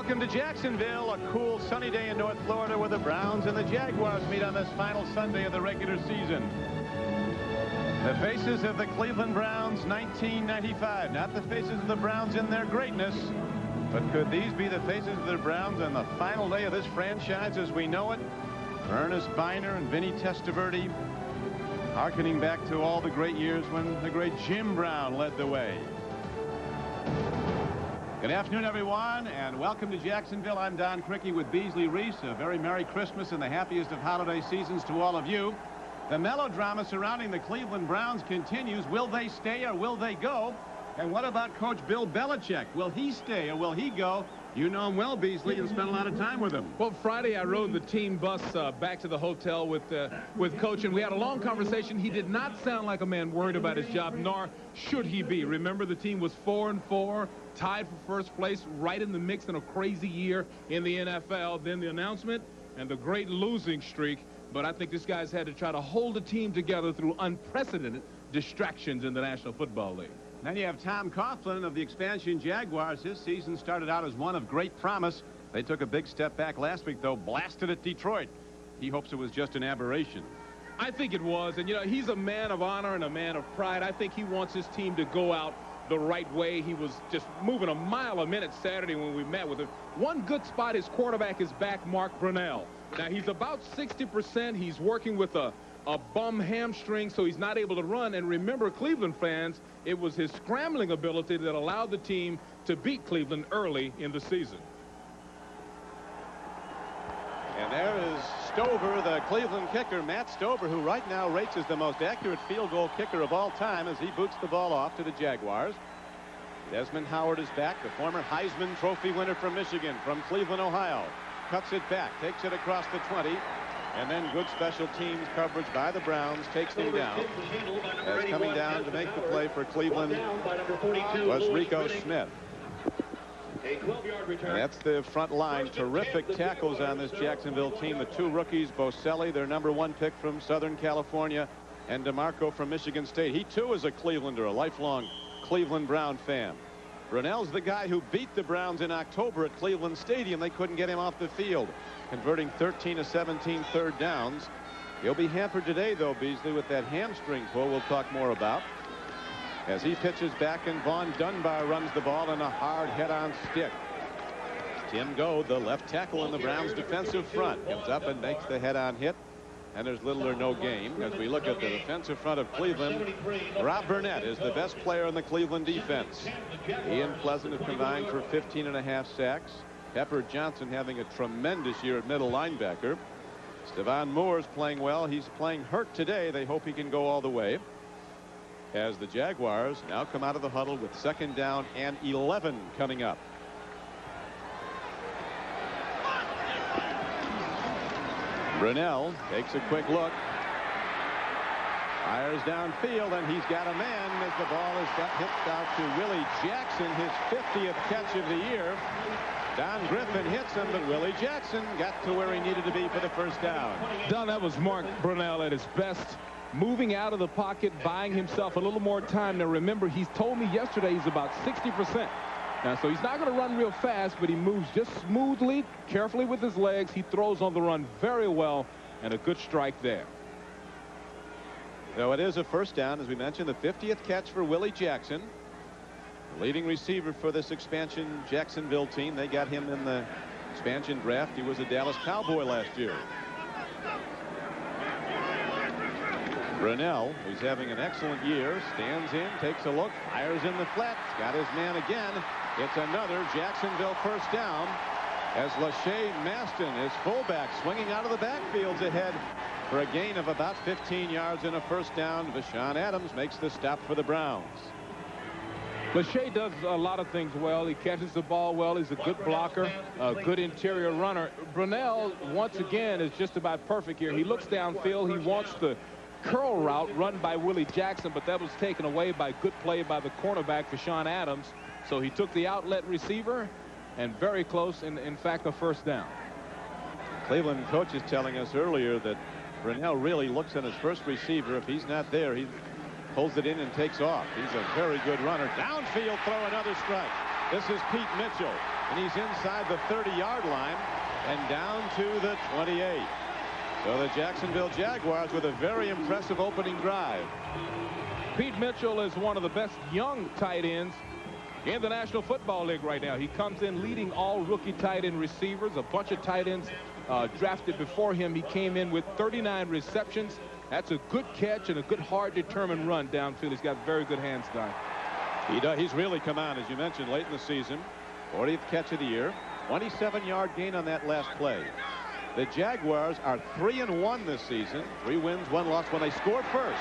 Welcome to Jacksonville, a cool sunny day in North Florida where the Browns and the Jaguars meet on this final Sunday of the regular season. The faces of the Cleveland Browns 1995, not the faces of the Browns in their greatness, but could these be the faces of the Browns on the final day of this franchise as we know it? Ernest Biner and Vinny Testaverde, harkening back to all the great years when the great Jim Brown led the way. Good afternoon, everyone, and welcome to Jacksonville. I'm Don Crickey with Beasley Reese. A very Merry Christmas and the happiest of holiday seasons to all of you. The melodrama surrounding the Cleveland Browns continues. Will they stay or will they go? And what about Coach Bill Belichick? Will he stay or will he go? You know him well, Beasley, and spent a lot of time with him. Well, Friday I rode the team bus back to the hotel with Coach, and we had a long conversation. He did not sound like a man worried about his job, nor should he be. Remember, the team was 4-4, tied for first place, right in the mix in a crazy year in the NFL. Then the announcement and the great losing streak. But I think this guy's had to try to hold the team together through unprecedented distractions in the National Football League. Then you have Tom Coughlin of the expansion Jaguars. His season started out as one of great promise. They took a big step back last week, though, blasted at Detroit. He hopes it was just an aberration. I think it was. And, you know, he's a man of honor and a man of pride. I think he wants his team to go out the right way. He was just moving a mile a minute Saturday when we met with him. One good spot, his quarterback is back, Mark Brunell. Now, he's about 60%. He's working with a bum hamstring, so he's not able to run. And remember, Cleveland fans, it was his scrambling ability that allowed the team to beat Cleveland early in the season. And there is Stover, the Cleveland kicker, Matt Stover, who right now rates as the most accurate field goal kicker of all time as he boots the ball off to the Jaguars. Desmond Howard is back, the former Heisman Trophy winner from Michigan, from Cleveland, Ohio. Cuts it back, takes it across the 20. And then good special teams coverage by the Browns takes him down. As coming down to make the play for Cleveland was Rico Smith. And that's the front line. Terrific tackles on this Jacksonville team. The two rookies, Boselli, their #1 pick from Southern California, and DeMarco from Michigan State. He, too, is a Clevelander, a lifelong Cleveland Brown fan. Brunell's the guy who beat the Browns in October at Cleveland Stadium. They couldn't get him off the field, converting 13 of 17 third downs. He'll be hampered today, though, Beasley, with that hamstring pull we'll talk more about. As he pitches back, and Vaughn Dunbar runs the ball in a hard head-on stick. Tim Goad, the left tackle in the Browns defensive front, comes up and makes the head-on hit. And there's little or no game. As we look at the defensive front of Cleveland, Rob Burnett is the best player in the Cleveland defense. He and Pleasant have combined for 15.5 sacks. Pepper Johnson having a tremendous year at middle linebacker. Stevan Moore's playing well. He's playing hurt today. They hope he can go all the way. As the Jaguars now come out of the huddle with 2nd down and 11 coming up. Brunell takes a quick look. Fires downfield, and he's got a man as the ball is hit out to Willie Jackson, his 50th catch of the year. Don Griffin hits him, but Willie Jackson got to where he needed to be for the first down. Don, that was Mark Brunell at his best, moving out of the pocket, buying himself a little more time. Now, remember, he's told me yesterday he's about 60%. Now, so he's not going to run real fast, but he moves just smoothly, carefully with his legs. He throws on the run very well, and a good strike there. So it is a first down, as we mentioned, the 50th catch for Willie Jackson. The leading receiver for this expansion Jacksonville team. They got him in the expansion draft. He was a Dallas Cowboy last year. Brunell, who's having an excellent year, stands in, takes a look, fires in the flat, got his man again. It's another Jacksonville first down as Lachey Maston, his fullback, swinging out of the backfields ahead for a gain of about 15 yards and a first down. Vashon Adams makes the stop for the Browns. Lachey does a lot of things well. He catches the ball well. He's a good blocker, a good interior runner. Brunell, once again, is just about perfect here. He looks downfield. He wants the curl route run by Willie Jackson, but that was taken away by good play by the cornerback, Vashon Adams. So he took the outlet receiver, and very close, in fact, a first down. Cleveland coach is telling us earlier that Brunell really looks at his first receiver. If he's not there, he pulls it in and takes off. He's a very good runner. Downfield throw, another strike. This is Pete Mitchell. and he's inside the 30-yard line and down to the 28. So the Jacksonville Jaguars with a very impressive opening drive. Pete Mitchell is one of the best young tight ends in the National Football League right now. He comes in leading all rookie tight end receivers. A bunch of tight ends drafted before him. He came in with 39 receptions. That's a good catch and a good, hard, determined run downfield. He's got very good hands, Don. He's really come on, as you mentioned, late in the season. 40th catch of the year. 27-yard gain on that last play. The Jaguars are 3-1 this season. 3 wins, 1 loss when they scored first.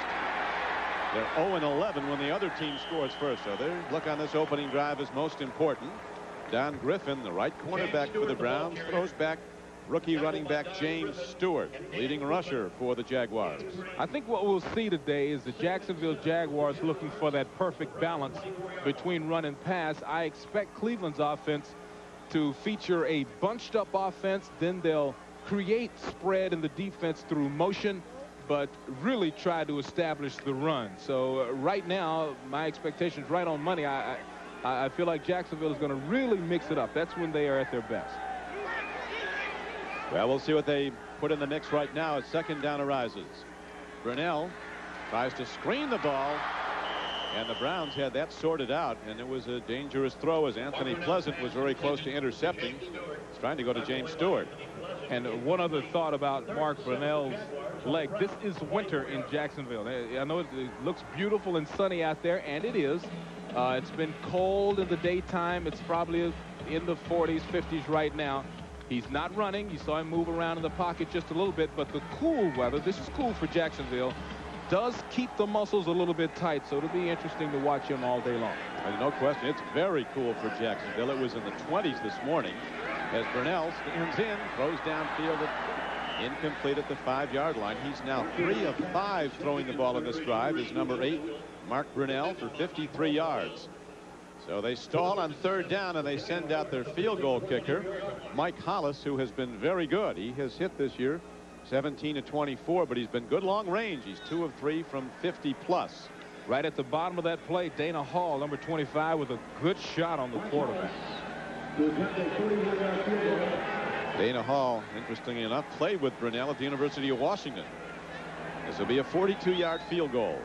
They're 0-11 when the other team scores first. So their look on this opening drive is most important. Don Griffin, the right cornerback for the Browns, throws back rookie running back James Stewart, leading rusher for the Jaguars. I think what we'll see today is the Jacksonville Jaguars looking for that perfect balance between run and pass. I expect Cleveland's offense to feature a bunched up offense. Then they'll create spread in the defense through motion, but really try to establish the run. So right now, my expectations right on money. I feel like Jacksonville is going to really mix it up. That's when they are at their best. Well, we'll see what they put in the mix right now as second down arises. Brunell tries to screen the ball, and the Browns had that sorted out, and it was a dangerous throw as Anthony Pleasant was very close to intercepting. He's trying to go to James Stewart. And one other thought about Mark Brunell's leg. This is winter in Jacksonville. I know it looks beautiful and sunny out there, and it is. It's been cold in the daytime. It's probably in the 40s, 50s right now. He's not running. You saw him move around in the pocket just a little bit, but the cool weather, this is cool for Jacksonville, does keep the muscles a little bit tight, so it'll be interesting to watch him all day long. And no question, it's very cool for Jacksonville. It was in the 20s this morning as Brunell stands in, throws downfield, incomplete at the 5-yard line. He's now 3 of 5 throwing the ball in this drive. Is number 8, Mark Brunell, for 53 yards. So they stall on 3rd down, and they send out their field goal kicker, Mike Hollis, who has been very good. He has hit this year 17 of 24, but he's been good long range. He's 2 of 3 from 50 plus. Right at the bottom of that play, Dana Hall, number 25, with a good shot on the quarterback. Dana Hall, interestingly enough, played with Brunell at the University of Washington. This will be a 42-yard field goal.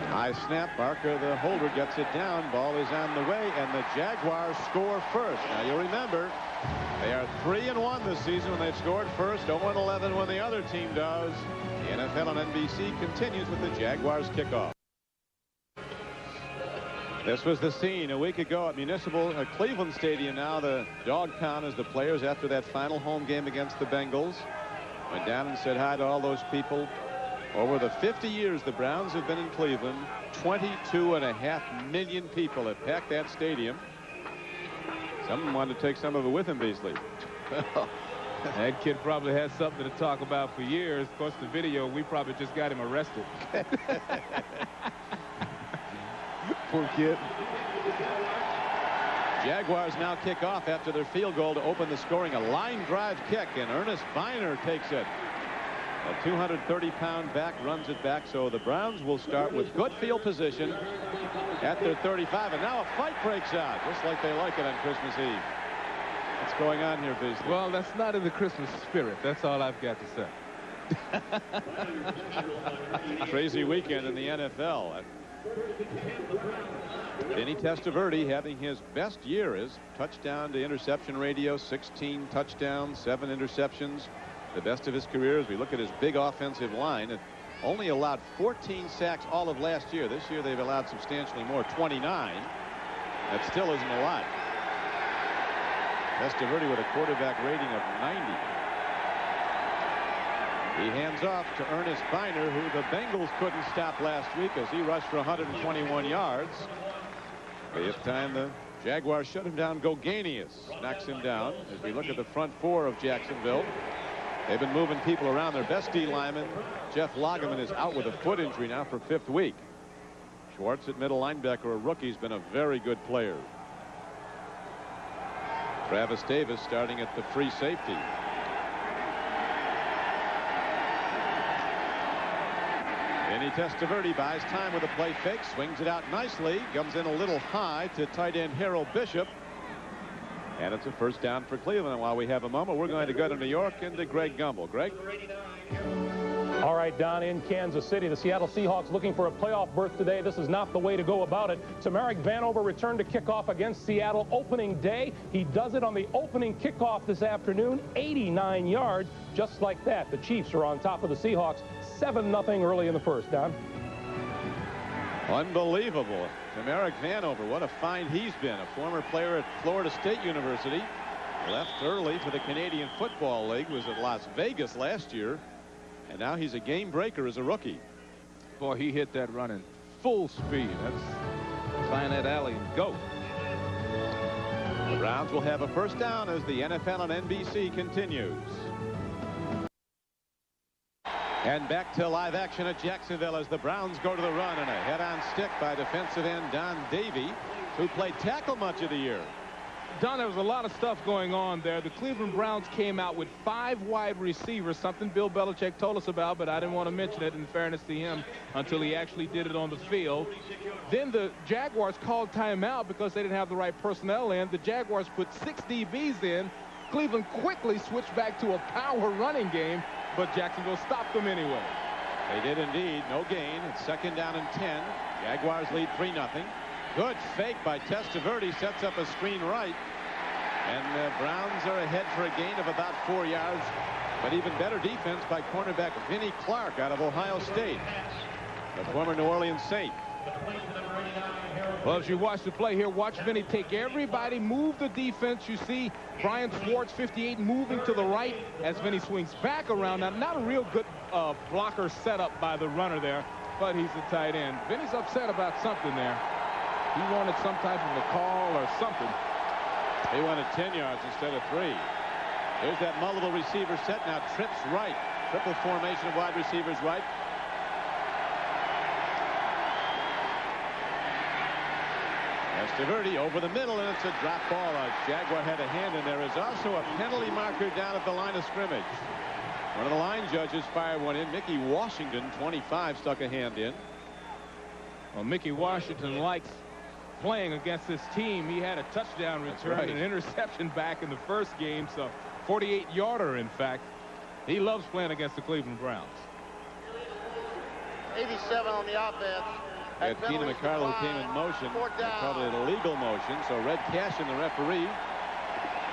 High snap. Barker, the holder, gets it down. Ball is on the way, and the Jaguars score first. Now, you'll remember, they are 3-1 this season when they've scored first, 0-11 when the other team does. The NFL on NBC continues with the Jaguars kickoff. This was the scene a week ago at Cleveland Stadium. Now the dog pound as the players, after that final home game against the Bengals, went down and said hi to all those people. Over the 50 years the Browns have been in Cleveland, 22.5 million people have packed that stadium. Someone wanted to take some of it with him, Beasley. That kid probably has something to talk about for years. Of course, the video, we probably just got him arrested. Poor kid. Jaguars now kick off after their field goal to open the scoring. A line drive kick, and Ernest Biner takes it. A 230-pound back runs it back, so the Browns will start with good field position at their 35, and now a fight breaks out, just like they like it on Christmas Eve. What's going on here, Beasley? Well, that's not in the Christmas spirit. That's all I've got to say. Crazy weekend in the NFL. Vinny Testaverde having his best year. Is touchdown to interception ratio, 16 touchdowns, 7 interceptions. The best of his career. As we look at his big offensive line, it only allowed 14 sacks all of last year. This year they've allowed substantially more, 29. That still isn't a lot. Testaverde with a quarterback rating of 90. He hands off to Ernest Biner, who the Bengals couldn't stop last week as he rushed for 121 yards. This time the Jaguars shut him down. Goganius knocks him down. As we look at the front four of Jacksonville, they've been moving people around. Their best D lineman, Jeff Lageman, is out with a foot injury now for 5th week. Schwartz at middle linebacker, a rookie, has been a very good player. Travis Davis starting at the free safety. Vinny Testaverde buys time with a play fake, swings it out nicely, comes in a little high to tight end Harold Bishop. And it's a first down for Cleveland. And while we have a moment, we're going to go to New York and to Greg Gumbel. Greg? All right, Don, in Kansas City, the Seattle Seahawks looking for a playoff berth today. This is not the way to go about it. Tamarick Vanover returned to kickoff against Seattle opening day. He does it on the opening kickoff this afternoon, 89 yards, just like that. The Chiefs are on top of the Seahawks, 7-0 early in the first, Don. Unbelievable. Tamarick Vanover, what a find he's been. A former player at Florida State University. Left early for the Canadian Football League, was at Las Vegas last year. And now he's a game breaker as a rookie. Boy, he hit that running full speed. That's find that alley and go. The Browns will have a first down as the NFL on NBC continues. And back to live action at Jacksonville as the Browns go to the run, and a head-on stick by defensive end Don Davey, who played tackle much of the year. Don, there was a lot of stuff going on there. The Cleveland Browns came out with 5 wide receivers, something Bill Belichick told us about, but I didn't want to mention it in fairness to him until he actually did it on the field. Then the Jaguars called timeout because they didn't have the right personnel in. The Jaguars put 6 DBs in. Cleveland quickly switched back to a power running game, but Jacksonville stopped them anyway. They did indeed. No gain. It's second down and 10. Jaguars lead 3-0. Good fake by Testaverde, sets up a screen right. And the Browns are ahead for a gain of about 4 yards. But even better defense by cornerback Vinny Clark out of Ohio State, the former New Orleans Saint. Well, as you watch the play here, watch Vinny take everybody, move the defense. You see Brian Schwartz, 58, moving to the right as Vinny swings back around. Now, not a real good blocker setup by the runner there, but he's a tight end. Vinny's upset about something there. He wanted some type of a call or something. He wanted 10 yards instead of 3. There's that multiple receiver set. Now trips right. Triple formation of wide receivers right. Testaverde over the middle, and it's a drop ball. A Jaguar had a hand, and there is also a penalty marker down at the line of scrimmage. One of the line judges fired one in. Mickey Washington, 25, stuck a hand in. Well, Mickey Washington likes playing against this team. He had a touchdown return and an interception back in the first game, so 48-yarder, in fact. He loves playing against the Cleveland Browns. 87 on the offense. Had Keenan McCardle who came in motion. They called it an illegal motion, so red cash in the referee.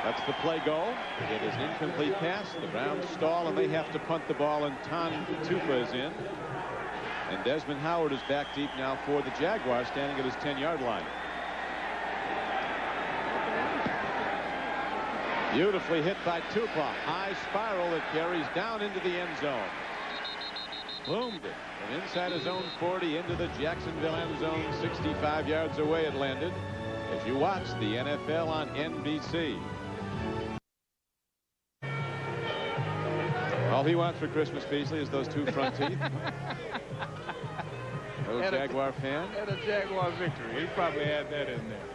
That's the play goal. It is an incomplete pass. The Browns stall, and they have to punt the ball, and Ton Tupa is in. And Desmond Howard is back deep now for the Jaguars, standing at his 10-yard line. Beautifully hit by Tupa. High spiral that carries down into the end zone. Boomed it from inside his own 40 into the Jacksonville end zone. 65 yards away it landed. As you watch the NFL on NBC. All he wants for Christmas, Beasley, is those 2 front teeth. No Jaguar fan. And a Jaguar victory. He probably had that in there.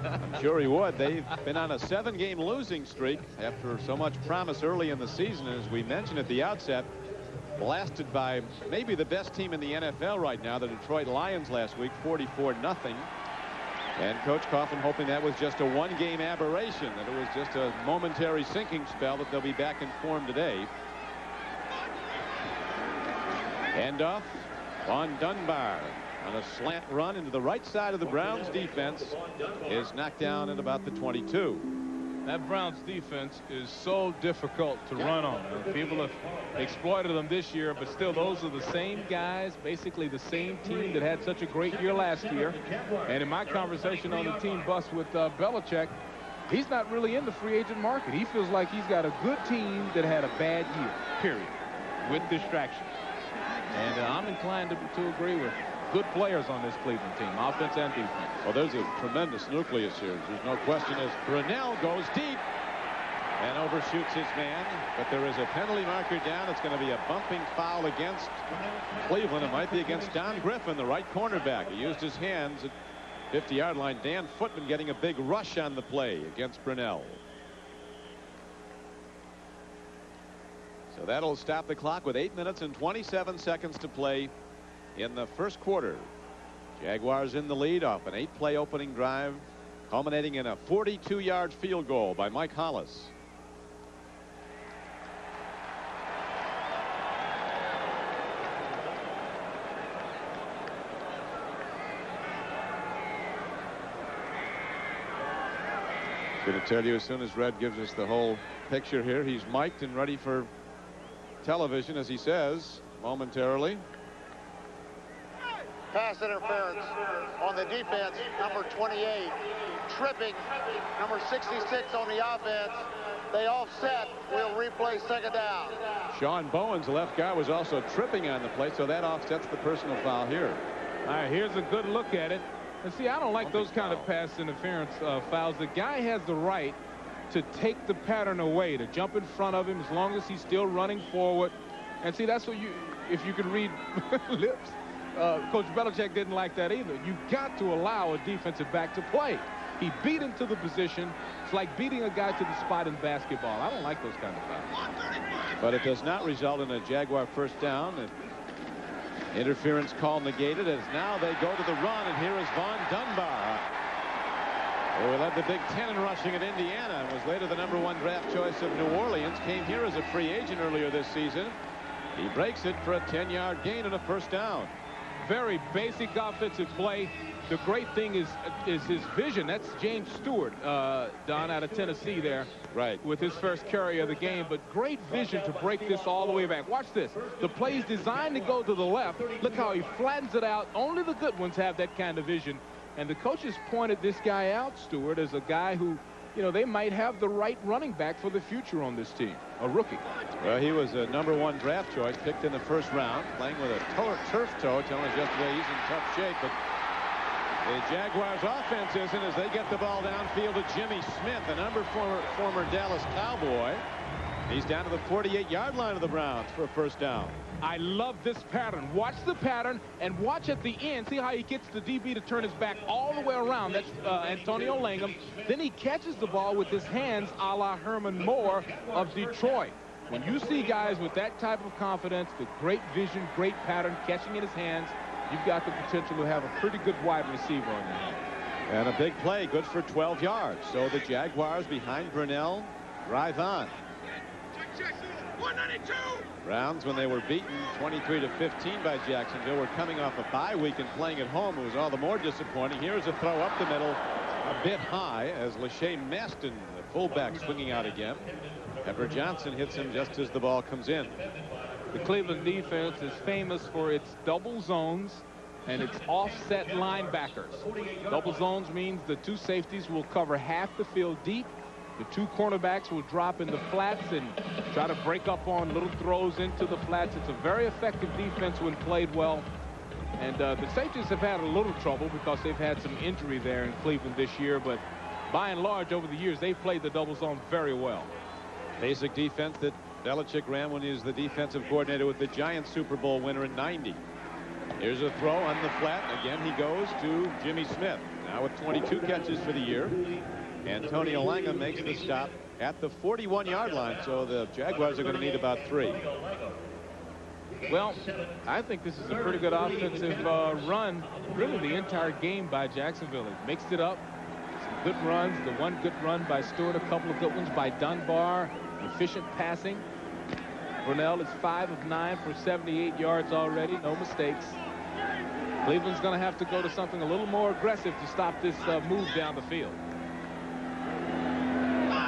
I'm sure he would. They've been on a 7-game losing streak after so much promise early in the season. As we mentioned at the outset, blasted by maybe the best team in the NFL right now, the Detroit Lions last week, 44-0. And Coach Coughlin hoping that was just a 1-game aberration, that it was just a momentary sinking spell, that they'll be back in form today. Handoff on Dunbar on a slant run into the right side of the Browns defense, is knocked down at about the 22. That Browns defense is so difficult to run on. People have exploited them this year, but still those are the same guys, basically the same team that had such a great year last year. And in my conversation on the team bus with Belichick, he's not really in the free agent market. He feels like he's got a good team that had a bad year, period, with distractions. And I'm inclined to agree with good players on this Cleveland team, offense and defense. Well, there's a tremendous nucleus here. There's no question as Brunell goes deep and overshoots his man. But there is a penalty marker down. It's going to be a bumping foul against Cleveland. It might be against Don Griffin, the right cornerback. He used his hands at 50-yard line. Dan Footman getting a big rush on the play against Brunell. So that'll stop the clock with 8 minutes and 27 seconds to play in the first quarter. Jaguars in the lead off an 8-play opening drive, culminating in a 42-yard field goal by Mike Hollis. Going to tell you as soon as Red gives us the whole picture here. He's mic'd and ready for television, as he says, momentarily. Pass interference on the defense, number 28. Tripping, number 66 on the offense. They offset. We'll replay second down. Sean Bowen's left guard was also tripping on the play, so that offsets the personal foul here. All right, here's a good look at it. And see, I don't like those kind of pass interference fouls. The guy has the right to take the pattern away, to jump in front of him as long as he's still running forward. And see, that's what if you could read lips, Coach Belichick didn't like that either. You've got to allow a defensive back to play. He beat him to the position. It's like beating a guy to the spot in basketball. I don't like those kind of fouls. But it does not result in a Jaguar first down. Interference call negated as now they go to the run, and here is Von Dunbar, who led the Big Ten in rushing at Indiana and was later the #1 draft choice of New Orleans. Came here as a free agent earlier this season. He breaks it for a 10-yard gain and a first down. Very basic offensive play. The great thing is his vision. That's James Stewart, Don, out of Tennessee there. Right. With his first carry of the game. But great vision to break this all the way back. Watch this. The play's designed to go to the left. Look how he flattens it out. Only the good ones have that kind of vision. And the coaches pointed this guy out, Stewart, as a guy who, you know, they might have the right running back for the future on this team. A rookie. Well, he was a #1 draft choice, picked in the first round, playing with a turf toe. Telling us yesterday he's in tough shape. But the Jaguars offense isn't, as they get the ball downfield to Jimmy Smith, a former Dallas Cowboy. He's down to the 48-yard line of the Browns for a first down. I love this pattern. Watch the pattern and watch at the end. See how he gets the DB to turn his back all the way around. That's Antonio Langham. Then he catches the ball with his hands a la Herman Moore of Detroit. When you see guys with that type of confidence, the great vision, great pattern, catching in his hands, you've got the potential to have a pretty good wide receiver on your hand. And a big play, good for 12 yards. So the Jaguars behind Brunell drive on. Browns, when they were beaten 23-15 by Jacksonville, were coming off a bye week and playing at home. It was all the more disappointing. Here's a throw up the middle, a bit high, as Lachey Maston, the fullback, swinging out again. Pepper Johnson hits him just as the ball comes in. The Cleveland defense is famous for its double zones and its offset linebackers. Double zones means the two safeties will cover half the field deep. The two cornerbacks will drop in the flats and try to break up on little throws into the flats. It's a very effective defense when played well. And the safeties have had a little trouble because they've had some injury there in Cleveland this year. But by and large, over the years, they've played the double zone very well. Basic defense that Belichick ran when he was the defensive coordinator with the Giants Super Bowl winner in '90. Here's a throw on the flat. Again, he goes to Jimmy Smith. Now with 22 catches for the year. Antonio Langham makes the stop at the 41-yard line. So the Jaguars are going to need about 3. Well, I think this is a pretty good offensive run, really the entire game by Jacksonville. It mixed it up. Some good runs. The one good run by Stewart, a couple of good ones by Dunbar. Efficient passing. Brunell is 5 of 9 for 78 yards already. No mistakes. Cleveland's going to have to go to something a little more aggressive to stop this move down the field.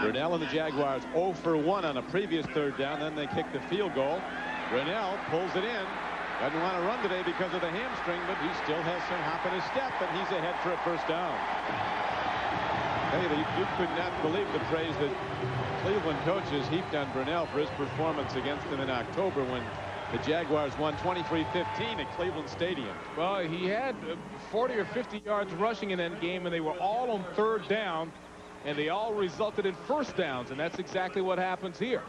Brunell and the Jaguars 0 for 1 on a previous third down. Then they kick the field goal. Brunell pulls it in. Doesn't want to run today because of the hamstring, but he still has some hop in his step, and he's ahead for a first down. Hey, you could not believe the praise that Cleveland coaches heaped on Brunell for his performance against them in October when the Jaguars won 23-15 at Cleveland Stadium. Well, he had 40 or 50 yards rushing in that game, and they were all on third down, and they all resulted in first downs, and that's exactly what happens here.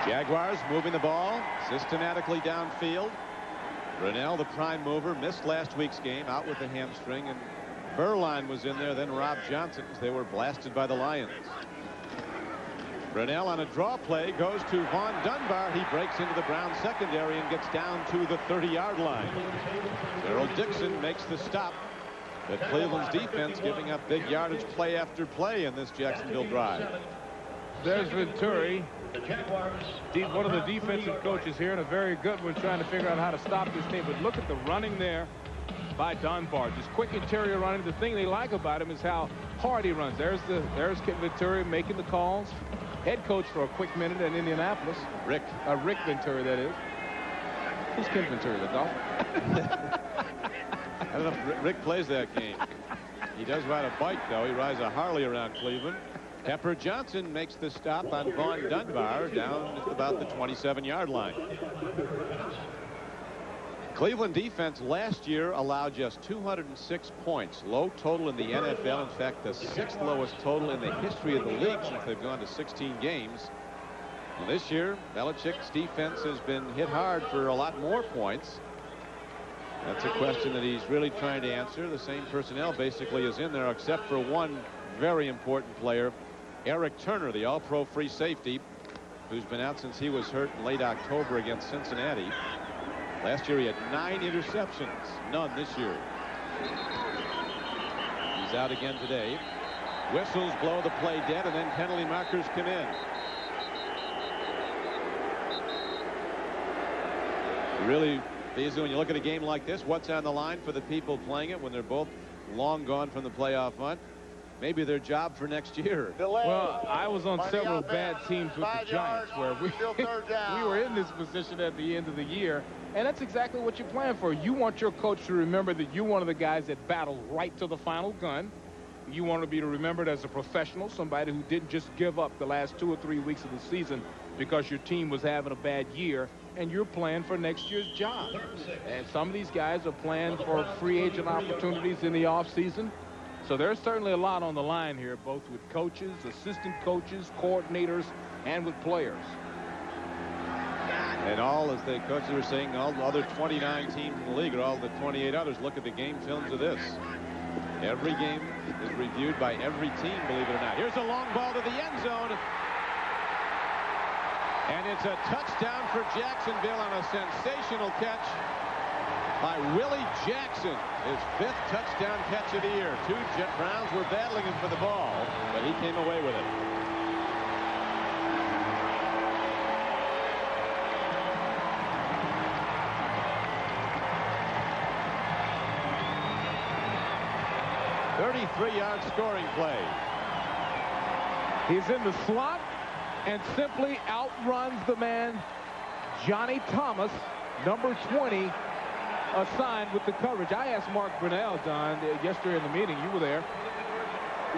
Jaguars moving the ball systematically downfield. Brunell, the prime mover, missed last week's game, out with the hamstring, and Burline was in there, then Rob Johnson, as they were blasted by the Lions. Brunell on a draw play goes to Vaughn Dunbar. He breaks into the Browns secondary and gets down to the 30-yard line. Darrell Dixon makes the stop. But Cleveland's defense giving up big yardage play after play in this Jacksonville drive. There's Venturi, one of the defensive coaches here, and a very good one, trying to figure out how to stop this team. But look at the running there by Dunbar. Just quick interior running. The thing they like about him is how hard he runs. There's Ken Venturi making the calls. Head coach for a quick minute in Indianapolis. Rick Venturi, that is. Who's Ken Venturi, the Dolphin? I don't know if Rick plays that game. He does ride a bike, though. He rides a Harley around Cleveland. Pepper Johnson makes the stop on Vaughn Dunbar down at about the 27-yard line. Cleveland defense last year allowed just 206 points. Low total in the NFL. In fact, the 6th lowest total in the history of the league since they've gone to 16 games. And this year, Belichick's defense has been hit hard for a lot more points. That's a question that he's really trying to answer. The same personnel basically is in there except for one very important player, Eric Turner, the all-pro free safety, who's been out since he was hurt in late October against Cincinnati. Last year he had 9 interceptions, none this year. He's out again today. Whistles blow the play dead, and then penalty markers come in. Really, when you look at a game like this, what's on the line for the people playing it when they're both long gone from the playoff hunt? Maybe their job for next year. Well, I was on several bad teams with the Giants where we were in this position at the end of the year, and that's exactly what you're playing for. You want your coach to remember that you're one of the guys that battled right to the final gun. You want to be remembered as a professional, somebody who didn't just give up the last 2 or 3 weeks of the season because your team was having a bad year, and you're playing for next year's job. And some of these guys are playing for free agent opportunities in the offseason. So there's certainly a lot on the line here, both with coaches, assistant coaches, coordinators, and with players. And all, as the coaches were saying, all the other 29 teams in the league, or all the 28 others, look at the game films of this. Every game is reviewed by every team, believe it or not. Here's a long ball to the end zone. And it's a touchdown for Jacksonville on a sensational catch by Willie Jackson. His 5th touchdown catch of the year. 2 Browns were battling him for the ball, but he came away with it. .33-yard scoring play. He's in the slot and simply outruns the man, Johnny Thomas, number 20, assigned with the coverage. I asked Mark Brunell, Don, yesterday in the meeting, you were there,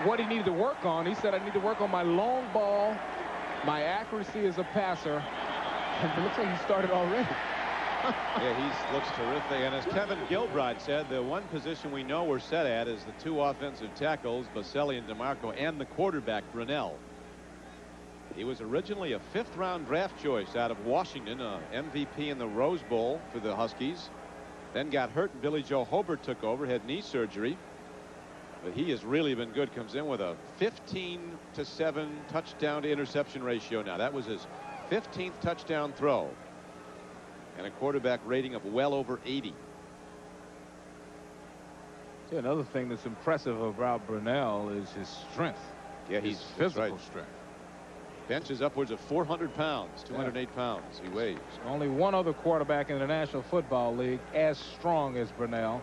what he needed to work on. He said, I need to work on my long ball, my accuracy as a passer. And it looks like he started already. Yeah, he looks terrific. And as Kevin Gilbride said, the one position we know we're set at is the 2 offensive tackles, Boselli and DeMarco, and the quarterback, Brunell. He was originally a 5th-round draft choice out of Washington, MVP in the Rose Bowl for the Huskies. Then got hurt, and Billy Joe Hobart took over, had knee surgery. But he has really been good. Comes in with a 15-7 touchdown to interception ratio now. That was his 15th touchdown throw. And a quarterback rating of well over 80. See, another thing that's impressive about Brunell is his strength. Yeah, his physical strength. Benches upwards of 400 pounds, 208 pounds he weighs. Only one other quarterback in the National Football League as strong as Brunell.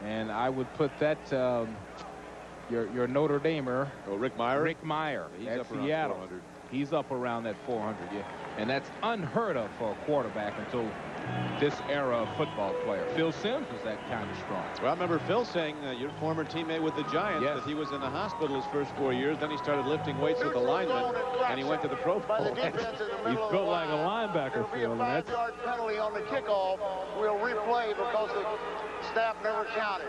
And I would put that your Notre Damer. Oh, Rick Meyer? Rick Meyer. He's at up around Seattle. 400. He's up around that 400, yeah. And that's unheard of for a quarterback until this era of football player. Phil Simms was that kind of strong. Well, I remember Phil saying, your former teammate with the Giants, that he was in the hospital his first 4 years. Then he started lifting weights with the linemen, and he went to the Pro Bowl. He's built like a linebacker, Phil. And that's a 5-yard penalty on the kickoff. We'll replay because the staff never counted.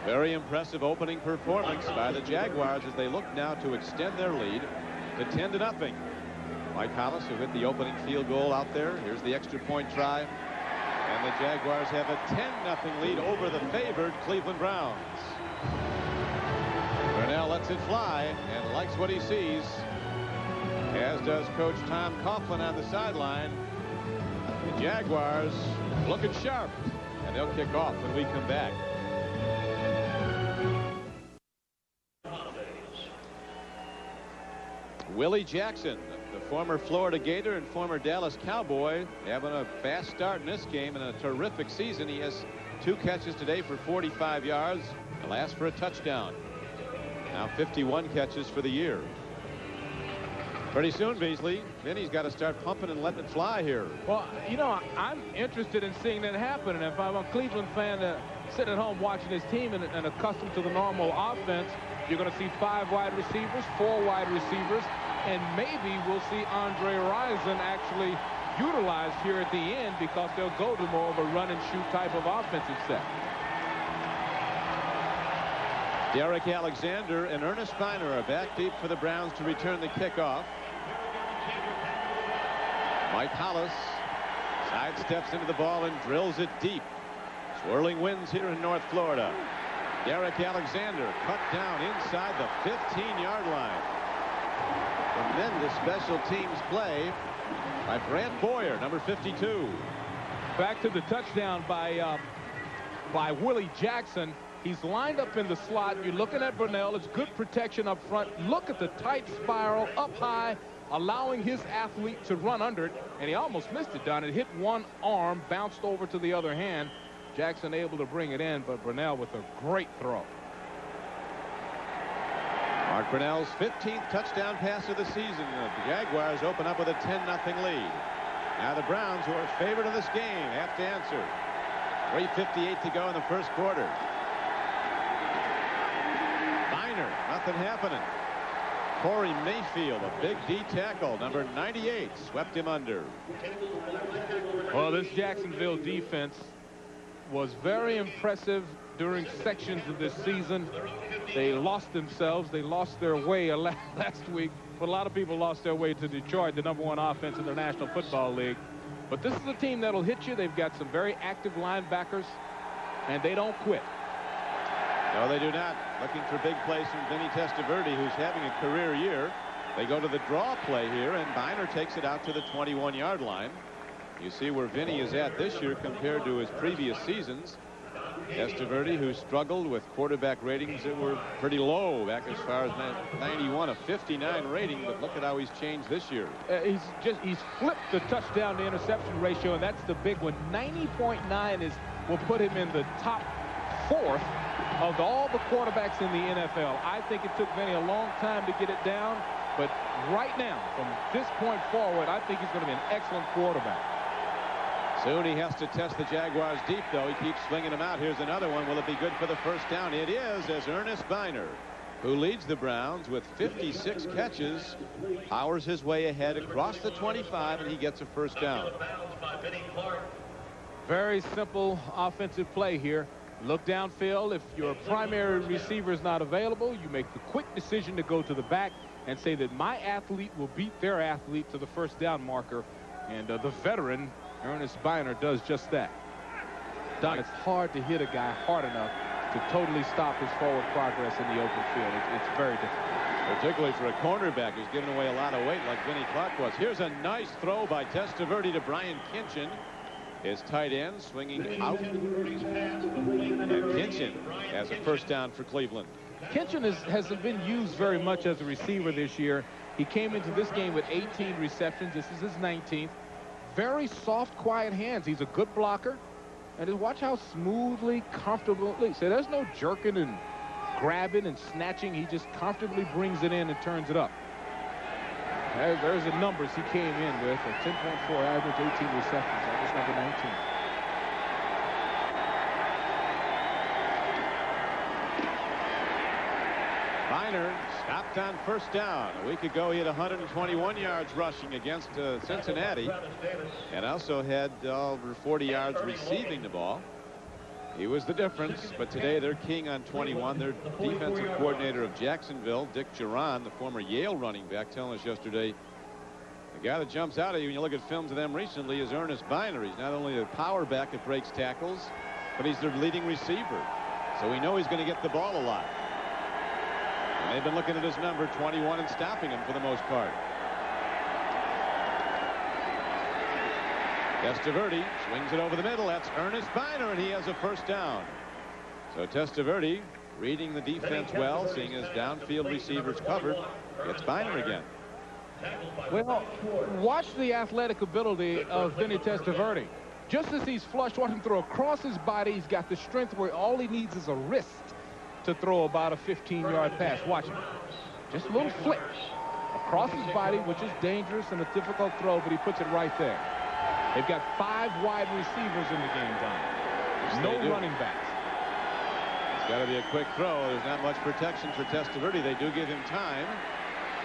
Very impressive opening performance by the Jaguars as they look now to extend their lead to 10-0. Mike Hollis, who hit the opening field goal out there. Here's the extra point try. And And the Jaguars have a 10-0 lead over the favored Cleveland Browns. Brunell lets it fly and likes what he sees, as does Coach Tom Coughlin on the sideline. The Jaguars looking sharp, and they'll kick off when we come back. Willie Jackson, the former Florida Gator and former Dallas Cowboy, having a fast start in this game and a terrific season. He has 2 catches today for 45 yards. The last for a touchdown. Now 51 catches for the year. Pretty soon, Beasley, Vinny's got to start pumping and letting it fly here. Well, you know, I'm interested in seeing that happen. And if I'm a Cleveland fan sitting at home watching his team and accustomed to the normal offense, you're going to see 5 wide receivers, 4 wide receivers, and maybe we'll see Andre Rison actually utilized here at the end because they'll go to more of a run-and-shoot type of offensive set. Derek Alexander and Ernest Biner are back deep for the Browns to return the kickoff. Mike Hollis sidesteps into the ball and drills it deep. Swirling winds here in North Florida. Derek Alexander cut down inside the 15-yard line. Tremendous special teams play by Brant Boyer, number 52. Back to the touchdown by Willie Jackson. He's lined up in the slot. You're looking at Brunell. It's good protection up front. Look at the tight spiral up high, allowing his athlete to run under it. And he almost missed it, Don. It hit one arm, bounced over to the other hand. Jackson able to bring it in, but Brunell with a great throw. Mark Brunell's 15th touchdown pass of the season. The Jaguars open up with a 10-0 lead. Now the Browns, who are favored in this game, have to answer. 3:58 to go in the first quarter. Biner, nothing happening. Corey Mayfield, a big D tackle, number 98, swept him under. Well, this Jacksonville defense was very impressive during sections of this season. They lost themselves. They lost their way last week. But a lot of people lost their way to Detroit, the #1 offense in the National Football League. But this is a team that'll hit you. They've got some very active linebackers, and they don't quit. No, they do not. Looking for big plays from Vinny Testaverde, who's having a career year. They go to the draw play here, and Biner takes it out to the 21-yard line. You see where Vinny is at this year compared to his previous seasons. Testaverde, who struggled with quarterback ratings that were pretty low back as far as 91, a 59 rating, but look at how he's changed this year. He's flipped the touchdown to interception ratio, and that's the big one. 90.9 will put him in the top 4th of all the quarterbacks in the NFL. I think it took Vinny a long time to get it down, but right now, from this point forward, I think he's going to be an excellent quarterback. Soon he has to test the Jaguars deep, though. He keeps swinging them out. Here's another one. Will it be good for the first down? It is, as Ernest Biner, who leads the Browns with 56 catches, powers his way ahead across the 25, and he gets a first down. Very simple offensive play here. Look downfield. If your primary receiver is not available, you make the quick decision to go to the back and say that my athlete will beat their athlete to the first down marker. And the veteran, Ernest Biner, does just that. Don, it's hard to hit a guy hard enough to totally stop his forward progress in the open field. It's very difficult. Particularly for a cornerback who's giving away a lot of weight like Vinny Clark was. Here's a nice throw by Testaverde to Brian Kinchin. His tight end swinging out. And Kinchin has a first down for Cleveland. Kinchin hasn't been used very much as a receiver this year. He came into this game with 18 receptions. This is his 19th. Very soft, quiet hands. He's a good blocker. And just watch how smoothly, comfortably. So there's no jerking and grabbing and snatching. He just comfortably brings it in and turns it up. There's the numbers he came in with. A 10.4 average, 18 receptions. That was number 19. Biner stopped on first down. A week ago, he had 121 yards rushing against Cincinnati, and also had over 40 yards receiving the ball. He was the difference, but today they're king on 21. Their defensive coordinator of Jacksonville, Dick Geron, the former Yale running back, telling us yesterday the guy that jumps out at you when you look at films of them recently is Ernest Biner. He's not only a power back that breaks tackles, but he's their leading receiver. So we know he's going to get the ball a lot. And they've been looking at his number 21 and stopping him for the most part. Testaverde swings it over the middle. That's Ernest Biner, and he has a first down. So Testaverde, reading the defense well, seeing his downfield receivers covered, gets Biner again. Well, watch the athletic ability of Vinny Testaverde. Just as he's flushed, watch him throw across his body. He's got the strength where all he needs is a wrist to throw about a 15-yard pass. Watch him. Just a little flick across his body, which is dangerous and a difficult throw, but he puts it right there. They've got 5 wide receivers in the game, Don. No running backs. It's got to be a quick throw. There's not much protection for Testaverde. They do give him time.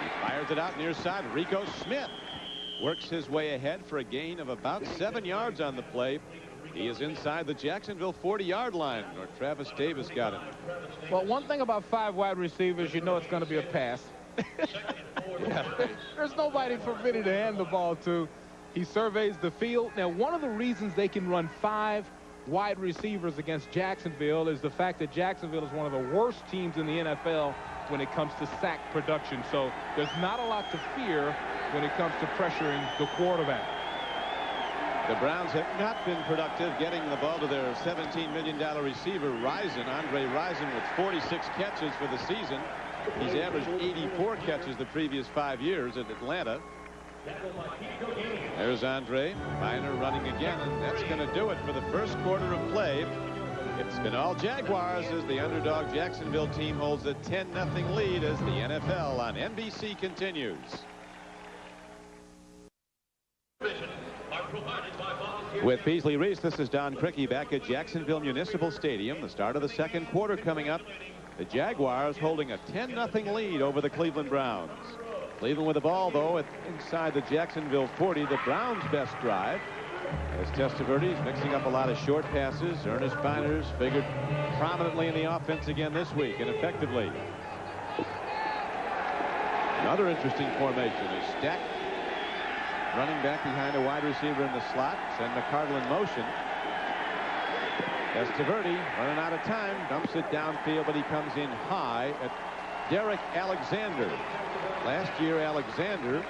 He fires it out near side. Rico Smith works his way ahead for a gain of about 7 yards on the play. He is inside the Jacksonville 40-yard line, where Travis Davis got him. Well, one thing about 5 wide receivers, you know it's going to be a pass. There's nobody for Vinny to hand the ball to. He surveys the field. Now, one of the reasons they can run 5 wide receivers against Jacksonville is the fact that Jacksonville is one of the worst teams in the NFL when it comes to sack production. So there's not a lot to fear when it comes to pressuring the quarterback. The Browns have not been productive getting the ball to their $17 million receiver, Andre Rison, with 46 catches for the season. He's averaged 84 catches the previous 5 years at Atlanta. There's Andre. Biner running again, and that's going to do it for the first quarter of play. It's been all Jaguars as the underdog Jacksonville team holds a 10-0 lead as the NFL on NBC continues. With Beasley Reese, this is Don Criqui back at Jacksonville Municipal Stadium. The start of the second quarter coming up. The Jaguars holding a 10-0 lead over the Cleveland Browns. Cleveland with the ball, though, inside the Jacksonville 40, the Browns' best drive. As Testaverde is mixing up a lot of short passes. Ernest Biner's figured prominently in the offense again this week, and effectively. Another interesting formation. A stacked running back behind a wide receiver in the slot. Send McCardle in motion. Testaverde running out of time. Dumps it downfield, but he comes in high at Derek Alexander. Last year, Alexander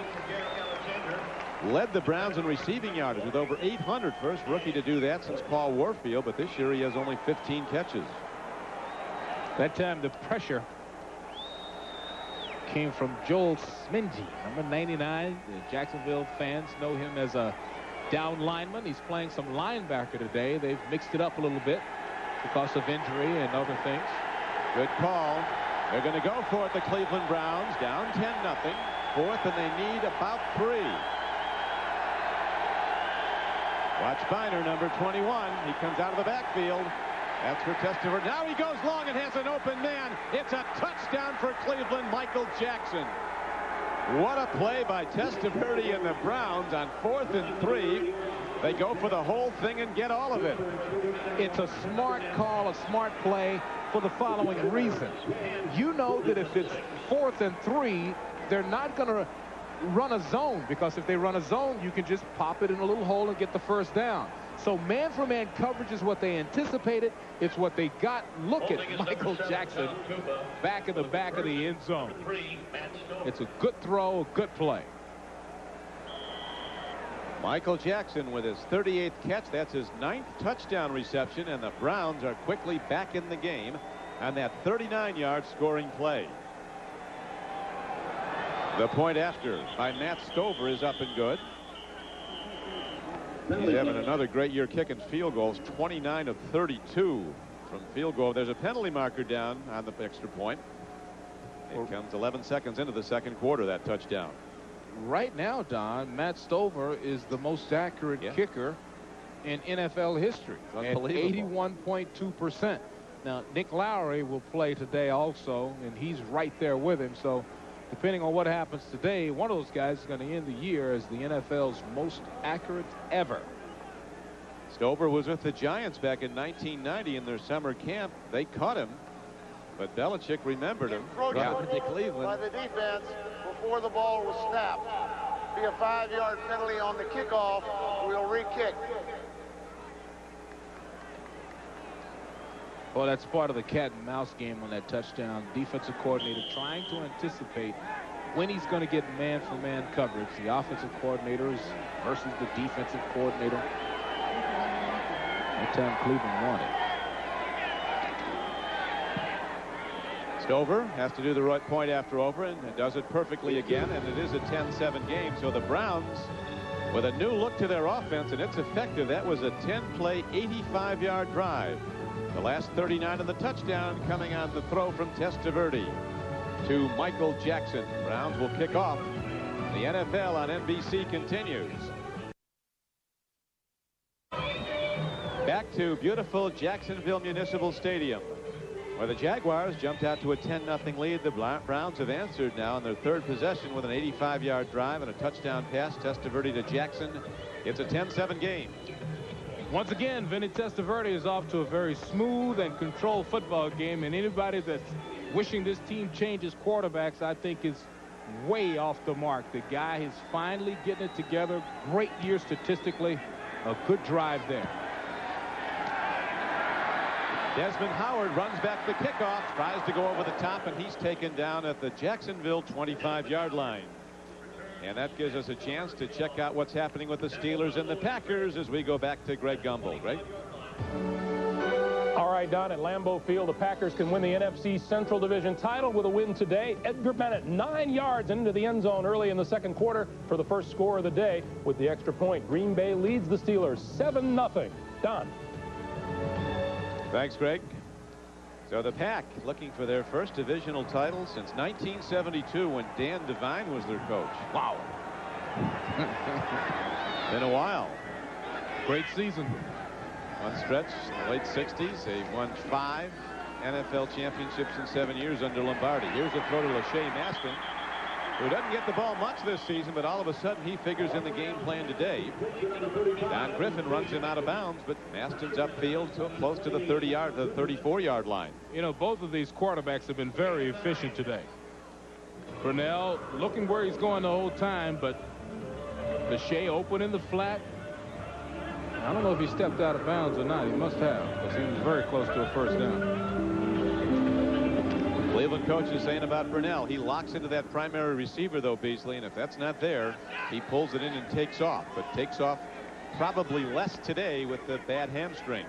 led the Browns in receiving yardage with over 800. First rookie to do that since Paul Warfield, but this year he has only 15 catches. That time the pressure came from Joel Smingy, number 99. The Jacksonville fans know him as a down lineman. He's playing some linebacker today. They've mixed it up a little bit because of injury and other things. Good call. They're going to go for it, the Cleveland Browns, down 10-0. Fourth, and they need about 3. Watch Biner, number 21. He comes out of the backfield. That's for Testaverde. Now he goes long and has an open man. It's a touchdown for Cleveland, Michael Jackson. What a play by Testaverde and the Browns on 4th and 3. They go for the whole thing and get all of it. It's a smart call, a smart play for the following reason. You know that if it's 4th and 3, they're not going to run a zone, because if they run a zone, you can just pop it in a little hole and get the first down. So man-for-man coverage is what they anticipated. It's what they got. Look at Michael Jackson back in the back of the end zone. It's a good throw, a good play. Michael Jackson with his 38th catch. That's his 9th touchdown reception, and the Browns are quickly back in the game on that 39-yard scoring play. The point after by Matt Stover is up and good. He's having another great year kicking field goals, 29 of 32 from field goal. There's a penalty marker down on the extra point. It comes 11 seconds into the second quarter, that touchdown. Right now, Don, Matt Stover is the most accurate kicker in NFL history at 81.2%. Now, Nick Lowry will play today also, and he's right there with him. So depending on what happens today, one of those guys is going to end the year as the NFL's most accurate ever. Stover was with the Giants back in 1990 in their summer camp. They caught him, but Belichick remembered him. Brought him to Cleveland. By the defense before the ball was snapped. be a 5-yard penalty on the kickoff. We'll re-kick. Well, that's part of the cat and mouse game on that touchdown. Defensive coordinator trying to anticipate when he's going to get man-for-man coverage. The offensive coordinators versus the defensive coordinator. That time Cleveland won it. Stover has to do the right point after over, and does it perfectly again, and it is a 10-7 game. So the Browns with a new look to their offense, and it's effective. That was a 10-play, 85-yard drive. The last 39 of the touchdown coming on the throw from Testaverde to Michael Jackson. Browns will kick off. The NFL on NBC continues. Back to beautiful Jacksonville Municipal Stadium, where the Jaguars jumped out to a 10-0 lead. The Browns have answered now in their third possession with an 85-yard drive and a touchdown pass. Testaverde to Jackson. It's a 10-7 game. Once again, Vinny Testaverde is off to a very smooth and controlled football game, and anybody that's wishing this team changes quarterbacks, I think, is way off the mark. The guy is finally getting it together. Great year statistically. A good drive there. Desmond Howard runs back the kickoff, tries to go over the top, and he's taken down at the Jacksonville 25-yard line. And that gives us a chance to check out what's happening with the Steelers and the Packers as we go back to Greg Gumbel. Greg? All right, Don, at Lambeau Field, the Packers can win the NFC Central Division title with a win today. Edgar Bennett 9 yards into the end zone early in the second quarter for the first score of the day with the extra point. Green Bay leads the Steelers 7-0. Don? Thanks, Greg. So the Pack looking for their first divisional title since 1972 when Dan Devine was their coach. Wow. Been a while. Great season. One stretch in the late 60s. They've won 5 NFL championships in 7 years under Lombardi. Here's a throw to Lachey Maston, who doesn't get the ball much this season, but all of a sudden he figures in the game plan today. Don Griffin runs him out of bounds, but Maston's upfield to close to the 34-yard line. You know, both of these quarterbacks have been very efficient today. Brunell looking where he's going the whole time, but Lachey open in the flat. I don't know if he stepped out of bounds or not. He must have, because he was very close to a first down. Cleveland coach is saying about Brunell, he locks into that primary receiver, though, Beasley, and if that's not there, he pulls it in and takes off, but takes off probably less today with the bad hamstring.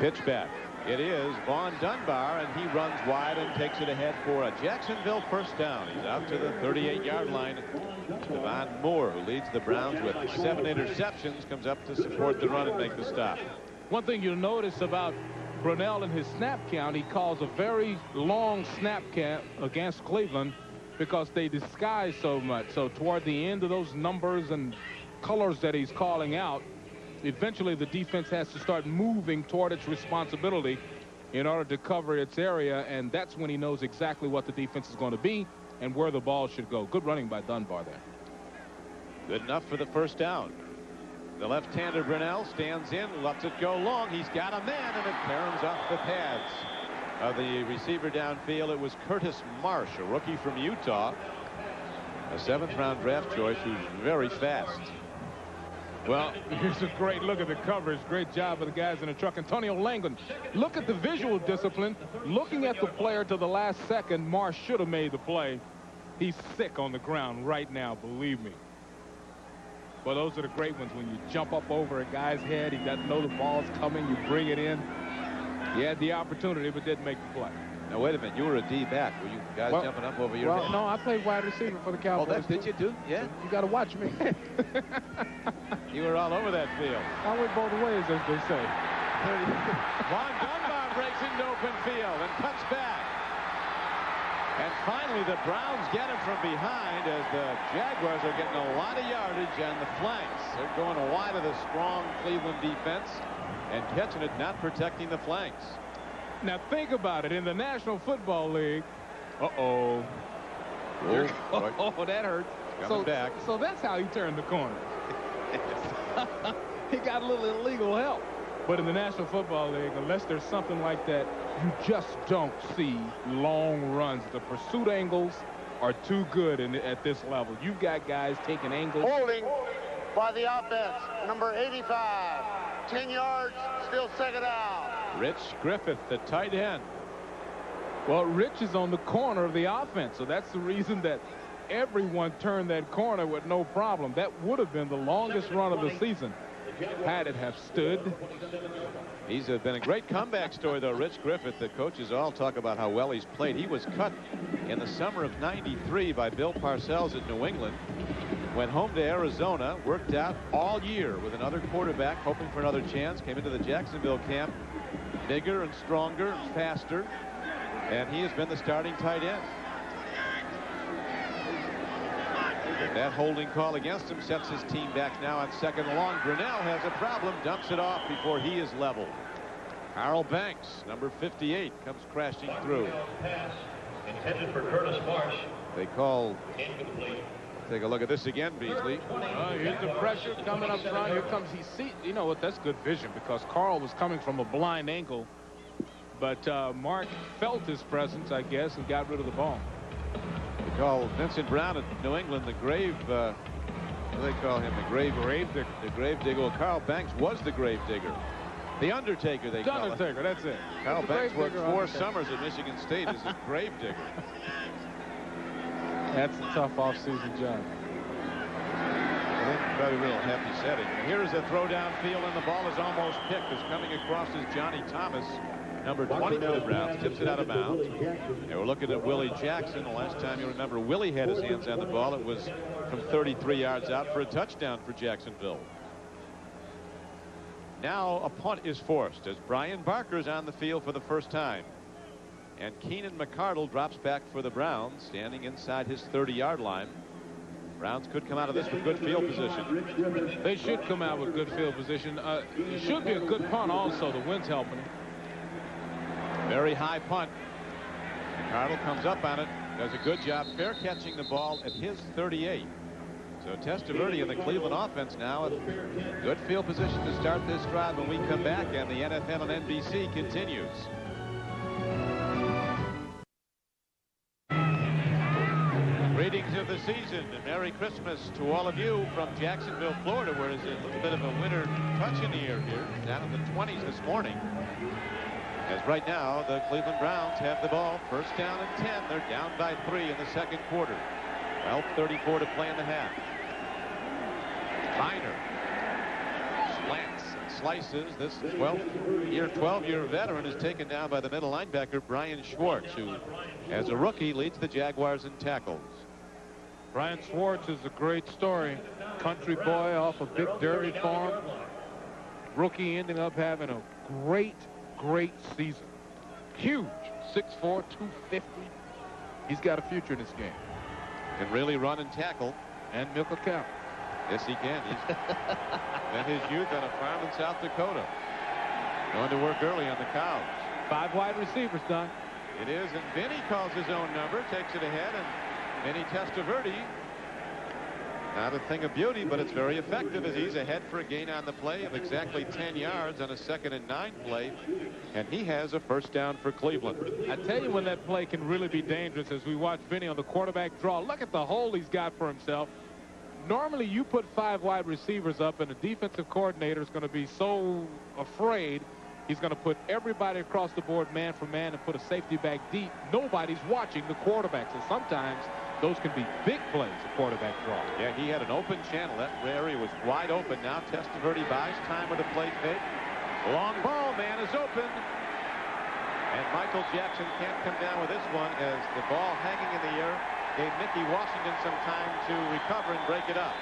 Pitch back. It is Vaughn Dunbar, and he runs wide and takes it ahead for a Jacksonville first down. He's out to the 38-yard line. Devon Moore, who leads the Browns with 7 interceptions, comes up to support the run and make the stop. One thing you'll notice about Brunell and his snap count, he calls a very long snap count against Cleveland because they disguise so much. So toward the end of those numbers and colors that he's calling out, eventually the defense has to start moving toward its responsibility in order to cover its area, and that's when he knows exactly what the defense is going to be and where the ball should go. Good running by Dunbar there. Good enough for the first down. The left-hander Brunell stands in, lets it go long. He's got a man, and it caroms off the pads of the receiver downfield. It was Curtis Marsh, a rookie from Utah, a 7th-round draft choice who's very fast. Well, here's a great look at the coverage. Great job of the guys in the truck. Antonio Langland, look at the visual discipline. Looking at the player to the last second, Marsh should have made the play. He's sick on the ground right now, believe me. Well, those are the great ones when you jump up over a guy's head. He doesn't know the ball's coming. You bring it in. He had the opportunity, but didn't make the play. Now, wait a minute. You were a D-back. Were you guys jumping up over your head? No, I played wide receiver for the Cowboys. Oh, that did you do? Yeah. You got to watch me. You were all over that field. I went both ways, as they say. Vaughn Dunbar breaks into open field and cuts back. And finally, the Browns get him from behind as the Jaguars are getting a lot of yardage on the flanks. They're going wide of the strong Cleveland defense and catching it, not protecting the flanks. Now, think about it. In the National Football League, Oh, that hurts. Coming back. So that's how he turned the corner. He got a little illegal help. But in the National Football League, unless there's something like that, you just don't see long runs. The pursuit angles are too good at this level. You've got guys taking angles. Holding by the offense, number 85. 10 yards, still second down. Rich Griffith, the tight end. Well, Rich is on the corner of the offense, so that's the reason that everyone turned that corner with no problem. That would have been the longest run of the season had it have stood. He's been a great comeback story, though, Rich Griffith. The coaches all talk about how well he's played. He was cut in the summer of '93 by Bill Parcells at New England. Went home to Arizona, worked out all year with another quarterback, hoping for another chance. Came into the Jacksonville camp bigger and stronger and faster, and he has been the starting tight end. That holding call against him sets his team back now on second and long. Brunell has a problem, dumps it off before he is leveled. Carl Banks, number 58, comes crashing through. Intended for Curtis Marsh. They call. Take a look at this again, Beasley. Here's the pressure coming up front. Here comes you know what? That's good vision, because Carl was coming from a blind angle, but Mark felt his presence, I guess, and got rid of the ball. They call Vincent Brown at New England the grave. What do they call him? The grave digger. The grave digger. Well, Carl Banks was the grave digger. The Undertaker, they call him. Undertaker, that's it. Carl Banks worked 4 summers at Michigan State as a grave digger. That's a tough off-season job. Probably a real happy setting. Here is a throw downfield, and the ball is almost picked. Is coming across is Johnny Thomas, number 20 for the Browns. Tips it out of bounds. And we're looking at Willie Jackson. The last time you remember Willie had his hands on the ball, it was from 33 yards out for a touchdown for Jacksonville. Now a punt is forced as Brian Barker's on the field for the first time. And Keenan McCardle drops back for the Browns, standing inside his 30-yard line. Browns could come out of this with good field position. They should come out with good field position. It should be a good punt also. The wind's helping. Very high punt. McCardle comes up on it, does a good job fair catching the ball at his 38. So Testaverde in the Cleveland offense now with good field position to start this drive when we come back, and the NFL on NBC continues. Greetings of the season and Merry Christmas to all of you from Jacksonville, Florida, where there's a little bit of a winter touch in the air here, down in the 20s this morning. As right now, the Cleveland Browns have the ball, first down and 10. They're down by 3 in the second quarter. 12:34 to play in the half. Biner slants and slices. This 12-year veteran is taken down by the middle linebacker Brian Schwartz, who as a rookie leads the Jaguars in tackles. Brian Schwartz is a great story. Country boy off a big dairy farm. Rookie ending up having a great season. Huge. 6'4", 250. He's got a future in this game. Can really run and tackle. And milk a cow. Yes, he can. He's spent his youth on a farm in South Dakota. Going to work early on the cows. 5 wide receivers, Don. It is, and Vinny calls his own number, takes it ahead, and Vinny Testaverde, not a thing of beauty, but it's very effective as he's ahead for a gain on the play of exactly 10 yards on a 2nd and 9 play, and he has a first down for Cleveland. I tell you when that play can really be dangerous as we watch Vinny on the quarterback draw. Look at the hole he's got for himself. Normally you put 5 wide receivers up and the defensive coordinator is going to be so afraid he's going to put everybody across the board man for man and put a safety back deep. Nobody's watching the quarterback, so sometimes those can be big plays, a quarterback draw. Yeah, he had an open channel. That area was wide open. Now Testaverde buys time with a play fake. Long ball, man is open. And Michael Jackson can't come down with this one as the ball hanging in the air gave Mickey Washington some time to recover and break it up.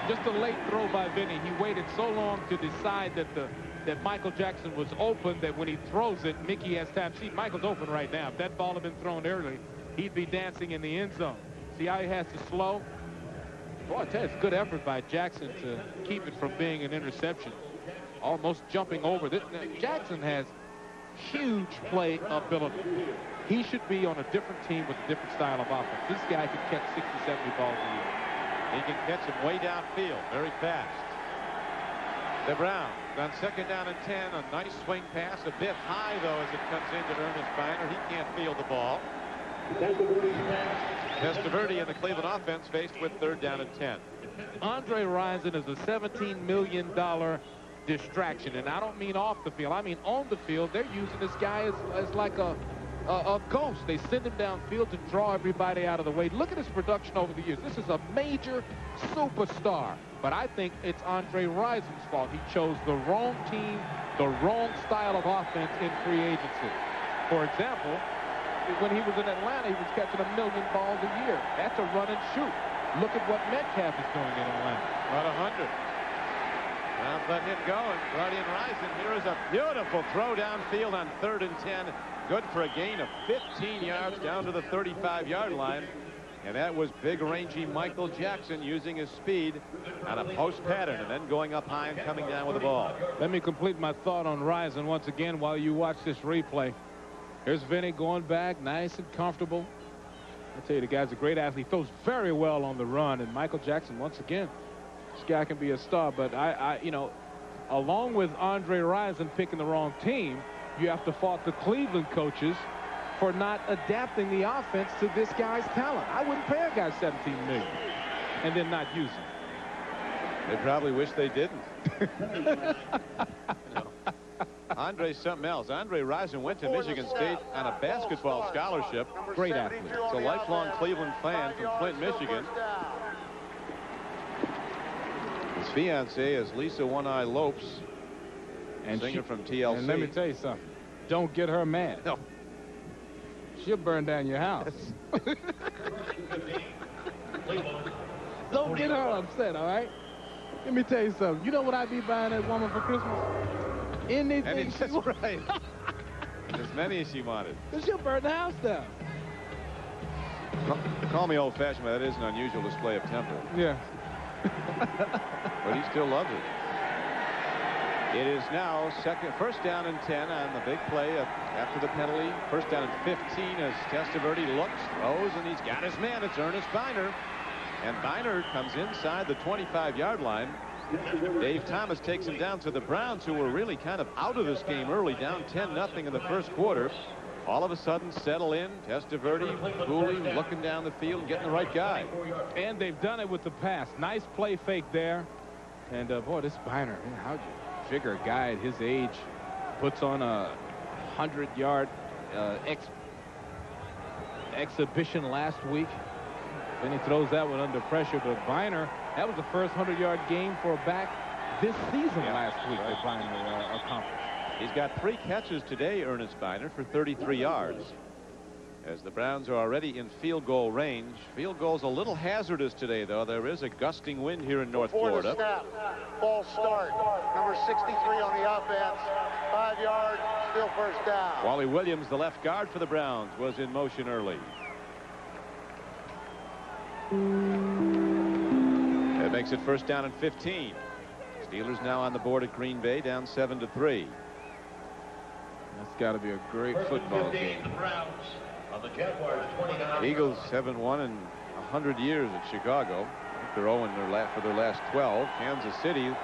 Just a late throw by Vinny. He waited so long to decide that Michael Jackson was open that when he throws it, Mickey has time. See, Michael's open right now. If that ball had been thrown early, he'd be dancing in the end zone. See how he has to slow? Boy, I tell you, it's good effort by Jackson to keep it from being an interception. Almost jumping over. Jackson has huge play ability. He should be on a different team with a different style of offense. This guy can catch 60, 70 balls a year. He can catch them way downfield, very fast. The Browns On second down and 10, a nice swing pass, a bit high though as it comes into Ernest Biner. He can't field the ball. Testaverde and the Cleveland offense faced with third down and 10. Andre Rison is a $17 million distraction, and I don't mean off the field. I mean on the field. They're using this guy as like a ghost. They send him downfield to draw everybody out of the way. Look at his production over the years. This is a major superstar. But I think it's Andre Rison's fault. He chose the wrong team, the wrong style of offense in free agency. For example, when he was in Atlanta, he was catching 1 million balls a year. That's a run and shoot. Look at what Metcalf is doing in Atlanta. About 100. Browns let him go and brought in Rison. Here is a beautiful throw downfield on 3rd and 10. Good for a gain of 15 yards down to the 35-yard line. And that was big, rangy Michael Jackson using his speed on a post pattern and then going up high and coming down with the ball. Let me complete my thought on Rison once again while you watch this replay. Here's Vinny going back, nice and comfortable. I tell you, the guy's a great athlete. Throws very well on the run. And Michael Jackson, once again, this guy can be a star. But you know, along with Andre Rison picking the wrong team, you have to fault the Cleveland coaches for not adapting the offense to this guy's talent. I wouldn't pay a guy $17 million and then not use him. They probably wish they didn't. No. Andre's something else. Andre Rison went to Michigan State on a basketball scholarship. Great athlete. He's a lifelong Cleveland fan from Flint, Michigan. His fiancée is Lisa One-Eye Lopes, and singer from TLC. And let me tell you something. Don't get her mad. No. She'll burn down your house. Don't get her upset, all right? Let me tell you something. You know what I'd be buying that woman for Christmas? Anything she wants. Right. As many as she wanted. She'll burn the house down. Call me old-fashioned, but that is an unusual display of temper. Yeah. But he still loves it. It is now first down and 10 on the big play after the penalty. First down and 15 as Testaverde looks, throws, and he's got his man. It's Ernest Biner. And Biner comes inside the 25-yard line. Dave Thomas takes him down to the Browns, who were really kind of out of this game early, down 10-0 in the first quarter. All of a sudden settle in. Testaverde coolly looking down the field and getting the right guy. And they've done it with the pass. Nice play fake there. And boy, this Biner, how'd you figure a guy at his age puts on a 100-yard exhibition last week. Then he throws that one under pressure. But Biner, that was the first 100-yard game for a back this season last week that Biner accomplished. He's got 3 catches today, Ernest Biner, for 33 yards. As the Browns are already in field goal range. Field goal's a little hazardous today, though. There is a gusting wind here in North Florida. Snap, ball start. Number 63 on the offense. 5 yards, still first down. Wally Williams, the left guard for the Browns, was in motion early. That makes it first down and 15. Steelers now on the board at Green Bay, down 7-3. That's got to be a great football game. The Browns on the Jaguars 29. Eagles haven't won in 100 years at Chicago. I think they're 0 for their last 12. Kansas City,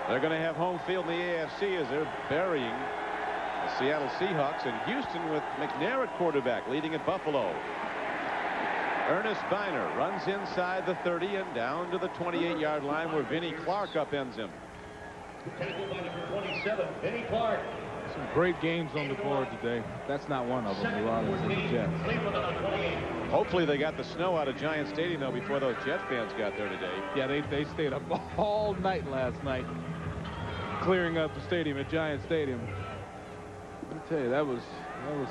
they're going to have home field in the AFC as they're burying the Seattle Seahawks. And Houston with McNair at quarterback, leading at Buffalo. Ernest Biner runs inside the 30 and down to the 28-yard line where Vinny Clark upends him. Tackled by number 27, Vinny Clark. Some great games on the board today. That's not one of them. New Orleans and the Jets. Cleveland on 28. Hopefully they got the snow out of Giant Stadium, though, before those Jet fans got there today. Yeah, they stayed up all night last night, clearing up the stadium at Giant Stadium. Let me tell you, that was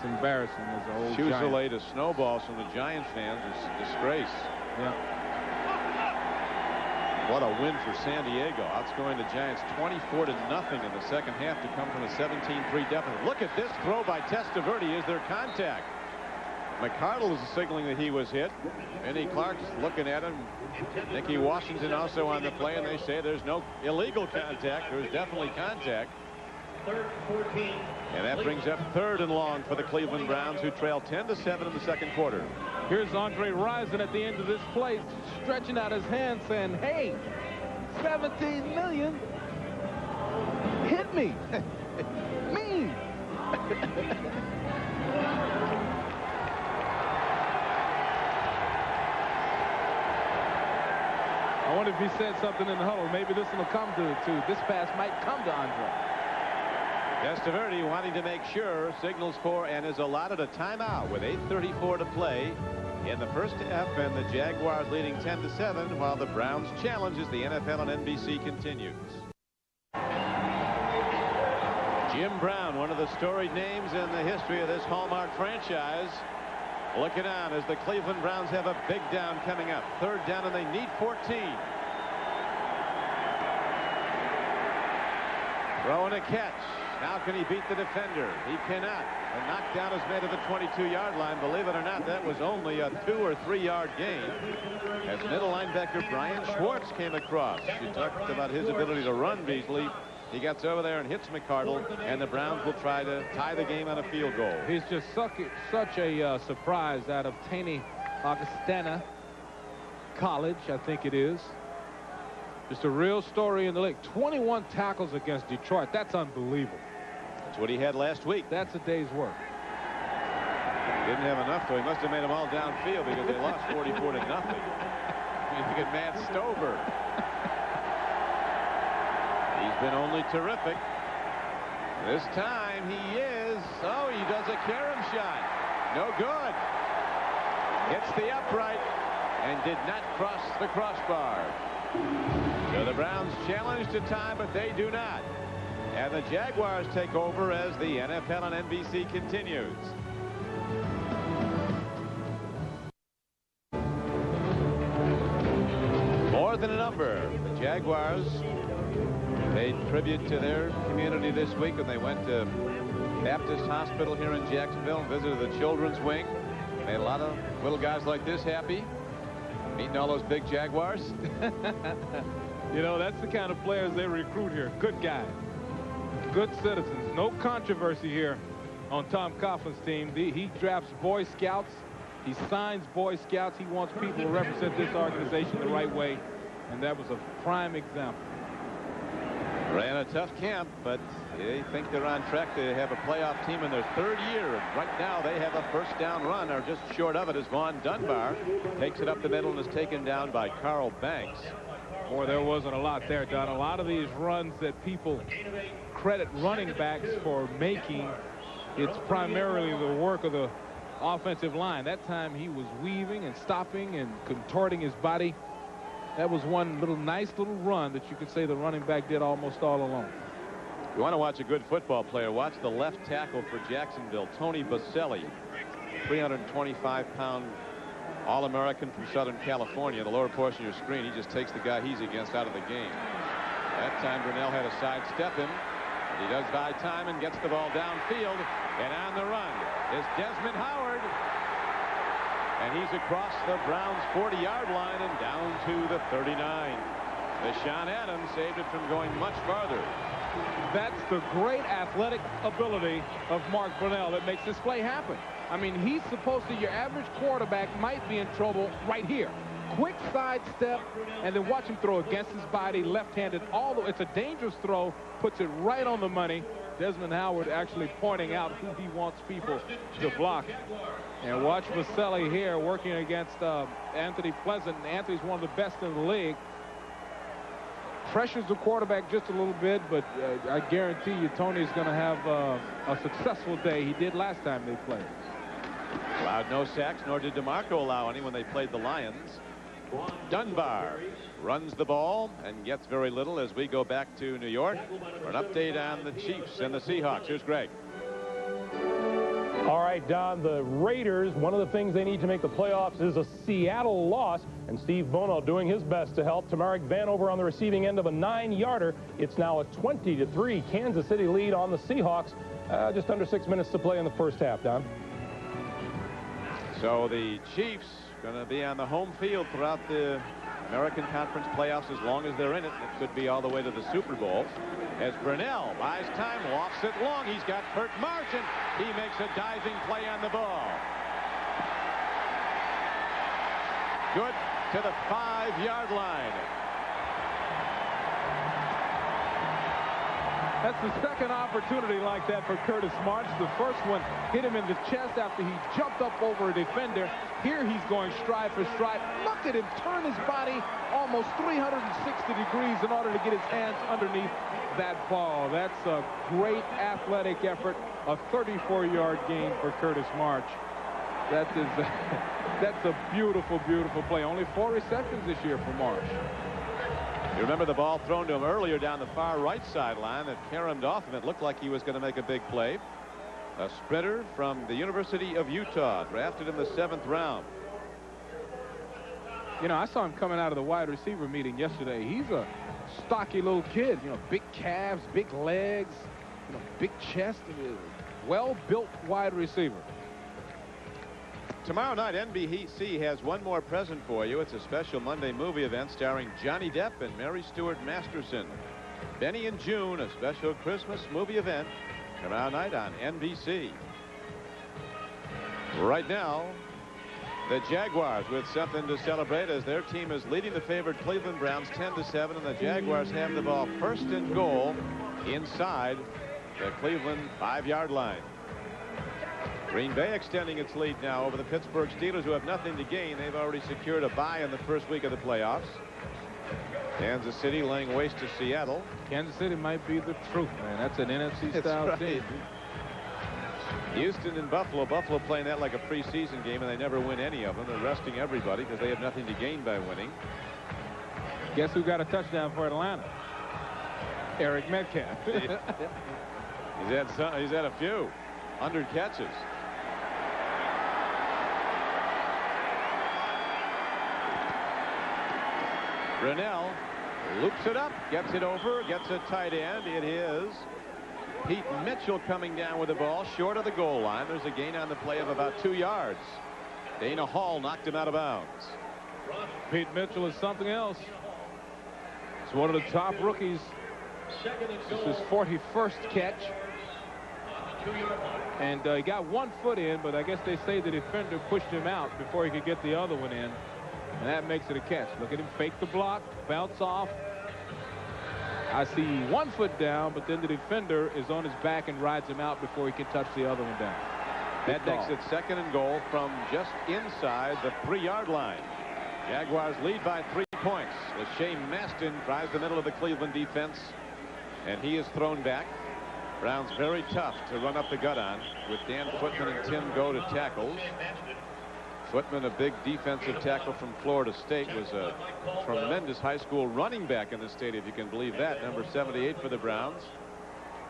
embarrassing as a whole Fusillade of snowballs from the Giant fans is a disgrace. Yeah. What a win for San Diego. Outscoring the Giants 24-0 in the second half to come from a 17-3 deficit. Look at this throw by Testaverde. Is there contact? McCardle is signaling that he was hit. Vinny Clark's looking at him. Nicky Washington also on the play, and they say there's no illegal contact. There's definitely contact. 3rd and 14. And that brings up 3rd and long for the Cleveland Browns, who trail 10-7 in the second quarter. Here's Andre Rison at the end of this play, stretching out his hand saying, hey, $17 million. Hit hit me. Mean. I wonder if he said something in the huddle. Maybe this will come to this pass might come to Andre. Testaverde wanting to make sure, signals for and is allotted a timeout with 8:34 to play in the first half, and the Jaguars leading 10-7 while the Browns challenges the NFL on NBC continues. Jim Brown, one of the storied names in the history of this Hallmark franchise, looking on as the Cleveland Browns have a big down coming up. Third down and they need 14. Throwing a catch. How can he beat the defender? He cannot. The knockdown is made at the 22-yard line. Believe it or not, that was only a 2- or 3-yard gain. As middle linebacker Brian Schwartz came across. You talked about his ability to run, Beasley. He gets over there and hits McCardle, and the Browns will try to tie the game on a field goal. He's just such a surprise out of Taney Augustana College, I think it is. Just a real story in the league. 21 tackles against Detroit. That's unbelievable. That's what he had last week. That's a day's work. Didn't have enough, though. He must have made them all downfield because they lost 44-0. You look at Matt Stover. He's been only terrific. This time he is. Oh, he does a carom shot. No good. Hits the upright and did not cross the crossbar. So the Browns challenge to tie, but they do not. And the Jaguars take over as the NFL on NBC continues. More than a number. The Jaguars paid tribute to their community this week when they went to Baptist Hospital here in Jacksonville and visited the children's wing. Made a lot of little guys like this happy. Meeting all those big Jaguars. You know, that's the kind of players they recruit here. Good guys. Good citizens. No controversy here on Tom Coughlin's team. He drafts Boy Scouts. He signs Boy Scouts. He wants people to represent this organization the right way. And that was a prime example. Ran a tough camp, but they think they're on track to have a playoff team in their third year. And right now they have a first down run, or just short of it as Vaughn Dunbar takes it up the middle and is taken down by Carl Banks. Boy, there wasn't a lot there, Don. A lot of these runs that people credit running backs for making, it's primarily the work of the offensive line. That time he was weaving and stopping and contorting his body. That was one nice little run that you could say the running back did almost all alone. If you want to watch a good football player, watch the left tackle for Jacksonville, Tony Baselli, 325-pound All-American from Southern California. In the lower portion of your screen, he just takes the guy he's against out of the game. That time Brunell had to sidestep him. He does buy time and gets the ball downfield. And on the run is Desmond Howard. And he's across the Browns' 40-yard line and down to the 39. Deshaun Adams saved it from going much farther. That's the great athletic ability of Mark Brunell that makes this play happen. I mean, he's supposed to, your average quarterback might be in trouble right here. Quick sidestep, and then watch him throw against his body, left-handed. It's a dangerous throw, puts it right on the money. Desmond Howard actually pointing out who he wants people to block. And watch Baselli here working against Anthony Pleasant. And Anthony's one of the best in the league. Pressures the quarterback just a little bit, but I guarantee you Tony's going to have a successful day. He did last time they played. Allowed no sacks, nor did DeMarco allow any when they played the Lions. Dunbar runs the ball and gets very little as we go back to New York for an update on the Chiefs and the Seahawks. Here's Greg. All right, Don, the Raiders, one of the things they need to make the playoffs is a Seattle loss, and Steve Bono doing his best to help. Tamarick Vanover on the receiving end of a 9-yarder. It's now a 20-3 Kansas City lead on the Seahawks. Just under 6 minutes to play in the first half, Don. So the Chiefs going to be on the home field throughout the American Conference playoffs as long as they're in it. It could be all the way to the Super Bowl. As Brunell buys time, lofts it long. He's got Kurt Martin. He makes a diving play on the ball. Good to the 5-yard line. That's the second opportunity like that for Curtis March. The first one hit him in the chest after he jumped up over a defender. Here he's going stride for stride. Look at him turn his body almost 360 degrees in order to get his hands underneath that ball. That's a great athletic effort. A 34-yard gain for Curtis March. That's a beautiful, beautiful play. Only 4 receptions this year for March. You remember the ball thrown to him earlier down the far right sideline that caromed off him. It looked like he was going to make a big play. A sprinter from the University of Utah, drafted in the 7th round. You know, I saw him coming out of the wide receiver meeting yesterday. He's a stocky little kid. You know, big calves, big legs, you know, big chest. Well-built wide receiver. Tomorrow night, NBC has one more present for you. It's a special Monday movie event starring Johnny Depp and Mary Stuart Masterson. Benny and June, a special Christmas movie event tomorrow night on NBC. Right now, the Jaguars with something to celebrate as their team is leading the favored Cleveland Browns 10-7, and the Jaguars have the ball first and goal inside the Cleveland 5-yard line. Green Bay extending its lead now over the Pittsburgh Steelers, who have nothing to gain. They've already secured a bye in the first week of the playoffs. Kansas City laying waste to Seattle. Kansas City might be the truth, man. That's an NFC-style team. Houston and Buffalo. Buffalo playing that like a preseason game, and they never win any of them. They're resting everybody because they have nothing to gain by winning. Guess who got a touchdown for Atlanta? Eric Metcalf. He's had a few 100 catches. Brunell loops it up, gets it over, gets a tight end. It is Pete Mitchell coming down with the ball short of the goal line. There's a gain on the play of about 2 yards. Dana Hall knocked him out of bounds. Pete Mitchell is something else. He's one of the top rookies. This is his 41st catch. And he got 1 foot in, but I guess they say the defender pushed him out before he could get the other one in. And that makes it a catch. Look at him fake the block, bounce off. I see 1 foot down, but then the defender is on his back and rides him out before he can touch the other one down. That makes it 2nd and goal from just inside the 3-yard line. Jaguars lead by 3 points. LaShae Maston tries the middle of the Cleveland defense, and he is thrown back. Browns very tough to run up the gut on, with Dan Footman and Tim Go to tackles. Footman, a big defensive tackle from Florida State, was a tremendous high school running back in the state, if you can believe that. Number 78 for the Browns.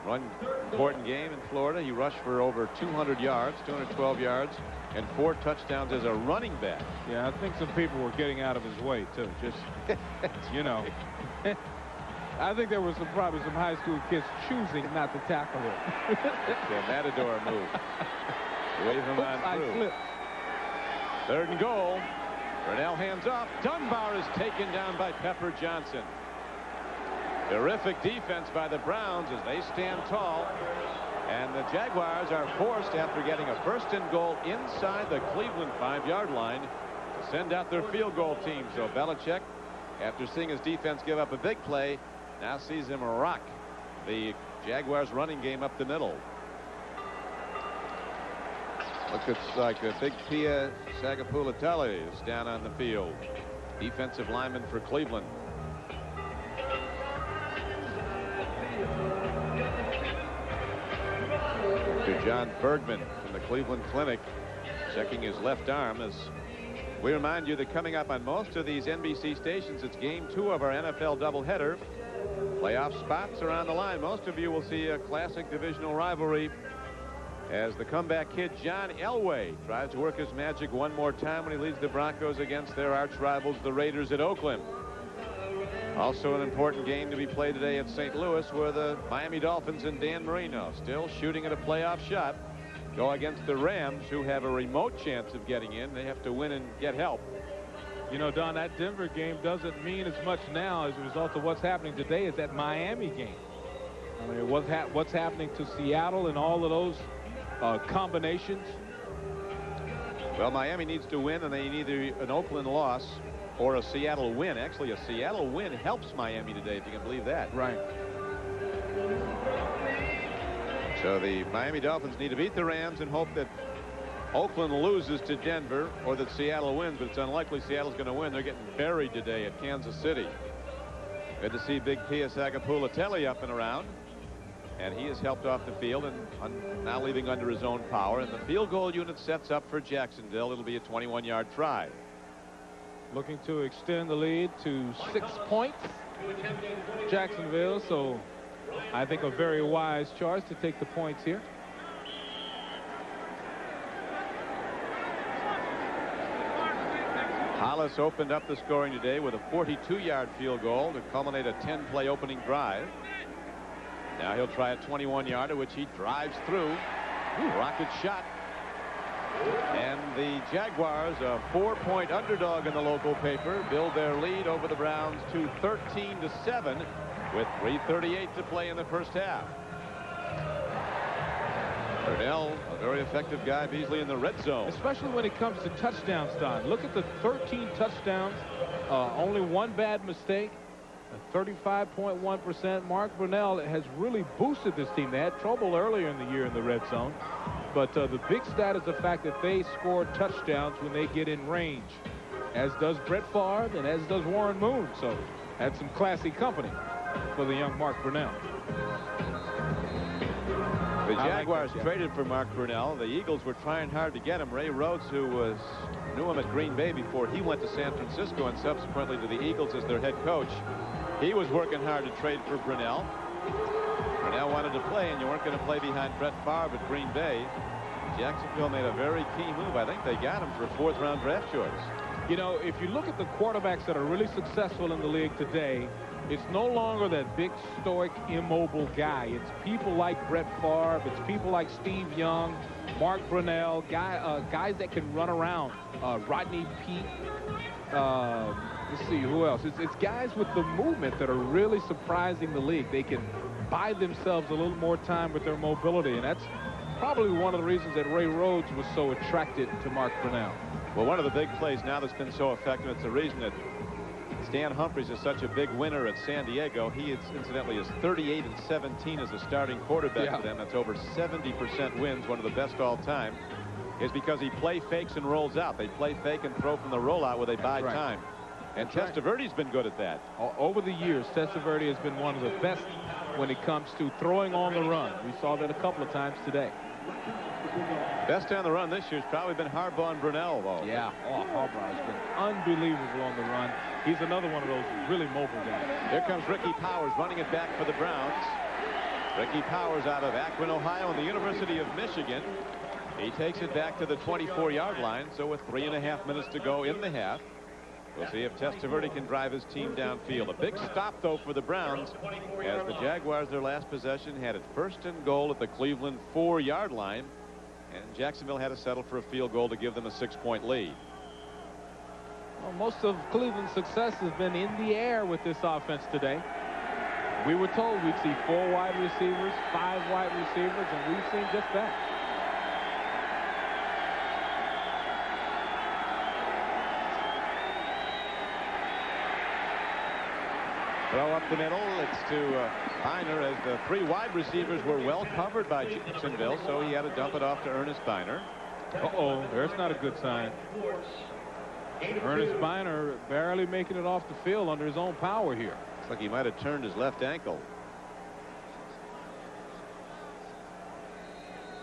One important game in Florida. He rushed for over 200 yards, 212 yards, and 4 touchdowns as a running back. Yeah, I think some people were getting out of his way, too. Just, you know. I think there was probably some high school kids choosing not to tackle him. The Matador move. Wave him on through. 3rd and goal. Brunell hands off. Dunbar is taken down by Pepper Johnson. Terrific defense by the Browns as they stand tall. And the Jaguars are forced, after getting a 1st and goal inside the Cleveland 5-yard line, to send out their field goal team. So Belichick, after seeing his defense give up a big play, now sees him rock the Jaguars running game up the middle. Looks like a big Pia Sagapulatelli is down on the field. Defensive lineman for Cleveland. To John Bergman from the Cleveland Clinic, checking his left arm, as we remind you that coming up on most of these NBC stations, it's game 2 of our NFL doubleheader. Playoff spots are on the line. Most of you will see a classic divisional rivalry as the comeback kid John Elway tries to work his magic one more time when he leads the Broncos against their arch rivals, the Raiders, at Oakland. Also an important game to be played today at St. Louis, where the Miami Dolphins and Dan Marino, still shooting at a playoff shot, go against the Rams, who have a remote chance of getting in. They have to win and get help. You know, Don, that Denver game doesn't mean as much now as a result of what's happening today as that Miami game. I mean, what's happening to Seattle and all of those combinations. Well, Miami needs to win, and they need either an Oakland loss or a Seattle win. Actually, a Seattle win helps Miami today, if you can believe that. Right. So the Miami Dolphins need to beat the Rams and hope that Oakland loses to Denver or that Seattle wins, but it's unlikely Seattle's going to win. They're getting buried today at Kansas City. Good to see Big Pia Sagapulatelli up and around. And he is helped off the field and now leaving under his own power. And the field goal unit sets up for Jacksonville. It'll be a 21-yard try. Looking to extend the lead to 6 points. Jacksonville, so I think a very wise choice to take the points here. Hollis opened up the scoring today with a 42-yard field goal to culminate a 10-play opening drive. Now he'll try a 21-yarder, which he drives through. Rocket shot. And the Jaguars, a 4-point underdog in the local paper, build their lead over the Browns to 13-7 with 3:38 to play in the first half. Brunell, a very effective guy, Beasley in the red zone. Especially when it comes to touchdowns, Don. Look at the 13 touchdowns, only one bad mistake, 35.1%. Mark Brunell has really boosted this team. They had trouble earlier in the year in the red zone, but the big stat is the fact that they score touchdowns when they get in range, as does Brett Favre and as does Warren Moon. So that's some classy company for the young Mark Brunell. The Jaguars traded for Mark Brunell. The Eagles were trying hard to get him. Ray Rhodes, who knew him at Green Bay before he went to San Francisco and subsequently to the Eagles as their head coach, he was working hard to trade for Brunell. Brunell wanted to play, and you weren't going to play behind Brett Favre at Green Bay. Jacksonville made a very key move. I think they got him for a 4th-round draft choice. You know, if you look at the quarterbacks that are really successful in the league today, it's no longer that big, stoic, immobile guy. It's people like Brett Favre. It's people like Steve Young, Mark Brunell, guys that can run around. Rodney Peete. Let's see, who else? It's guys with the movement that are really surprising the league. They can buy themselves a little more time with their mobility, and that's probably one of the reasons that Ray Rhodes was so attracted to Mark Brunell. Well, one of the big plays now that's been so effective, it's the reason that Stan Humphries is such a big winner at San Diego. He incidentally is 38-17 as a starting quarterback for them. That's over 70% wins, one of the best all time, is because he play fakes and rolls out. They play fake and throw from the rollout where they buy time. And Testaverde's been good at that. Over the years, Testaverde has been one of the best when it comes to throwing on the run. We saw that a couple of times today. Best on the run this year has probably been Harbaugh and Brunell, though. Yeah, Harbaugh has been unbelievable on the run. He's another one of those really mobile guys. Here comes Ricky Powers running it back for the Browns. Ricky Powers out of Akron, Ohio, and the University of Michigan. He takes it back to the 24-yard line, so with 3.5 minutes to go in the half. We'll see if Testaverde can drive his team downfield. A big stop, though, for the Browns, as the Jaguars, their last possession, had it 1st and goal at the Cleveland 4-yard line, and Jacksonville had to settle for a field goal to give them a 6-point lead. Well, most of Cleveland's success has been in the air with this offense today. We were told we'd see 4 wide receivers, 5 wide receivers, and we've seen just that. Throw up the middle. It's to Biner, as the 3 wide receivers were well covered by Jacksonville, so he had to dump it off to Ernest Biner. Uh-oh, there's not a good sign. Ernest Biner barely making it off the field under his own power here. Looks like he might have turned his left ankle.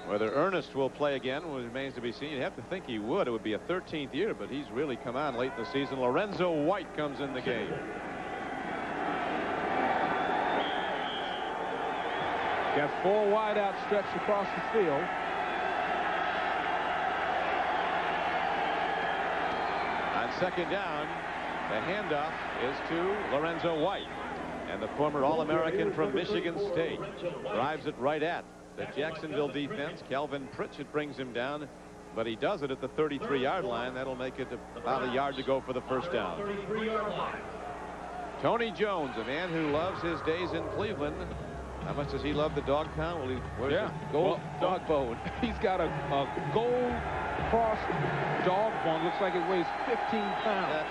Whether Ernest will play again remains to be seen. You'd have to think he would. It would be a 13th year, but he's really come on late in the season. Lorenzo White comes in the game. Got 4 wideouts stretched across the field. On 2nd down, the handoff is to Lorenzo White. And the former All-American from Michigan State drives it right at the Jacksonville defense. Calvin Pritchett brings him down, but he does it at the 33-yard line. That'll make it about a yard to go for the 1st down. Tony Jones, a man who loves his days in Cleveland. How much does he love the dog pound? Well, he wears a gold dog bone. He's got a gold cross dog bone. Looks like it weighs 15 pounds.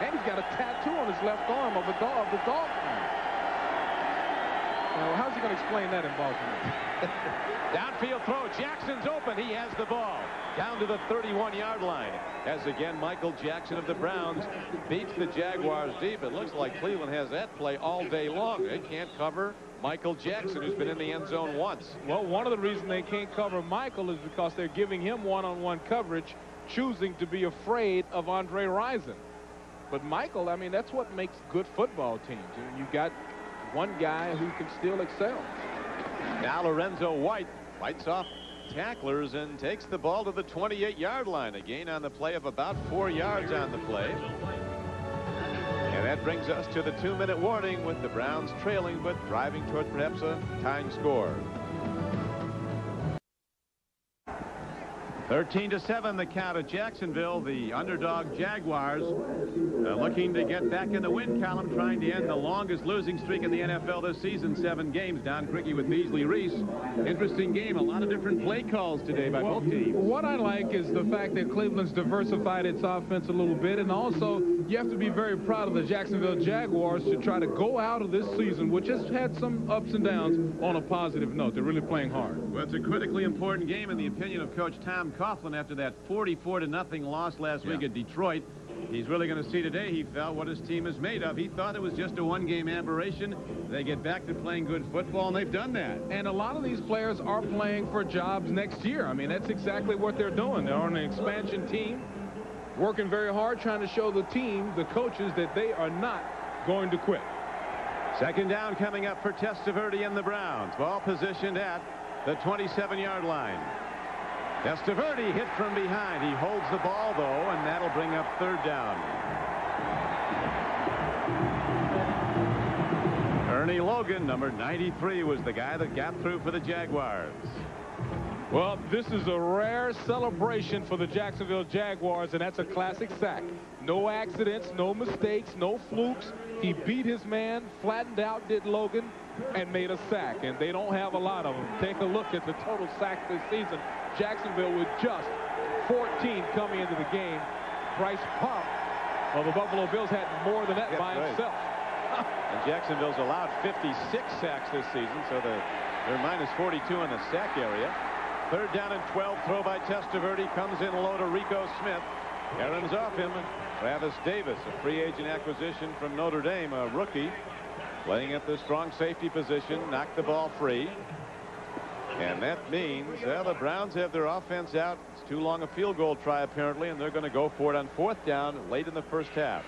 And he's got a tattoo on his left arm of the dog pound. Now, how's he going to explain that in Baltimore? Downfield throw. Jackson's open. He has the ball down to the 31-yard line. As again, Michael Jackson of the Browns beats the Jaguars deep. It looks like Cleveland has that play all day long. They can't cover Michael Jackson, who's been in the end zone once. Well, one of the reasons they can't cover Michael is because they're giving him one-on-one coverage, choosing to be afraid of Andre Rison. But Michael, I mean, that's what makes good football teams. You got one guy who can still excel. Now Lorenzo White fights off tacklers and takes the ball to the 28-yard line. A gain on the play of about 4 yards on the play. And that brings us to the 2-minute warning with the Browns trailing but driving toward perhaps a tying score. 13-7 the count at Jacksonville. The underdog Jaguars looking to get back in the win column, trying to end the longest losing streak in the NFL this season, 7 games. Don Criqui with Beasley Reese. Interesting game. A lot of different play calls today by both teams. What I like is the fact that Cleveland's diversified its offense a little bit, and also you have to be very proud of the Jacksonville Jaguars to try to go out of this season, which has had some ups and downs, on a positive note. They're really playing hard. Well, it's a critically important game in the opinion of Coach Tom Coughlin after that 44-0 loss last week at Detroit. He's really going to see today, he felt, what his team is made of. He thought it was just a one-game aberration. They get back to playing good football, and they've done that. And a lot of these players are playing for jobs next year. I mean, that's exactly what they're doing. They're on an expansion team, working very hard, trying to show the team, the coaches, that they are not going to quit. Second down coming up for Testaverde and the Browns. Ball positioned at the 27-yard line. Testaverde hit from behind. He holds the ball, though, and that'll bring up third down. Ernie Logan, number 93, was the guy that got through for the Jaguars. Well, this is a rare celebration for the Jacksonville Jaguars, and that's a classic sack. No accidents, no mistakes, no flukes. He beat his man, flattened out, did Logan, and made a sack. And they don't have a lot of them. Take a look at the total sacks this season. Jacksonville with just 14 coming into the game. Bryce Pop of the Buffalo Bills had more than that by himself. And Jacksonville's allowed 56 sacks this season, so they're minus 42 in the sack area. Third down and 12. Throw by Testaverde. Comes in low to Rico Smith. Aaron's off him. Travis Davis, a free agent acquisition from Notre Dame, a rookie, playing at the strong safety position, knocked the ball free. And that means, well, the Browns have their offense out. It's too long a field goal try, apparently, and they're going to go for it on fourth down late in the first half.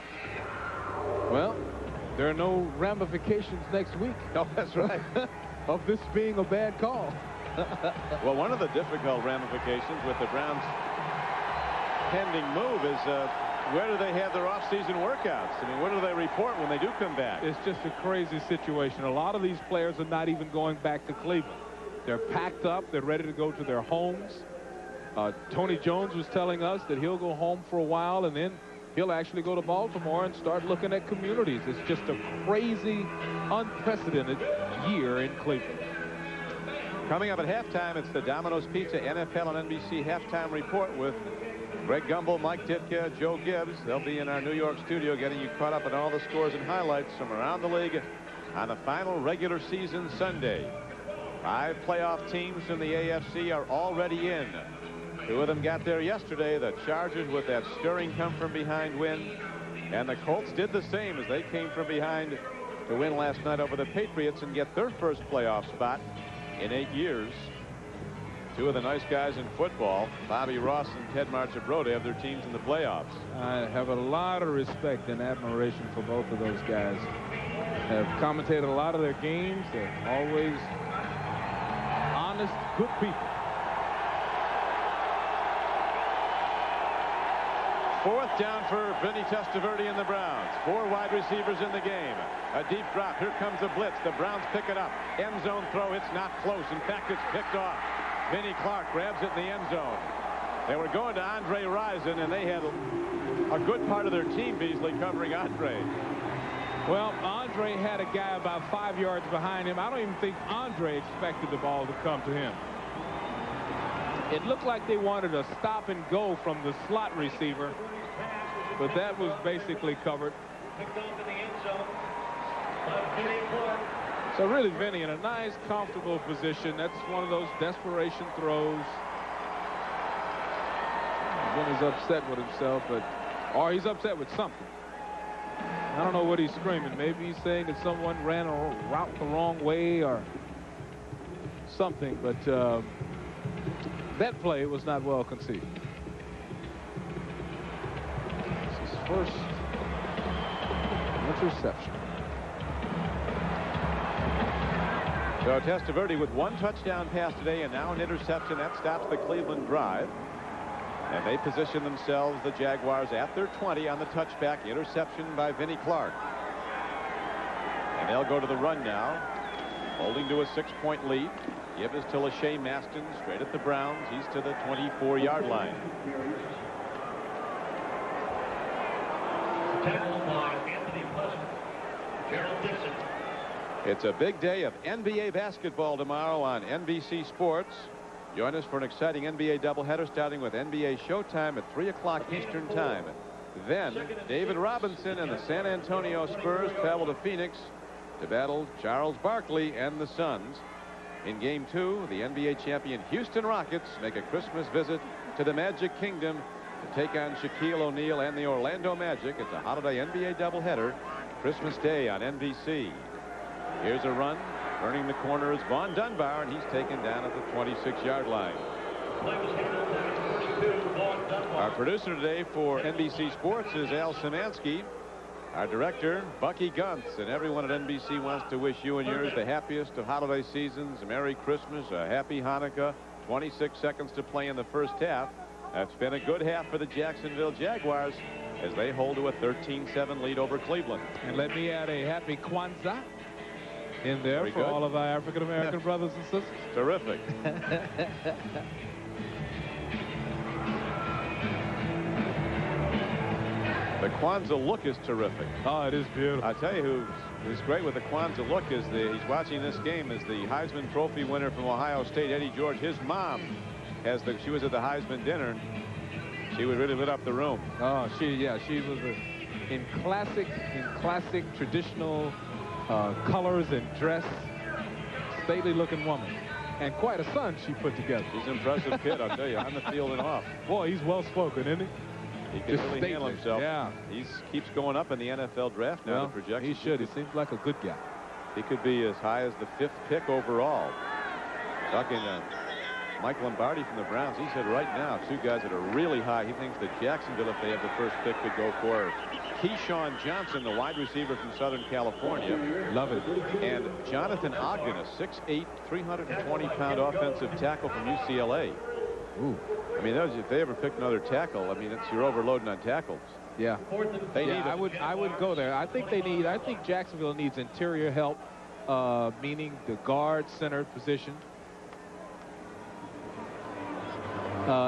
Well, there are no ramifications next week. Oh, that's right. Of this being a bad call. Well, one of the difficult ramifications with the Browns' pending move is where do they have their off-season workouts? I mean, what do they report when they do come back? It's just a crazy situation. A lot of these players are not even going back to Cleveland. They're packed up. They're ready to go to their homes. Tony Jones was telling us that he'll go home for a while, and then he'll actually go to Baltimore and start looking at communities. It's just a crazy, unprecedented year in Cleveland. Coming up at halftime, it's the Domino's Pizza NFL on NBC halftime report with Greg Gumbel, Mike Ditka, Joe Gibbs. They'll be in our New York studio getting you caught up on all the scores and highlights from around the league on the final regular season Sunday. 5 playoff teams from the AFC are already in. 2 of them got there yesterday. The Chargers with that stirring come-from-behind win. And the Colts did the same as they came from behind to win last night over the Patriots and get their first playoff spot in 8 years. 2 of the nice guys in football, Bobby Ross and Ted Marchibroda, have their teams in the playoffs. I have a lot of respect and admiration for both of those guys. Have commentated a lot of their games. They're always honest, good people. Fourth down for Vinny Testaverde and the Browns. 4 wide receivers in the game. A deep drop. Here comes a blitz. The Browns pick it up. End zone throw. It's not close. In fact, it's picked off. Vinny Clark grabs it in the end zone. They were going to Andre Rison, and they had a good part of their team, Beasley, covering Andre. Well, Andre had a guy about 5 yards behind him. I don't even think Andre expected the ball to come to him. It looked like they wanted a stop and go from the slot receiver, but that was basically covered. So really, Vinny, in a nice, comfortable position. That's one of those desperation throws. Vinny's upset with himself, or he's upset with something. I don't know what he's screaming. Maybe he's saying that someone ran a route the wrong way or something, but that play was not well conceived. It's his first interception. So Testaverde with 1 touchdown pass today and now an interception. That stops the Cleveland drive. And they position themselves, the Jaguars, at their 20 on the touchback. Interception by Vinny Clark. And they'll go to the run now, holding to a 6-point lead. Give is to Lachey Maston, straight at the Browns. He's to the 24-yard line. Tackle by Anthony Pleasant. Gerald Dixon. It's a big day of NBA basketball tomorrow on NBC Sports. Join us for an exciting NBA doubleheader starting with NBA Showtime at 3 o'clock Eastern Time. Then David Robinson and the San Antonio Spurs travel to Phoenix to battle Charles Barkley and the Suns. In Game 2, the NBA champion Houston Rockets make a Christmas visit to the Magic Kingdom to take on Shaquille O'Neal and the Orlando Magic. It's a holiday NBA doubleheader, Christmas Day on NBC. Here's a run. Turning the corner is Vaughn Dunbar, and he's taken down at the 26-yard line. Our producer today for NBC Sports is Al Szymanski. Our director, Bucky Guntz, and everyone at NBC wants to wish you and yours the happiest of holiday seasons, a Merry Christmas, a Happy Hanukkah. 26 seconds to play in the first half. That's been a good half for the Jacksonville Jaguars as they hold to a 13-7 lead over Cleveland. And let me add a Happy Kwanzaa in there Very for good. all of our African-American brothers and sisters. Terrific. The Kwanzaa look is terrific. Oh, it is beautiful. I tell you who's great with the Kwanzaa look is he's watching this game is the Heisman Trophy winner from Ohio State, Eddie George. His mom she was at the Heisman dinner and she would really lit up the room. Oh, she was in classic traditional colors and dress, stately looking woman, and quite a son she put together. He's an impressive kid, I'll tell you, on the field and off. Boy, he's well spoken, isn't he? He can really handle himself. Yeah, he keeps going up in the NFL draft now. The projection. He should. He seems like a good guy. He could be as high as the 5th pick overall. Talking to Mike Lombardi from the Browns, he said right now 2 guys that are really high. He thinks that Jacksonville, if they have the 1st pick, could go for Keyshawn Johnson, the wide receiver from Southern California. Love it. And Jonathan Ogden, a 6'8", 320-pound offensive tackle from UCLA. Ooh. I mean, if they ever pick another tackle, I mean, you're overloading on tackles. Yeah. They need I would go there. I think Jacksonville needs interior help, meaning the guard center position.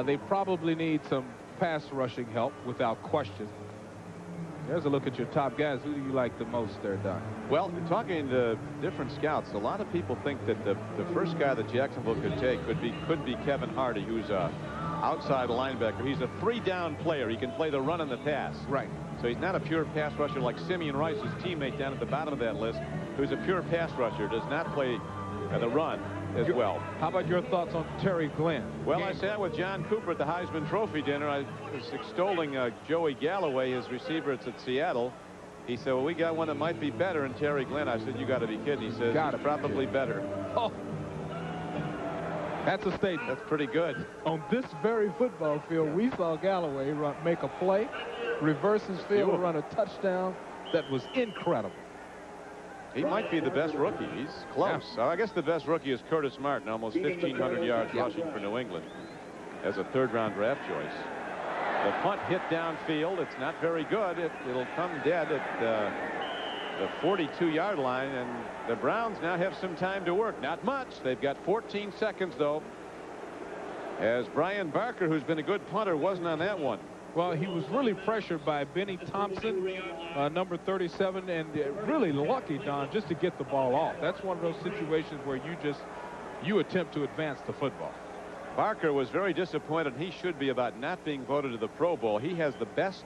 They probably need some pass rushing help without question. There's a look at your top guys. Who do you like the most there, Doc? Well, talking to different scouts, a lot of people think that the first guy that Jacksonville could take could be Kevin Hardy, who's a outside linebacker. He's a 3-down player. He can play the run and the pass. Right. So he's not a pure pass rusher like Simeon Rice, his teammate down at the bottom of that list, who's a pure pass rusher, does not play the run as well. How about your thoughts on Terry Glenn? Well, I sat with John Cooper at the Heisman Trophy dinner. I was extolling Joey Galloway, his receiver at Seattle. He said, well, we got one that might be better in Terry Glenn. I said, you got to be kidding. He says, he's probably better. Oh, that's a statement. That's pretty good. On this very football field, we saw Galloway make a play, reverse his field, run a touchdown. That was incredible. He might be the best rookie. He's close. Yeah. I guess the best rookie is Curtis Martin, almost 1,500 yards rushing for New England as a 3rd-round draft choice. The punt hit downfield. It's not very good. It'll come dead at the 42-yard line, and the Browns now have some time to work. Not much. They've got 14 seconds, though, as Brian Barker, who's been a good punter, wasn't on that one. Well, he was really pressured by Benny Thompson, number 37, and really lucky, Don, just to get the ball off. That's one of those situations where you attempt to advance the football. Barker was very disappointed. He should be about not being voted to the Pro Bowl. He has the best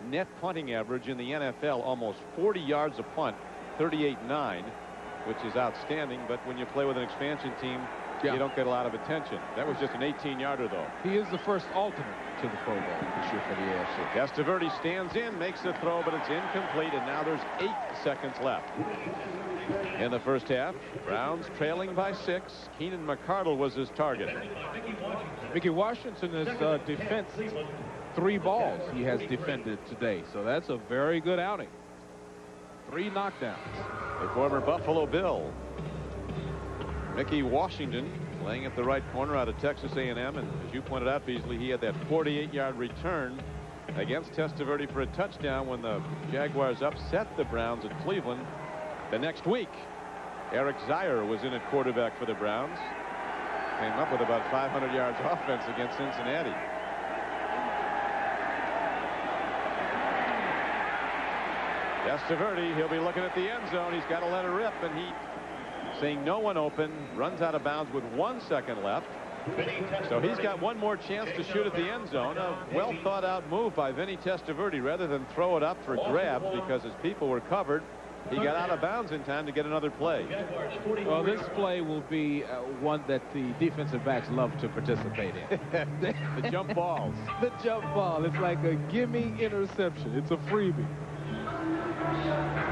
net punting average in the NFL, almost 40 yards a punt, 38.9. which is outstanding. But when you play with an expansion team, Yeah. you don't get a lot of attention. That was just an 18-yarder, though. He is the first alternate to the Pro Bowl this year for the AFC. Testaverde stands in, makes the throw, but it's incomplete, and now there's 8 seconds left. In the first half, Browns trailing by 6. Keenan McCardle was his target. Mickey Washington has defended 3 balls he has defended today, so that's a very good outing. 3 knockdowns. A former Buffalo Bill, Mickey Washington, playing at the right corner out of Texas A&M, and as you pointed out, Beasley, he had that 48-yard return against Testaverde for a touchdown when the Jaguars upset the Browns at Cleveland. The next week, Eric Zier was in at quarterback for the Browns. Came up with about 500 yards offense against Cincinnati. Testaverde, he'll be looking at the end zone. He's got to let it rip, and he, seeing no one open, runs out of bounds with 1 second left. So he's got one more chance to shoot at the end zone. A well thought out move by Vinny Testaverde. Rather than throw it up for grabs because his people were covered, he got out of bounds in time to get another play. Well, this play will be one that the defensive backs love to participate in. The jump balls. The jump ball. It's like a gimme interception. It's a freebie.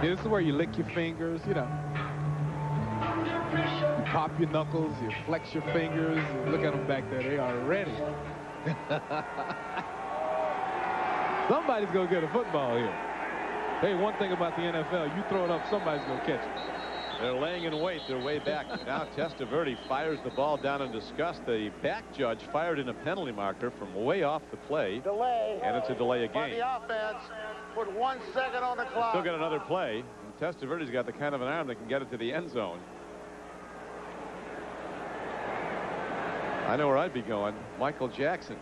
This is where you lick your fingers, you know. You pop your knuckles, you flex your fingers. Look at them back there. They are ready. Somebody's going to get a football here. Hey, one thing about the NFL, you throw it up, somebody's going to catch it. They're laying in wait. They're way back. Now Testaverde fires the ball down in disgust. The back judge fired in a penalty marker from way off the play. Delay. And it's a delay of By game. the offense. Put 1 second on the clock. Still got another play. And Testaverde's got the kind of an arm that can get it to the end zone. I know where I'd be going. Michael Jackson.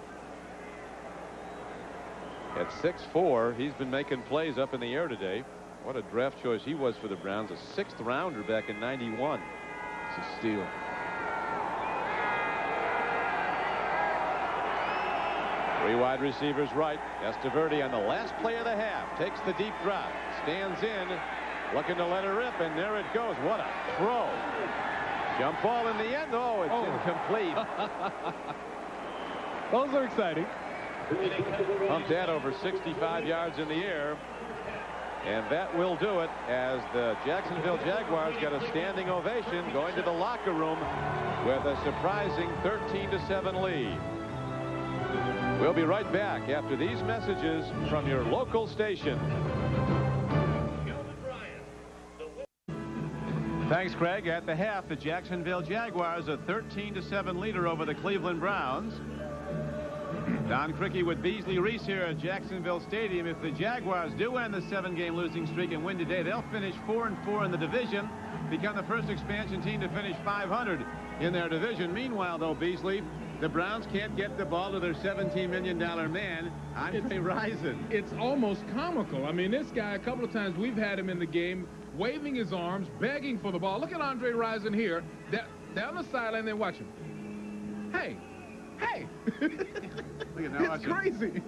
At 6'4", he's been making plays up in the air today. What a draft choice he was for the Browns. A 6th rounder back in '91. It's a steal. Three wide receivers right. Testaverde on the last play of the half. Takes the deep drop. Stands in. Looking to let it rip. And there it goes. What a throw. Jump ball in the end. Oh, it's incomplete. Those are exciting. Pumped that over 65 yards in the air. And that will do it as the Jacksonville Jaguars got a standing ovation going to the locker room with a surprising 13-7 lead. We'll be right back after these messages from your local station. Thanks, Craig. At the half, the Jacksonville Jaguars a 13-7 leader over the Cleveland Browns. Don Criqui with Beasley Reese here at Jacksonville Stadium. If the Jaguars do end the 7-game losing streak and win today, they'll finish 4-4 in the division, become the first expansion team to finish 500 in their division. Meanwhile, though, Beasley, the Browns can't get the ball to their $17 million man, Andre Rison. It's almost comical. I mean, this guy, a couple of times we've had him in the game, waving his arms, begging for the ball. Look at Andre Rison here, down the sideline, then watch him. Hey. Look at now, it's crazy.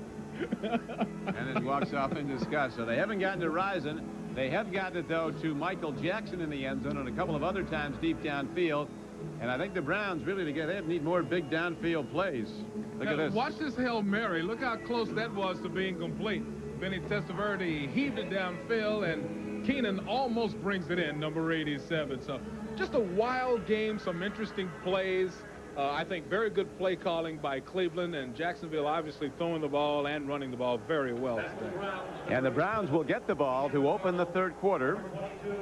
And then walks off in disgust. So they haven't gotten to Rison. They have gotten it, though, to Michael Jackson in the end zone and a couple of other times deep downfield. And I think the Browns really they need more big downfield plays. Look at this. Watch this Hail Mary. Look how close that was to being complete. Vinny Testaverde heaved it downfield, and Keenan almost brings it in, number 87. So just a wild game, some interesting plays. I think very good play calling by Cleveland, and Jacksonville obviously throwing the ball and running the ball very well today. And the Browns will get the ball to open the third quarter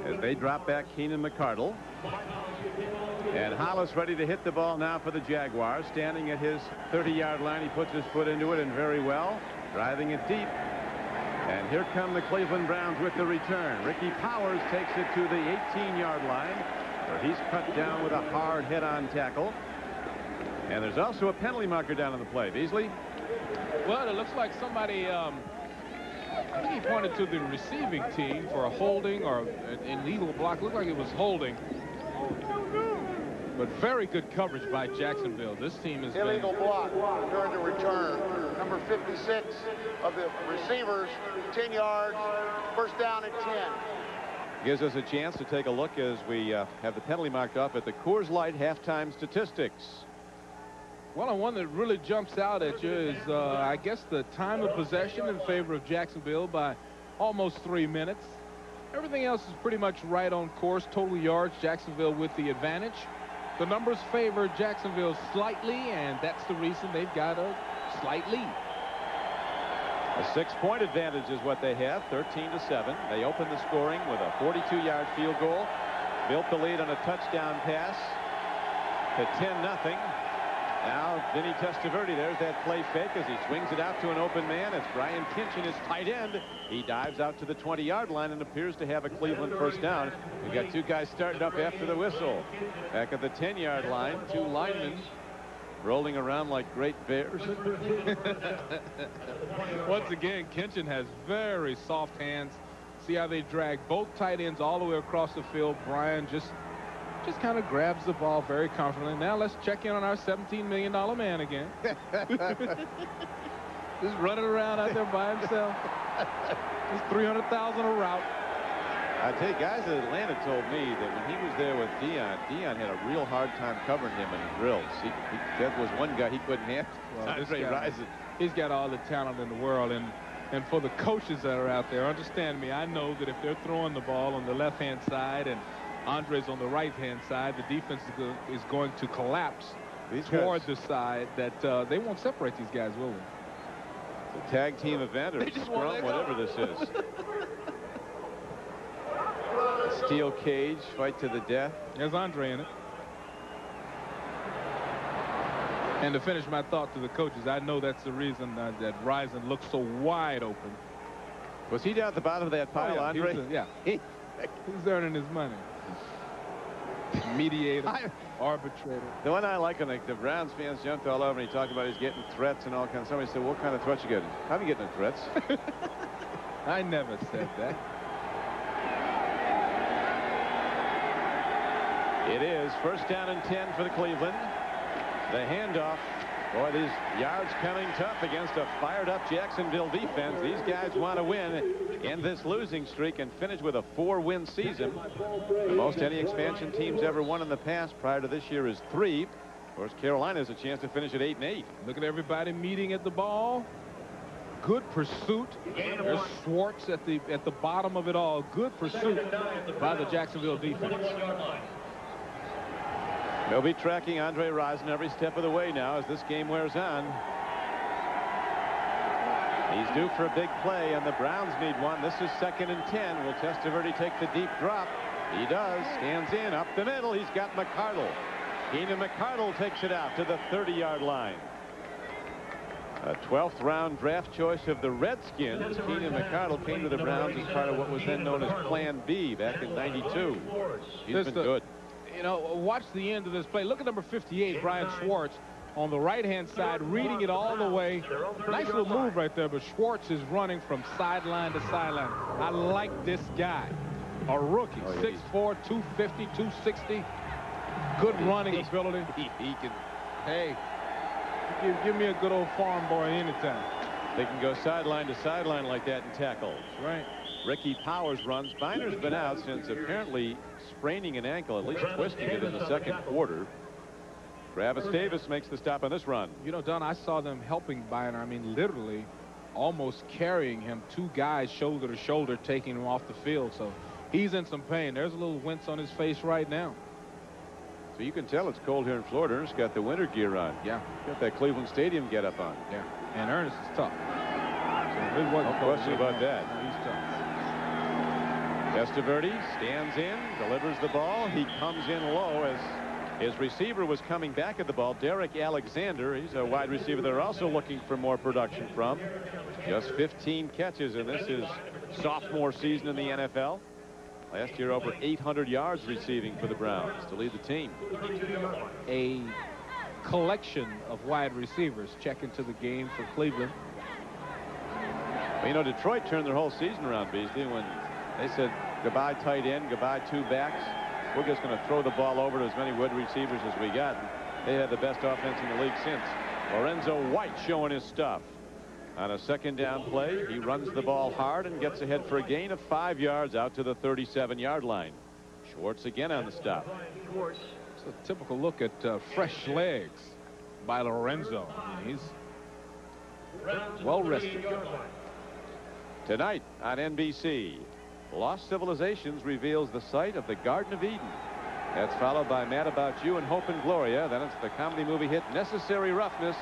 as they drop back Keenan McCardle. And Hollis ready to hit the ball now for the Jaguars. Standing at his 30-yard line, he puts his foot into it, and very well. Driving it deep. And here come the Cleveland Browns with the return. Ricky Powers takes it to the 18-yard line, where he's cut down with a hard head-on tackle. And there's also a penalty marker down on the play. Beasley? Well, it looks like somebody, I think he pointed to the receiving team for a holding or an illegal block. Looked like it was holding. But very good coverage by Jacksonville. This team is illegal block during the return. Number 56 of the receivers, 10 yards, first down and 10. Gives us a chance to take a look as we have the penalty marked off at the Coors Light halftime statistics. Well, one that really jumps out at you is, I guess, the time of possession in favor of Jacksonville by almost 3 minutes. Everything else is pretty much right on course. Total yards, Jacksonville with the advantage. The numbers favor Jacksonville slightly, and that's the reason they've got a slight lead. A 6-point advantage is what they have, 13-7. They opened the scoring with a 42-yard field goal. Built the lead on a touchdown pass to 10-0. Now Vinny Testaverde, there's that play fake as he swings it out to an open man. It's Brian Kinchin, his tight end. He dives out to the 20-yard line and appears to have a Cleveland first down. We got two guys starting up after the whistle. Back at the 10-yard line, two linemen rolling around like great bears. Once again, Kinchin has very soft hands. See how they drag both tight ends all the way across the field. Brian just kind of grabs the ball very confidently. Now let's check in on our $17 million man again. Just running around out there by himself. Just 300,000 a route. I tell you, guys at Atlanta told me that when he was there with Dion had a real hard time covering him in drills. That was one guy he couldn't handle. Well, Andre Rison. He's got all the talent in the world. And for the coaches that are out there, understand me, I know that if they're throwing the ball on the left-hand side and Andre's on the right-hand side, the defense is going to collapse toward the side that they won't separate these guys, will they? The tag team event or scrum, whatever this is. Steel cage, fight to the death. There's Andre in it. And to finish my thought to the coaches, I know that's the reason that Rison looks so wide open. Was he down at the bottom of that pile, Andre? He's earning his money. Mediator, arbitrator. The one I like, when the Browns fans jumped all over and he talked about he's getting threats and all kinds. Somebody said, what kind of threats you getting? How are you getting threats? I never said that. It is first down and 10 for the Cleveland. The handoff. Boy, these yards coming tough against a fired-up Jacksonville defense. These guys want to win in this losing streak and finish with a 4-win season. The most any expansion team's ever won in the past prior to this year is 3. Of course, Carolina has a chance to finish at 8-8. Look at everybody meeting at the ball. Good pursuit. There's Schwartz at the bottom of it all. Good pursuit by the Jacksonville defense. They'll be tracking Andre Rison every step of the way now as this game wears on. He's due for a big play, and the Browns need one. This is 2nd and 10. Will Testaverde take the deep drop? He does. Stands in up the middle. He's got McCardle. Keenan McCardle takes it out to the 30-yard line. A 12th round draft choice of the Redskins. Keenan McCardle came to the Browns as part of what was then known as Plan B back in '92. He's been good. You know, watch the end of this play. Look at number 58, Brian Schwartz, on the right-hand side, reading it all the way. Nice little move right there, but Schwartz is running from sideline to sideline. I like this guy. A rookie, 6'4", 250, 260. Good running ability. He can. Hey, give me a good old farm boy anytime. They can go sideline to sideline like that and tackle. Right. Ricky Powers runs. Biner's been out since apparently spraining an ankle, at least twisting it in the second quarter. Travis Davis makes the stop on this run. You know, Don, I saw them helping Biner. I mean, literally almost carrying him. Two guys shoulder to shoulder taking him off the field. So he's in some pain. There's a little wince on his face right now. So you can tell it's cold here in Florida. Ernest got the winter gear on. Yeah. Got that Cleveland Stadium get up on. Yeah. And Ernest is tough. So it wasn't no question about that. No, he's tough. Testaverde stands in, delivers the ball. He comes in low as his receiver was coming back at the ball. Derek Alexander, he's a wide receiver they're also looking for more production from. Just 15 catches, and this is sophomore season in the NFL. Last year, over 800 yards receiving for the Browns to lead the team. A collection of wide receivers check into the game for Cleveland. Well, you know, Detroit turned their whole season around, Beasley, when they said goodbye tight end, goodbye 2 backs. We're just going to throw the ball over to as many wide receivers as we got. They had the best offense in the league since. Lorenzo White showing his stuff. On a second down play, he runs the ball hard and gets ahead for a gain of 5 yards out to the 37-yard line. Schwartz again on the stop. It's a typical look at fresh legs by Lorenzo. He's well rested. Tonight on NBC, Lost Civilizations reveals the site of the Garden of Eden. That's followed by Mad About You and Hope and Gloria. Then it's the comedy movie hit Necessary Roughness,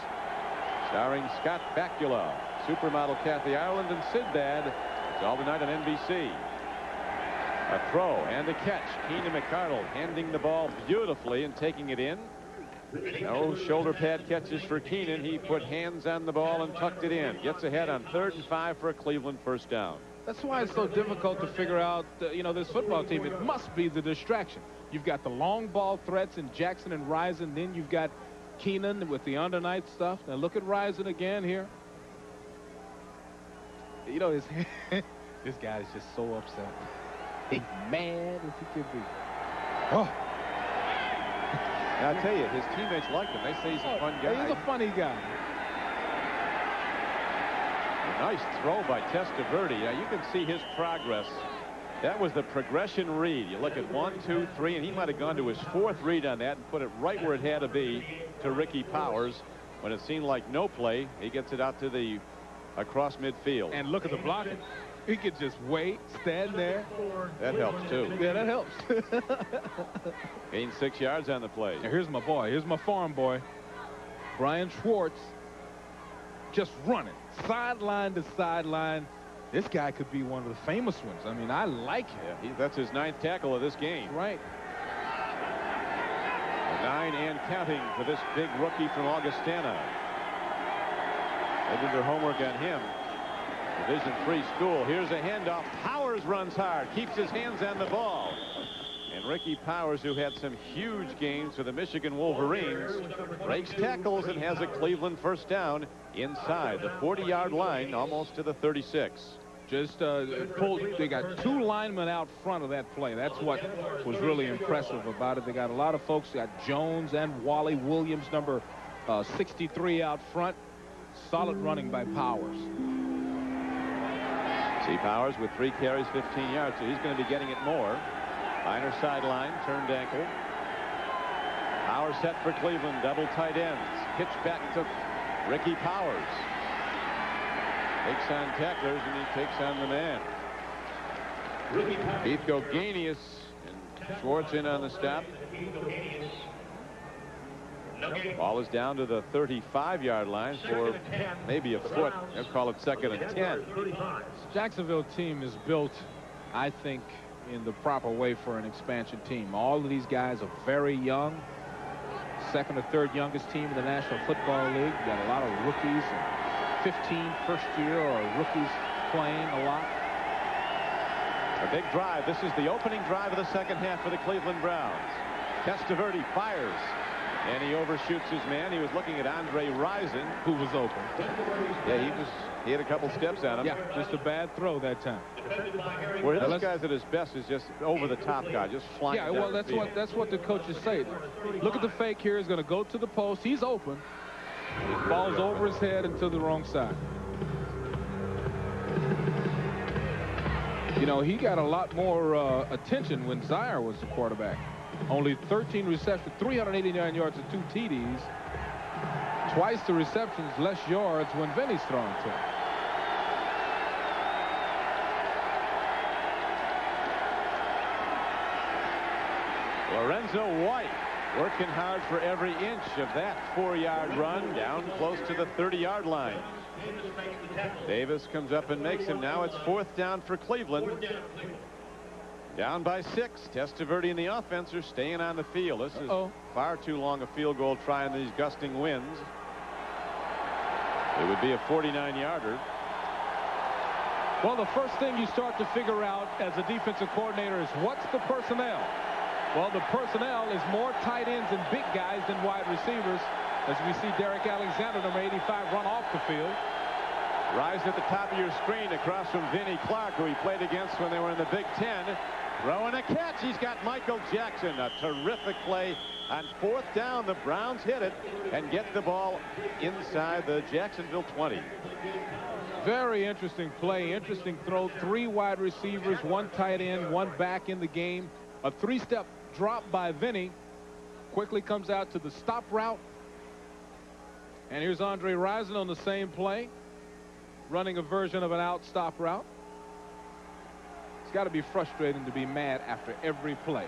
starring Scott Bakula, supermodel Kathy Ireland, and Sinbad. It's all tonight on NBC. A throw and a catch. Keenan McArdle handing the ball beautifully and taking it in. No shoulder pad catches for Keenan. He put hands on the ball and tucked it in. Gets ahead on 3rd and 5 for a Cleveland first down. That's why it's so difficult to figure out, you know, this football team. It must be the distraction. You've got the long ball threats in Jackson and Rison. Then you've got Keenan with the undernight stuff. Now look at Rison again here. You know, this guy is just so upset. He's mad as he could be. Oh. Now, I'll tell you, his teammates like him. They say he's a fun guy. He's a funny guy. A nice throw by Testaverde. Now, you can see his progress. That was the progression read. You look at 1, 2, 3, and he might have gone to his 4th read on that and put it right where it had to be to Ricky Powers. When it seemed like no play, he gets it out to the across midfield. And look at the blocking. He could just wait, stand there. That helps, too. Yeah, that helps. Gained 6 yards on the play. Now, here's my boy. Here's my farm boy. Brian Schwartz just running sideline to sideline. This guy could be one of the famous ones. I mean, I like him. Yeah, that's his 9th tackle of this game. Right. 9 and counting for this big rookie from Augustana. They did their homework on him. Division III school. Here's a handoff. Powers runs hard, keeps his hands on the ball. And Ricky Powers, who had some huge games for the Michigan Wolverines, breaks tackles and has a Cleveland first down inside the 40-yard line, almost to the 36. Just pulled. They got 2 linemen out front of that play. That's what was really impressive about it. They got a lot of folks. They got Jones and Wally Williams, number 63, out front. Solid running by Powers. See Powers with 3 carries, 15 yards, so he's going to be getting it more. Liner sideline, turned ankle. Powers set for Cleveland, double tight ends. Pitch back to Ricky Powers. Takes on tacklers, and he takes on the man. Keith Gogenius and Schwartz in on the stop. Ball is down to the 35-yard line for maybe a foot. They'll call it 2nd and 10. Jacksonville team is built, I think, in the proper way for an expansion team. All of these guys are very young. 2nd or 3rd youngest team in the National Football League. You got a lot of rookies, and 15 first-year or rookies playing a lot. A big drive. This is the opening drive of the second half for the Cleveland Browns. Testaverde fires. And he overshoots his man. He was looking at Andre Rison, who was open. Yeah, he had a couple steps at him. Yeah, just a bad throw that time. Well, this guy's at his best is just over the top guy, just flying. Yeah, well, that's what the coaches say. Look at the fake here. He's going to go to the post. He's open. It falls over his head and to the wrong side. You know, he got a lot more attention when Zaire was the quarterback. Only 13 receptions, 389 yards and 2 TDs. Twice the receptions, less yards when Vinny's throwing to him. Lorenzo White working hard for every inch of that 4-yard run, down close to the 30-yard line. Davis comes up and makes him. Now it's 4th down for Cleveland. Down by 6. Testaverde and the offense are staying on the field. This is far too long a field goal trying these gusting winds. It would be a 49-yarder. Well, the first thing you start to figure out as a defensive coordinator is what's the personnel. Well, the personnel is more tight ends and big guys than wide receivers, as we see Derek Alexander, number 85, run off the field. Rise at the top of your screen across from Vinny Clark, who he played against when they were in the Big Ten. Throwing a catch. He's got Michael Jackson. A terrific play On 4th down, the Browns hit it and get the ball inside the Jacksonville 20. Very interesting play, interesting throw. 3 wide receivers, 1 tight end, 1 back in the game. A 3-step drop by Vinny. Quickly comes out to the stop route. And here's Andre Rison on the same play, running a version of an out stop route. It's got to be frustrating to be mad after every play.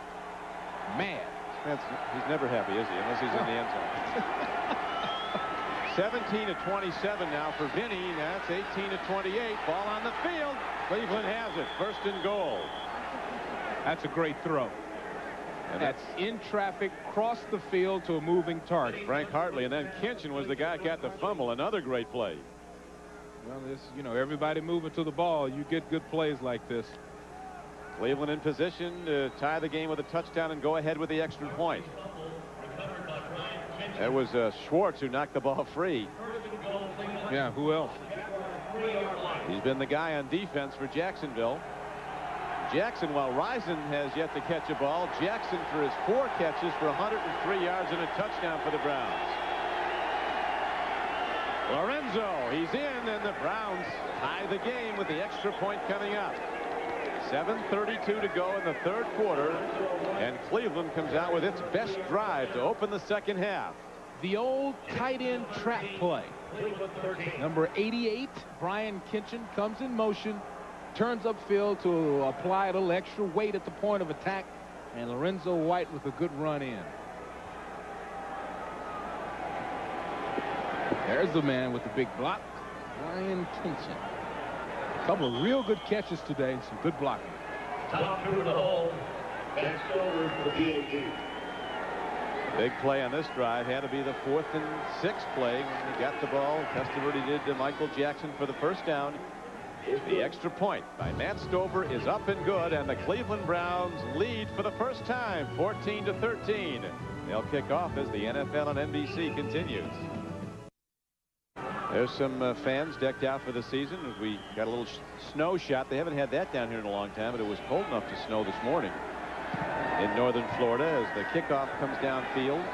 Mad. He's never happy, is he? Unless he's in the end zone. 17-27 now for Vinny. That's 18-28. Ball on the field. Cleveland has it. 1st and goal. That's a great throw. And that's in traffic, cross the field to a moving target. Frank Hartley, and then Kinchin was the guy who got the fumble. Another great play. Well, this, everybody moving to the ball. You get good plays like this. Cleveland in position to tie the game with a touchdown and go ahead with the extra point. That was Schwartz who knocked the ball free. Yeah, who else? He's been the guy on defense for Jacksonville. Jackson, while Rison has yet to catch a ball, Jackson for his 4 catches for 103 yards and a touchdown for the Browns. Lorenzo, he's in, and the Browns tie the game with the extra point coming up. 7:32 to go in the 3rd quarter, and Cleveland comes out with its best drive to open the 2nd half. The old tight end trap play. Number 88, Brian Kinchin, comes in motion, turns upfield to apply a little extra weight at the point of attack, and Lorenzo White with a good run in. There's the man with the big block, Brian Kinchin. A couple of real good catches today and some good blocking. Top through the hole. That's over for the PAT. Big play on this drive had to be the 4th and 6th play when he got the ball. Testaverde did to Michael Jackson for the 1st down. The extra point by Matt Stover is up and good, and the Cleveland Browns lead for the first time, 14-13. They'll kick off as the NFL on NBC continues. There's some fans decked out for the season. We got a little snow shot. They haven't had that down here in a long time, but it was cold enough to snow this morning in northern Florida as the kickoff comes downfield.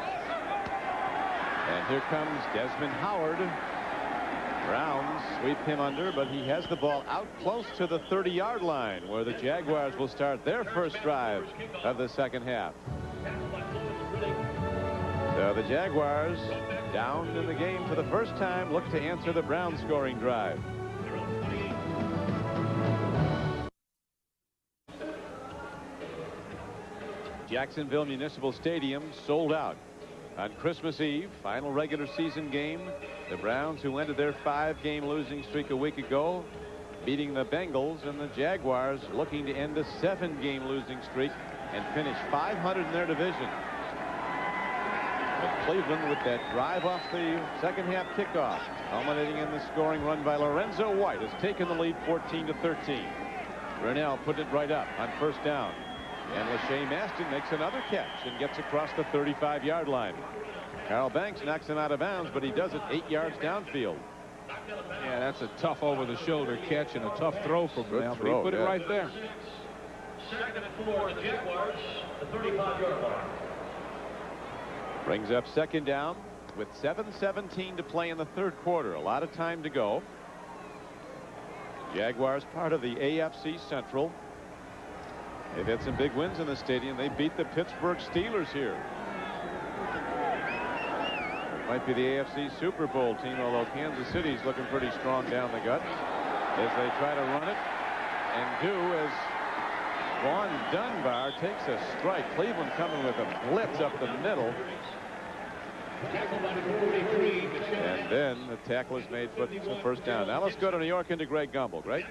And here comes Desmond Howard. Browns sweep him under, but he has the ball out close to the 30-yard line, where the Jaguars will start their first drive of the 2nd half. So the Jaguars, down in the game for the first time, look to answer the Browns scoring drive. Jacksonville Municipal Stadium sold out on Christmas Eve, final regular season game. The Browns, who ended their 5-game losing streak a week ago, beating the Bengals, and the Jaguars looking to end a 7-game losing streak and finish 500 in their division. But Cleveland, with that drive off the 2nd half kickoff, culminating in the scoring run by Lorenzo White, has taken the lead 14-13. Brunell put it right up on 1st down. And Lachey Maston makes another catch and gets across the 35-yard line. Carl Banks knocks him out of bounds, but he does it 8 yards downfield. Yeah, that's a tough over-the-shoulder catch and a tough throw for Brunell. But he put it right there. 2nd and 4, the Jaguars, the 35-yard line. Brings up 2nd down with 7:17 to play in the 3rd quarter. A lot of time to go. Jaguars, part of the AFC Central. They've had some big wins in the stadium. They beat the Pittsburgh Steelers here. It might be the AFC Super Bowl team, although Kansas City's looking pretty strong down the gut as they try to run it and do as Vaughn Dunbar takes a strike. Cleveland coming with a blitz up the middle. And then the tackle is made for the 1st down. Now let's go to New York into Greg Gumbel. Greg?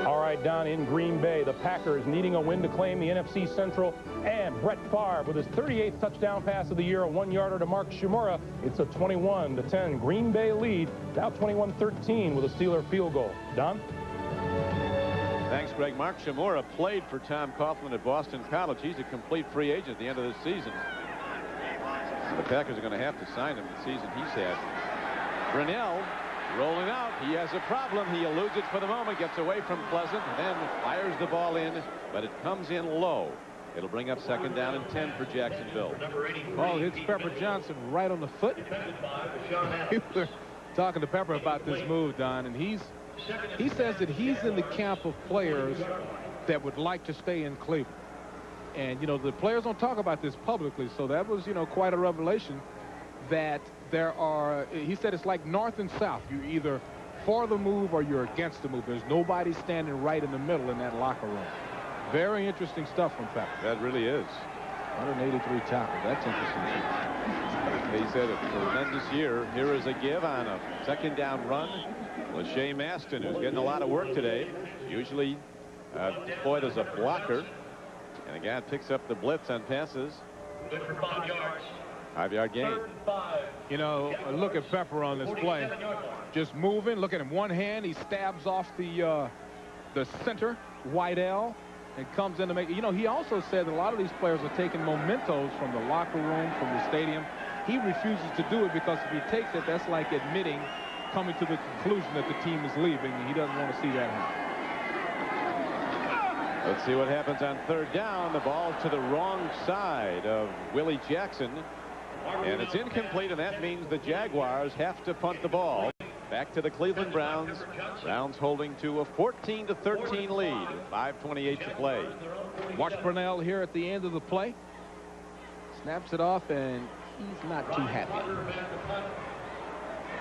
All right, Don, in Green Bay, the Packers needing a win to claim the NFC Central, and Brett Favre with his 38th touchdown pass of the year, a 1-yarder to Mark Shimura. It's a 21-10 Green Bay lead, now 21-13 with a Steeler field goal. Don? Thanks, Greg. Mark Shimura played for Tom Coughlin at Boston College. He's a complete free agent at the end of this season. The Packers are going to have to sign him the season he's had. Brunell rolling out. He has a problem. He eludes it for the moment, gets away from Pleasant, and then fires the ball in, but it comes in low. It'll bring up 2nd down and 10 for Jacksonville. Ball hits Pepper Johnson right on the foot. We were talking to Pepper about this move, Don, and he says that he's in the camp of players that would like to stay in Cleveland. And, you know, the players don't talk about this publicly, so that was, you know, quite a revelation that there are, he said it's like north and south. You're either for the move or you're against the move. There's nobody standing right in the middle in that locker room. Very interesting stuff from Pepper. That really is. 183 tackles. That's interesting. He said a tremendous year. Here is a give on a 2nd down run. Lachey Maston, who's getting a lot of work today, usually deployed as a blocker. And again, picks up the blitz on passes. Good for 5 yards. 5-yard gain. You know, look at Pepper on this play. Just moving. Look at him. One hand, he stabs off the center, Whitell, and comes in to make. You know, he also said that a lot of these players are taking mementos from the locker room, from the stadium. He refuses to do it because if he takes it, that's like admitting, coming to the conclusion that the team is leaving, and he doesn't want to see that happen. Let's see what happens on 3rd down. The ball to the wrong side of Willie Jackson. And it's incomplete, and that means the Jaguars have to punt the ball. Back to the Cleveland Browns. Browns holding to a 14-13 lead. 5:28 to play. Mark Brunell here at the end of the play. Snaps it off, and he's not too happy.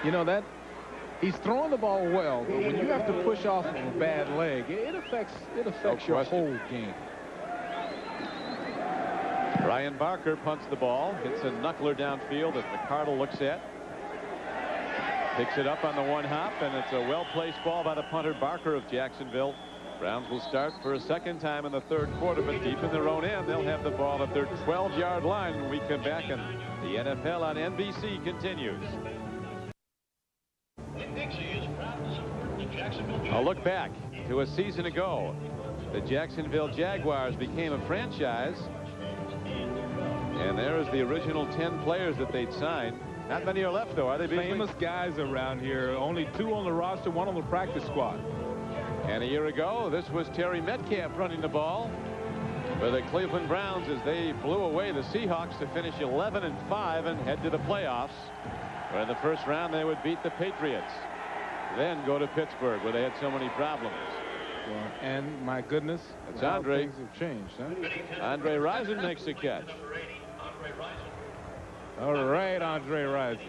You know that he's throwing the ball well, but when you have to push off of a bad leg, it affects your whole game. Brian Barker punts the ball, hits a knuckler downfield that McCardle looks at. Picks it up on the one hop, and it's a well-placed ball by the punter Barker of Jacksonville. Browns will start for a 2nd time in the 3rd quarter, but deep in their own end, they'll have the ball at their 12-yard line when we come back, and the NFL on NBC continues. A look back to a season ago. The Jacksonville Jaguars became a franchise. And there's the original 10 players that they'd signed. Not many are left, though, are they? Famous guys around here. Only 2 on the roster, 1 on the practice squad. And a year ago, this was Terry Metcalf running the ball for the Cleveland Browns as they blew away the Seahawks to finish 11-5 and head to the playoffs, where in the 1st round they would beat the Patriots. Then go to Pittsburgh, where they had so many problems. Well, and my goodness, it's Andre. Things have changed, huh? Andre Rison makes the catch. All right, Andre Rison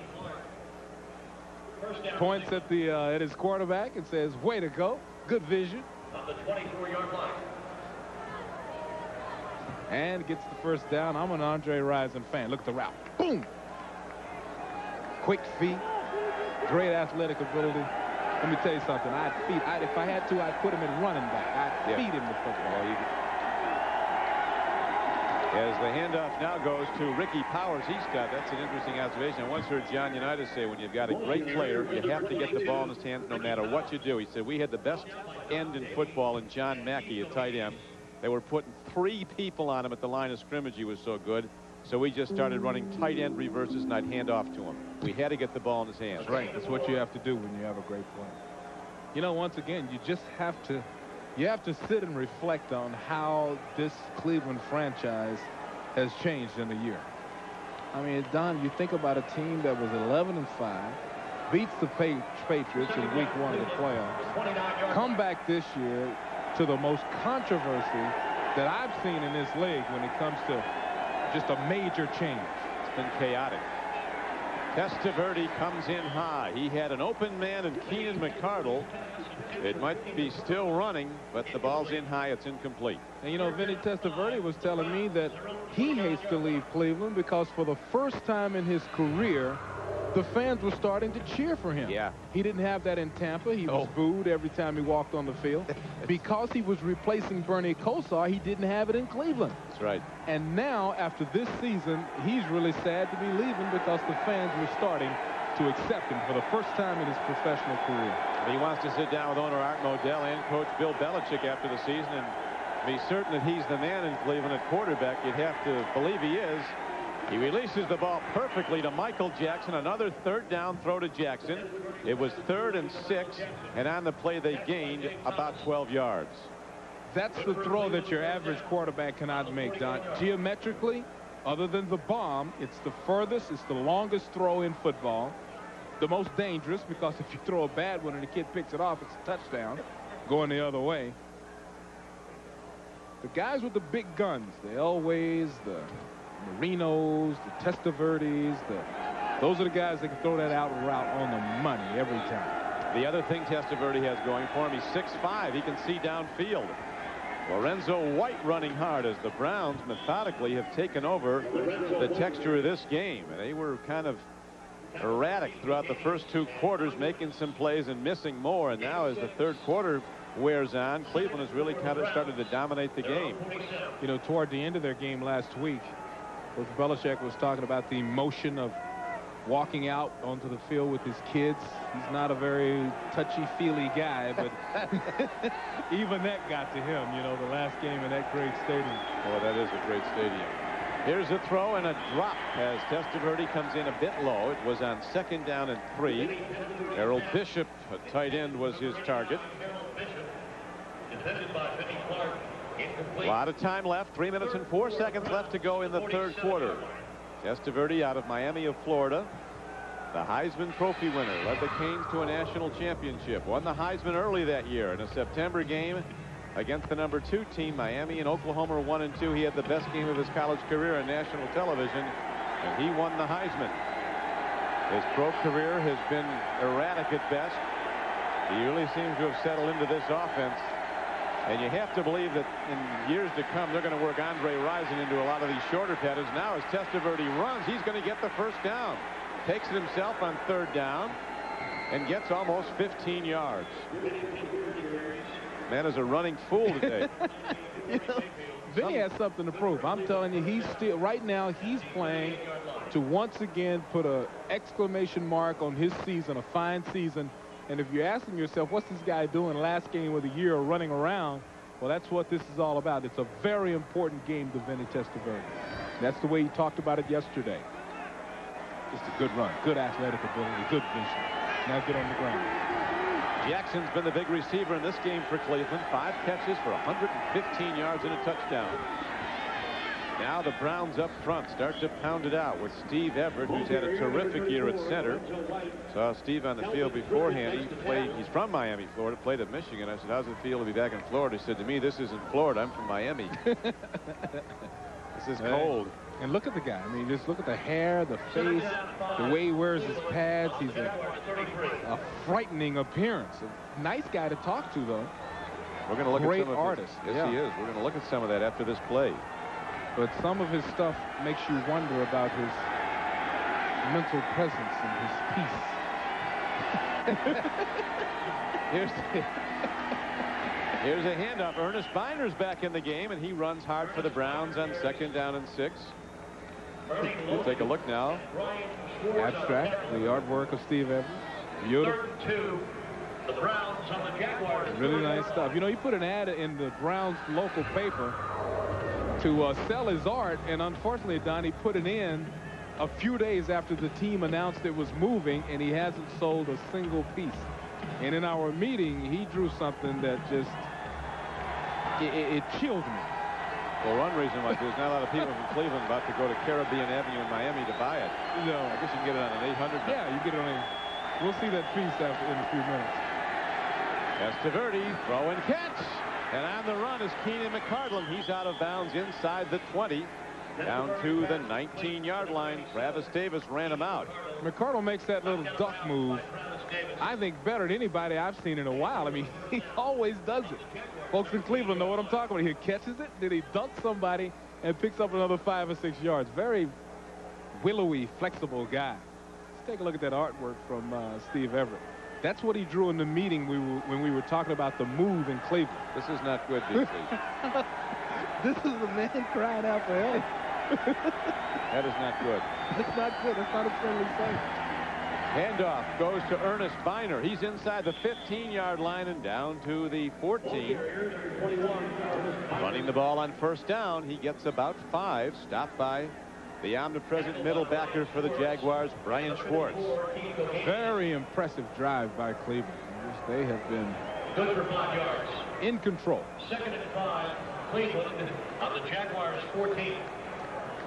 points at his quarterback and says, "Way to go, good vision." On the 24-yard line. And gets the 1st down. I'm an Andre Rison fan. Look at the route. Boom. Quick feet, great athletic ability. Let me tell you something. If I had to, I'd put him in running back. I'd feed him the football. As the handoff now goes to Ricky Powers. That's an interesting observation. I once heard John Unitas say when you've got a great player, you have to get the ball in his hands no matter what you do. He said we had the best end in football in John Mackey at tight end. They were putting 3 people on him at the line of scrimmage. He was so good. So we just started running tight end reverses, and I'd hand off to him. We had to get the ball in his hands. That's right. That's what you have to do when you have a great player. You know, once again, you just have to sit and reflect on how this Cleveland franchise has changed in a year. I mean, Don, you think about a team that was 11-5, beats the Patriots in week 1 of the playoffs, come back this year to the most controversy that I've seen in this league when it comes to just a major change. It's been chaotic. Testaverde comes in high. He had an open man in Keenan McCardle. It might be still running, but the ball's in high. It's incomplete. And, you know, Vinny Testaverde was telling me that he hates to leave Cleveland because for the first time in his career, the fans were starting to cheer for him. Yeah. He didn't have that in Tampa. He was booed every time he walked on the field. Because he was replacing Bernie Kosar, he didn't have it in Cleveland. That's right. And now, after this season, he's really sad to be leaving because the fans were starting to accept him for the first time in his professional career. He wants to sit down with owner Art Modell and coach Bill Belichick after the season and be certain that he's the man in Cleveland at quarterback. You'd have to believe he is. He releases the ball perfectly to Michael Jackson. Another 3rd down throw to Jackson. It was 3rd and 6, and on the play they gained about 12 yards. That's the throw that your average quarterback cannot make, Don. Geometrically, other than the bomb, it's the furthest, it's the longest throw in football. The most dangerous, because if you throw a bad one and the kid picks it off, it's a touchdown going the other way. The guys with the big guns, the Elways, the Marinos, the Testaverdes, those are the guys that can throw that out route on the money every time. The other thing Testaverde has going for him, he's 6'5". He can see downfield. Lorenzo White running hard as the Browns methodically have taken over the texture of this game. They were kind of erratic throughout the first 2 quarters, making some plays and missing more. And now as the third quarter wears on, Cleveland has really kind of started to dominate the game. You know, toward the end of their game last week, Coach Belichick was talking about the emotion of walking out onto the field with his kids. He's not a very touchy-feely guy, but even that got to him, you know, the last game in that great stadium. Boy, that is a great stadium. Here's a throw and a drop as Testaverde comes in a bit low. It was on 2nd down and 3. Harold Bishop, a tight end, was his target. A lot of time left. 3 minutes and 4 seconds left to go in the third quarter. Testaverde out of Miami of Florida, the Heisman Trophy winner, led the Canes to a national championship, won the Heisman early that year in a September game against the number 2 team. Miami and Oklahoma 1 and 2. He had the best game of his college career on national television, and he won the Heisman. His pro career has been erratic at best. He really seems to have settled into this offense. And you have to believe that in years to come, they're going to work Andre Rison into a lot of these shorter patterns. Now as Testaverde runs, he's going to get the first down. Takes it himself on 3rd down and gets almost 15 yards. Man is a running fool today. You know, Vinny has something to prove. I'm telling you, he's still, right now, he's playing to once again put an exclamation mark on his season, a fine season. And if you're asking yourself, what's this guy doing last game of the year running around? Well, that's what this is all about. It's a very important game to Vinny Testaverde. That's the way he talked about it yesterday. Just a good run, good athletic ability, good vision. Now get on the ground. Jackson's been the big receiver in this game for Cleveland. 5 catches for 115 yards and a touchdown. Now the Browns up front start to pound it out with Steve Everett, who's had a terrific year at center. Saw Steve on the field beforehand. He's from Miami, Florida, played at Michigan. I said, how's it feel to be back in Florida? He said to me, this isn't Florida, I'm from Miami. This is cold. And look at the guy. I mean, just look at the hair, the face, the way he wears his pads. He's a frightening appearance. A nice guy to talk to, though. We're going to look Great at some artist. Of his, yes, he is. We're going to look at some of that after this play. But some of his stuff makes you wonder about his mental presence and his peace. Here's a handoff. Ernest Biner's back in the game, and he runs hard for the Browns on 2nd down and 6. We'll take a look now. Abstract, the artwork of Steve Everett. Beautiful. The Browns on the Jaguars. Really nice stuff. You know, he put an ad in the Browns local paper to sell his art, and unfortunately, Don, he put it in a few days after the team announced it was moving, and he hasn't sold a single piece. And in our meeting, he drew something that just it chilled me. Well, one reason why there's not a lot of people from Cleveland about to go to Caribbean Avenue in Miami to buy it. No, I guess you can get it on an 800. Yeah, you get it on a. We'll see that piece after in a few minutes. Testaverde, throw and catch. And on the run is Keenan McCardland. He's out of bounds inside the 20, down to the 19-yard line. Travis Davis ran him out. McCardle makes that little duck move, I think, better than anybody I've seen in a while. I mean, he always does it. Folks in Cleveland know what I'm talking about. He catches it, then he dunks somebody and picks up another 5 or 6 yards. Very willowy, flexible guy. Let's take a look at that artwork from Steve Everett. That's what he drew in the meeting when we were talking about the move in Cleveland. This is not good, DC. This is the man crying out for help. That is not good. That's not good. That's not a friendly sight. Handoff goes to Ernest Biner. He's inside the 15-yard line and down to the 14. Running the ball on 1st down. He gets about 5. Stopped by the omnipresent middle backer for the Jaguars, Brian Schwartz. Very impressive drive by Cleveland. They have been Good for 5 yards. In control. 2nd and 5, Cleveland on the Jaguars 14.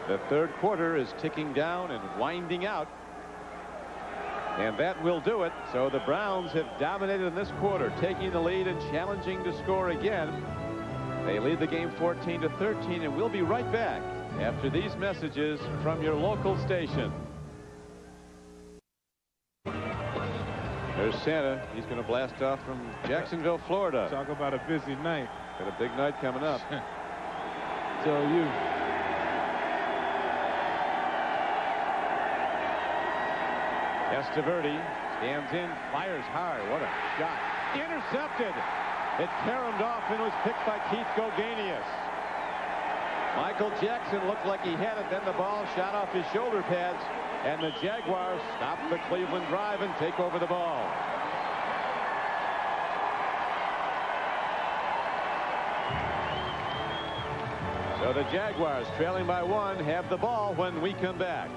The third quarter is ticking down and winding out. And that will do it. So the Browns have dominated in this quarter, taking the lead and challenging to score again. They lead the game 14-13, and we'll be right back after these messages from your local station. There's Santa. He's going to blast off from Jacksonville, Florida. Talk about a busy night. Got a big night coming up. Tell you. Testaverde stands in, fires hard. What a shot. Intercepted. It caromed off and was picked by Keith Gogenius. Michael Jackson looked like he had it. Then the ball shot off his shoulder pads. And the Jaguars stop the Cleveland drive and take over the ball. So the Jaguars, trailing by 1, have the ball when we come back.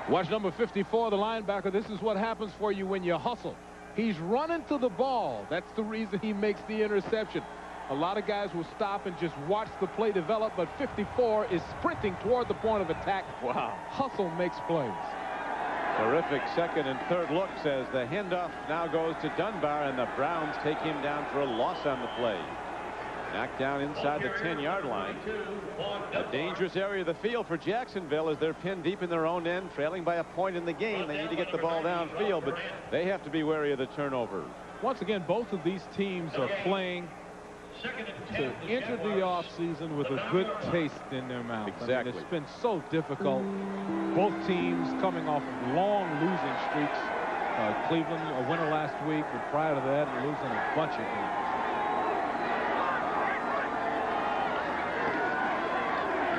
Watch number 54, the linebacker. This is what happens for you when you hustle. He's running to the ball. That's the reason he makes the interception. A lot of guys will stop and just watch the play develop, but 54 is sprinting toward the point of attack. Wow. Hustle makes plays. Terrific second and third looks as the handoff now goes to Dunbar, and the Browns take him down for a loss on the play. Knocked down inside the 10-yard line. A dangerous area of the field for Jacksonville as they're pinned deep in their own end, trailing by a point in the game. They need to get the ball downfield, but they have to be wary of the turnover. Once again, both of these teams are playing to enter the offseason with a good taste in their mouth. Exactly. I mean, it's been so difficult. Both teams coming off of long losing streaks. Cleveland, a winner last week, but prior to that, losing a bunch of games.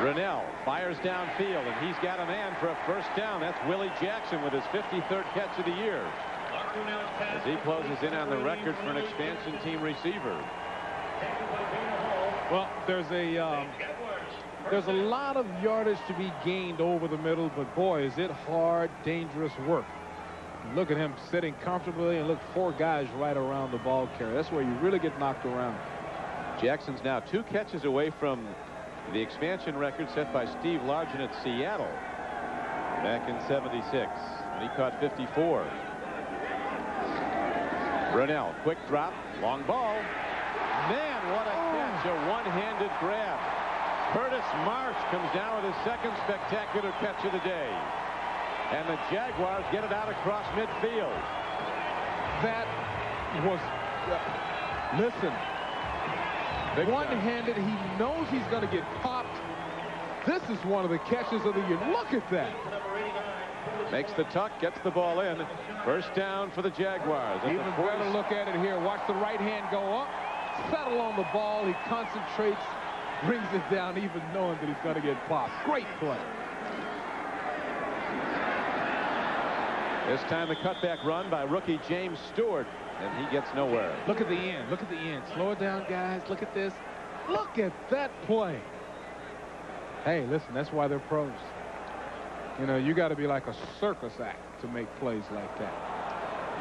Brunell fires downfield, and he's got a man for a first down. That's Willie Jackson with his 53rd catch of the year, as he closes in on the record for an expansion team receiver. Well, there's a lot of yardage to be gained over the middle, but boy, is it hard, dangerous work. Look at him sitting comfortably, and look, 4 guys right around the ball carrier. That's where you really get knocked around. Jackson's now 2 catches away from the expansion record set by Steve Largent at Seattle back in '76. And he caught 54. Brunell, quick drop, long ball. Man, what a catch, a one-handed grab. Curtis Marsh comes down with his second spectacular catch of the day. And the Jaguars get it out across midfield. That was, listen, one-handed. He knows he's going to get popped. This is one of the catches of the year. Look at that. Makes the tuck, gets the ball in. First down for the Jaguars. Even better look at it here. Watch the right hand go up, settle on the ball. He concentrates, brings it down, even knowing that he's going to get popped. Great play. This time the cutback run by rookie James Stewart, and he gets nowhere. Look at the end. Look at the end. Slow it down, guys. Look at this. Look at that play. Hey, listen, that's why they're pros. You know, you got to be like a circus act to make plays like that.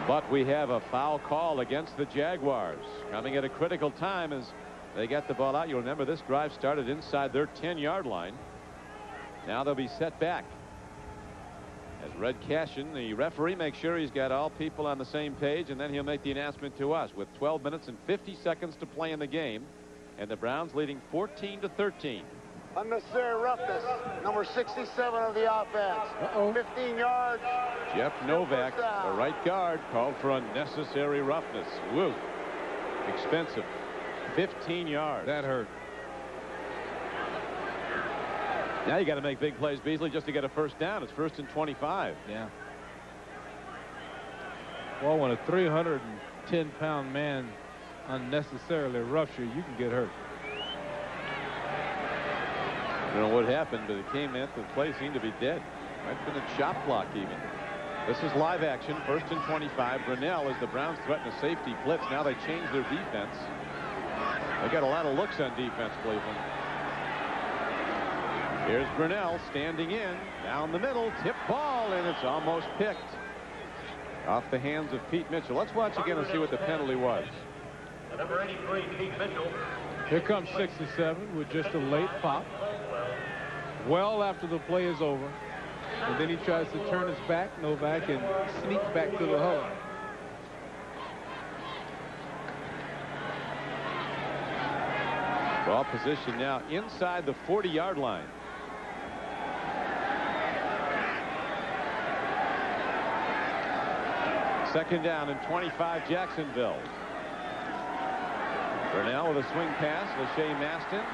But we have a foul call against the Jaguars, coming at a critical time as they get the ball out. You'll remember this drive started inside their 10-yard line. Now they'll be set back. As Red Cashin, the referee, makes sure he's got all people on the same page, and then he'll make the announcement to us with 12 minutes and 50 seconds to play in the game, and the Browns leading 14-13. Unnecessary roughness, number 67 of the offense. 15 yards. Jeff Novak, the right guard, called for unnecessary roughness. Woo. Expensive. 15 yards. That hurt. Now you got to make big plays, Beasley, just to get a first down. It's 1st and 25. Yeah. Well, when a 310-pound man unnecessarily roughs you, you can get hurt. I don't know what happened, but it came in. The play seemed to be dead. Might have been a chop block even. This is live action. 1st and 25. Brunell, as the Browns threaten a safety blitz. Now they change their defense. They got a lot of looks on defense, Cleveland. Here's Brunell standing in, down the middle, tip ball, and it's almost picked off the hands of Pete Mitchell. Let's watch again and see what the penalty was. Number 83, Pete Mitchell. Here comes 67 with just a late pop. Well after the play is over. And then he tries to turn his back, Novak, and sneak back to the huddle. Ball position now inside the 40-yard line. Second down and 25, Jacksonville. Brunell with a swing pass. Lachey Maston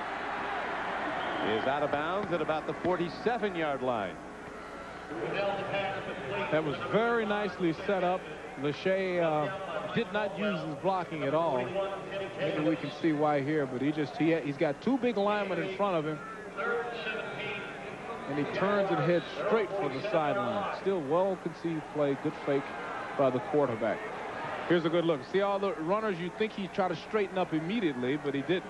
is out of bounds at about the 47-yard line. That was very nicely set up. Lachey did not use his blocking at all. Maybe we can see why here, but he's got two big linemen in front of him. And he turns and heads straight for the sideline. Still well-conceived play, good fake by the quarterback. Here's a good look. See all the runners, you think he'd try to straighten up immediately, but he didn't.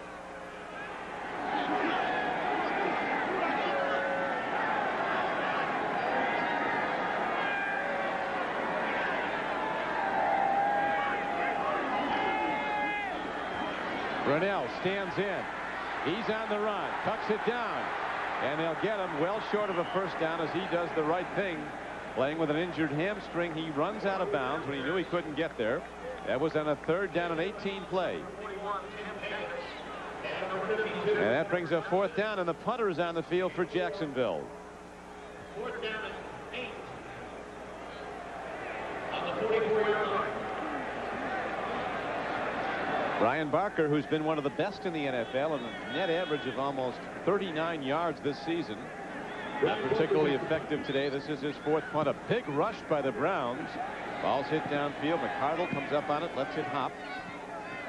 Brunell stands in. He's on the run, tucks it down, and they'll get him well short of a first down as he does the right thing. Playing with an injured hamstring, he runs out of bounds when he knew he couldn't get there. That was on a third down and 18 play. And that brings a fourth down, and the punter is on the field for Jacksonville. Fourth down and 8. On the 44-yard line. Brian Barker, who's been one of the best in the NFL, and a net average of almost 39 yards this season. Not particularly effective today. This is his fourth punt. A big rush by the Browns. Ball's hit downfield. McCardle comes up on it, lets it hop.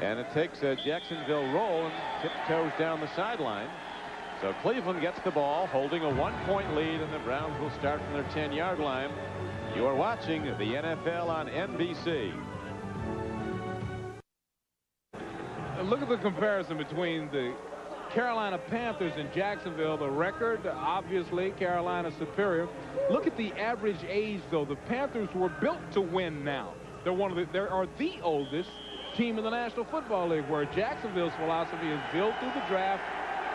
And it takes a Jacksonville roll and tiptoes down the sideline. So Cleveland gets the ball, holding a 1-point lead, and the Browns will start from their 10-yard line. You are watching the NFL on NBC. Look at the comparison between the Carolina Panthers and Jacksonville. The record, obviously, Carolina superior. Look at the average age, though. The Panthers were built to win now. They are the oldest team in the National Football League, where Jacksonville's philosophy is built through the draft,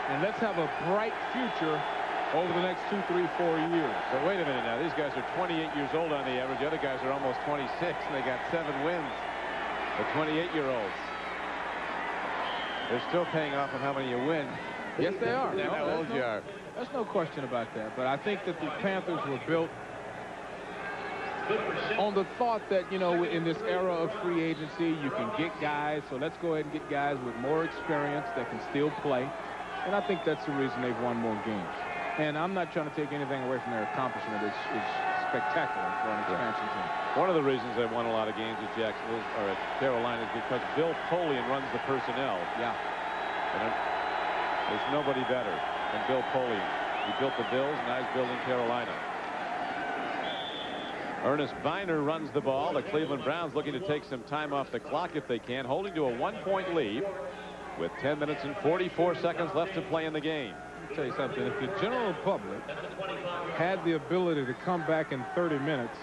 and let's have a bright future over the next 2, 3, 4 years. But wait a minute now. These guys are 28 years old on the average. The other guys are almost 26, and they got 7 wins. The 28-year-olds. They're still paying off on how many you win. Yes, they are. And how old you are. There's no question about that. But I think that the Panthers were built on the thought that, you know, in this era of free agency, you can get guys. So let's go ahead and get guys with more experience that can still play. And I think that's the reason they've won more games. And I'm not trying to take anything away from their accomplishment. It's spectacular for an expansion team. One of the reasons they've won a lot of games at Jacksonville or at Carolina is because Bill Polian runs the personnel. Yeah. And there's nobody better than Bill Polian. He built the Bills, and now he's building Carolina. Ernest Viner runs the ball. The Cleveland Browns looking to take some time off the clock if they can, holding to a 1-point lead with 10 minutes and 44 seconds left to play in the game. I'll tell you something. If the general public had the ability to come back in 30 minutes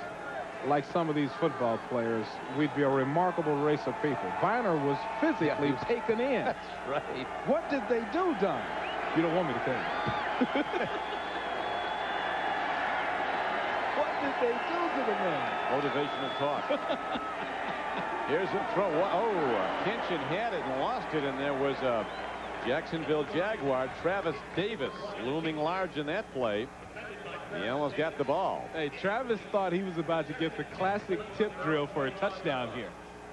like some of these football players, we'd be a remarkable race of people. Viner was physically taken in. That's right. What did they do, Don? You don't want me to tell you. What did they do to the man? Motivational talk. Here's a throw. Oh, Kinchin had it and lost it, and there was a Jacksonville Jaguar, Travis Davis, looming large in that play. He almost got the ball. Hey, Travis thought he was about to get the classic tip drill for a touchdown here.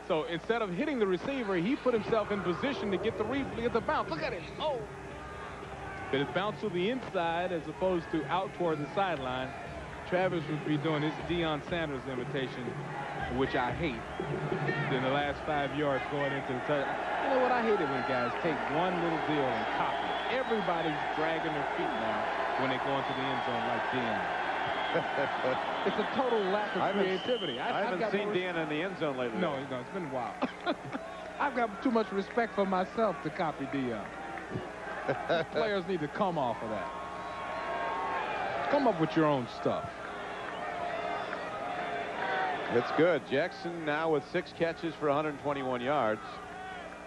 So instead of hitting the receiver, he put himself in position to get the bounce. Look at it. Oh. But it bounced to the inside as opposed to out toward the sideline. Travis would be doing his Deion Sanders imitation, which I hate, in the last 5 yards going into the touchdown. You know what? I hate it when guys take one little deal and copy it. Everybody's dragging their feet now when they go into the end zone like Deion. It's a total lack of creativity. I haven't seen Deion in the end zone lately. No, it's been a while. I've got too much respect for myself to copy Deion. Players need to come off of that. Come up with your own stuff. It's good. Jackson now with 6 catches for 121 yards.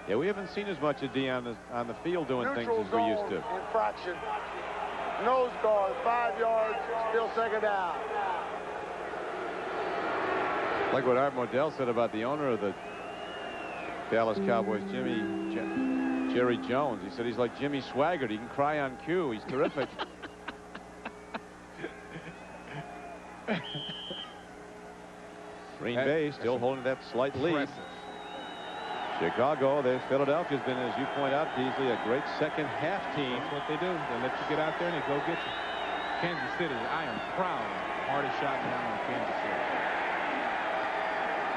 Yeah, we haven't seen as much of D on the field doing things as we used to. Infraction. Nose guard, 5 yards, still second down. Like what Art Modell said about the owner of the Dallas Cowboys, Jerry Jones. He said he's like Jimmy Swaggart. He can cry on cue. He's terrific. Green Bay still holding that slight lead. Chicago, Philadelphia's been, as you point out, Beasley, a great second half team. That's what they do. They let you get out there and they go get you. Kansas City, I am proud. Hardest shot down on Kansas City.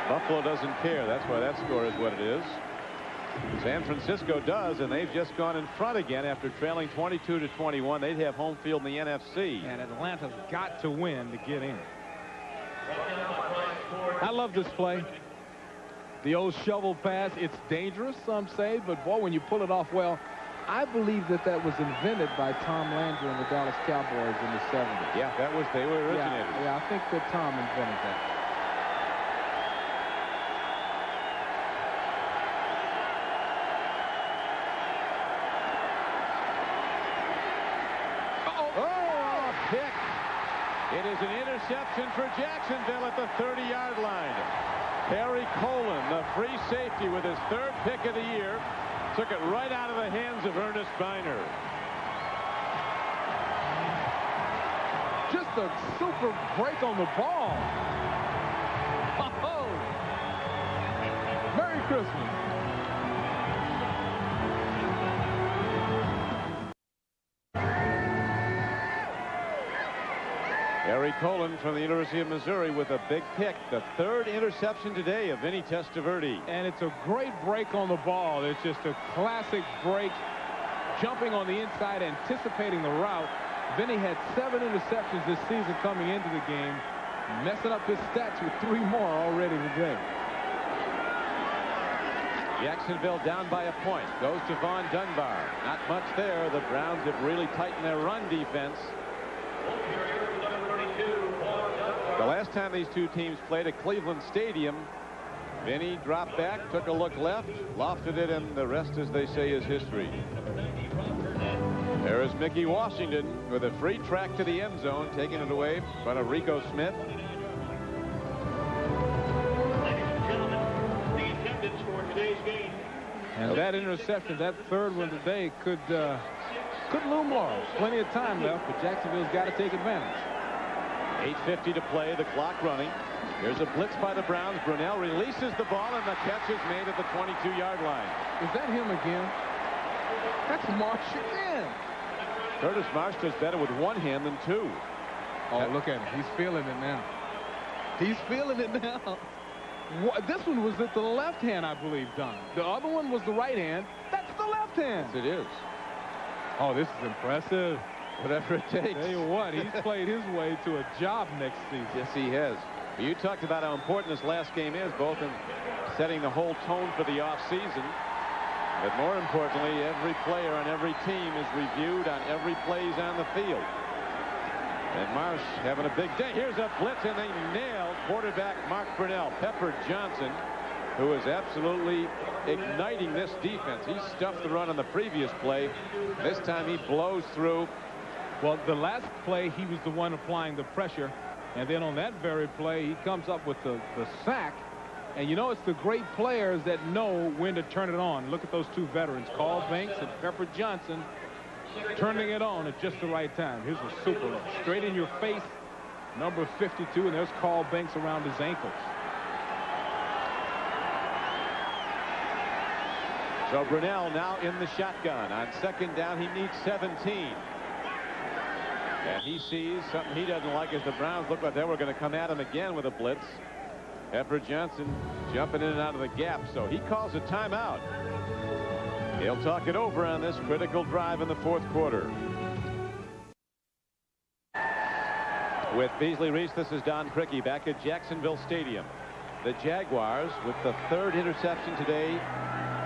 Buffalo doesn't care. That's why that score is what it is. San Francisco does, and they've just gone in front again after trailing 22-21. They'd have home field in the NFC. And Atlanta's got to win to get in. I love this play. The old shovel pass. It's dangerous, some say, but boy, when you pull it off well, I believe that was invented by Tom Landry and the Dallas Cowboys in the 70s. Yeah, they were originators. Yeah, I think that Tom invented that. It is an interception for Jacksonville at the 30-yard line. Harry Colon, the free safety with his 3rd pick of the year, took it right out of the hands of Ernest Biner. Just a super break on the ball. Oh, Merry Christmas. Harry Colon from the University of Missouri with a big pick. The 3rd interception today of Vinny Testaverde. And it's a great break on the ball. It's just a classic break. Jumping on the inside, anticipating the route. Vinny had 7 interceptions this season coming into the game. Messing up his stats with 3 more already today. Jacksonville down by a point. Goes to Vaughn Dunbar. Not much there. The Browns have really tightened their run defense. The last time these two teams played at Cleveland Stadium, Vinny dropped back, took a look left, lofted it, and the rest, as they say, is history. There is Mickey Washington with a free track to the end zone, taking it away in front of Rico Smith. Ladies and gentlemen, the attendance for today's game. And that interception, that 3rd one today, could loom large. Plenty of time left, but Jacksonville's got to take advantage. 8:50 to play, the clock running. Here's a blitz by the Browns. Brunell releases the ball, and the catch is made at the 22-yard line. Is that him again? That's Marsh again. Curtis Marsh does better with 1 hand than 2. Oh, look at him. He's feeling it now. He's feeling it now. This one was at the left hand, I believe, Don. The other one was the right hand. That's the left hand. Yes, it is. Oh, this is impressive. Whatever it takes. Tell you what, he's played his way to a job next season. Yes, he has. You talked about how important this last game is, both in setting the whole tone for the offseason, but more importantly, every player on every team is reviewed on every plays on the field. And Marsh having a big day. Here's a blitz, and they nailed quarterback Mark Brunell. Pepper Johnson, who is absolutely igniting this defense. He stuffed the run on the previous play. This time he blows through. Well, the last play, he was the one applying the pressure. And then on that very play, he comes up with the sack. And you know, it's the great players that know when to turn it on. Look at those 2 veterans, Carl Banks and Pepper Johnson, turning it on at just the right time. Here's a super look. Straight in your face, number 52, and there's Carl Banks around his ankles. So Brunell now in the shotgun. On 2nd down, he needs 17. And he sees something he doesn't like as the Browns look like they were going to come at him again with a blitz. Pepper Johnson jumping in and out of the gap, so he calls a timeout. He'll talk it over on this critical drive in the 4th quarter. With Beasley Reese, this is Don Criqui back at Jacksonville Stadium. The Jaguars with the 3rd interception today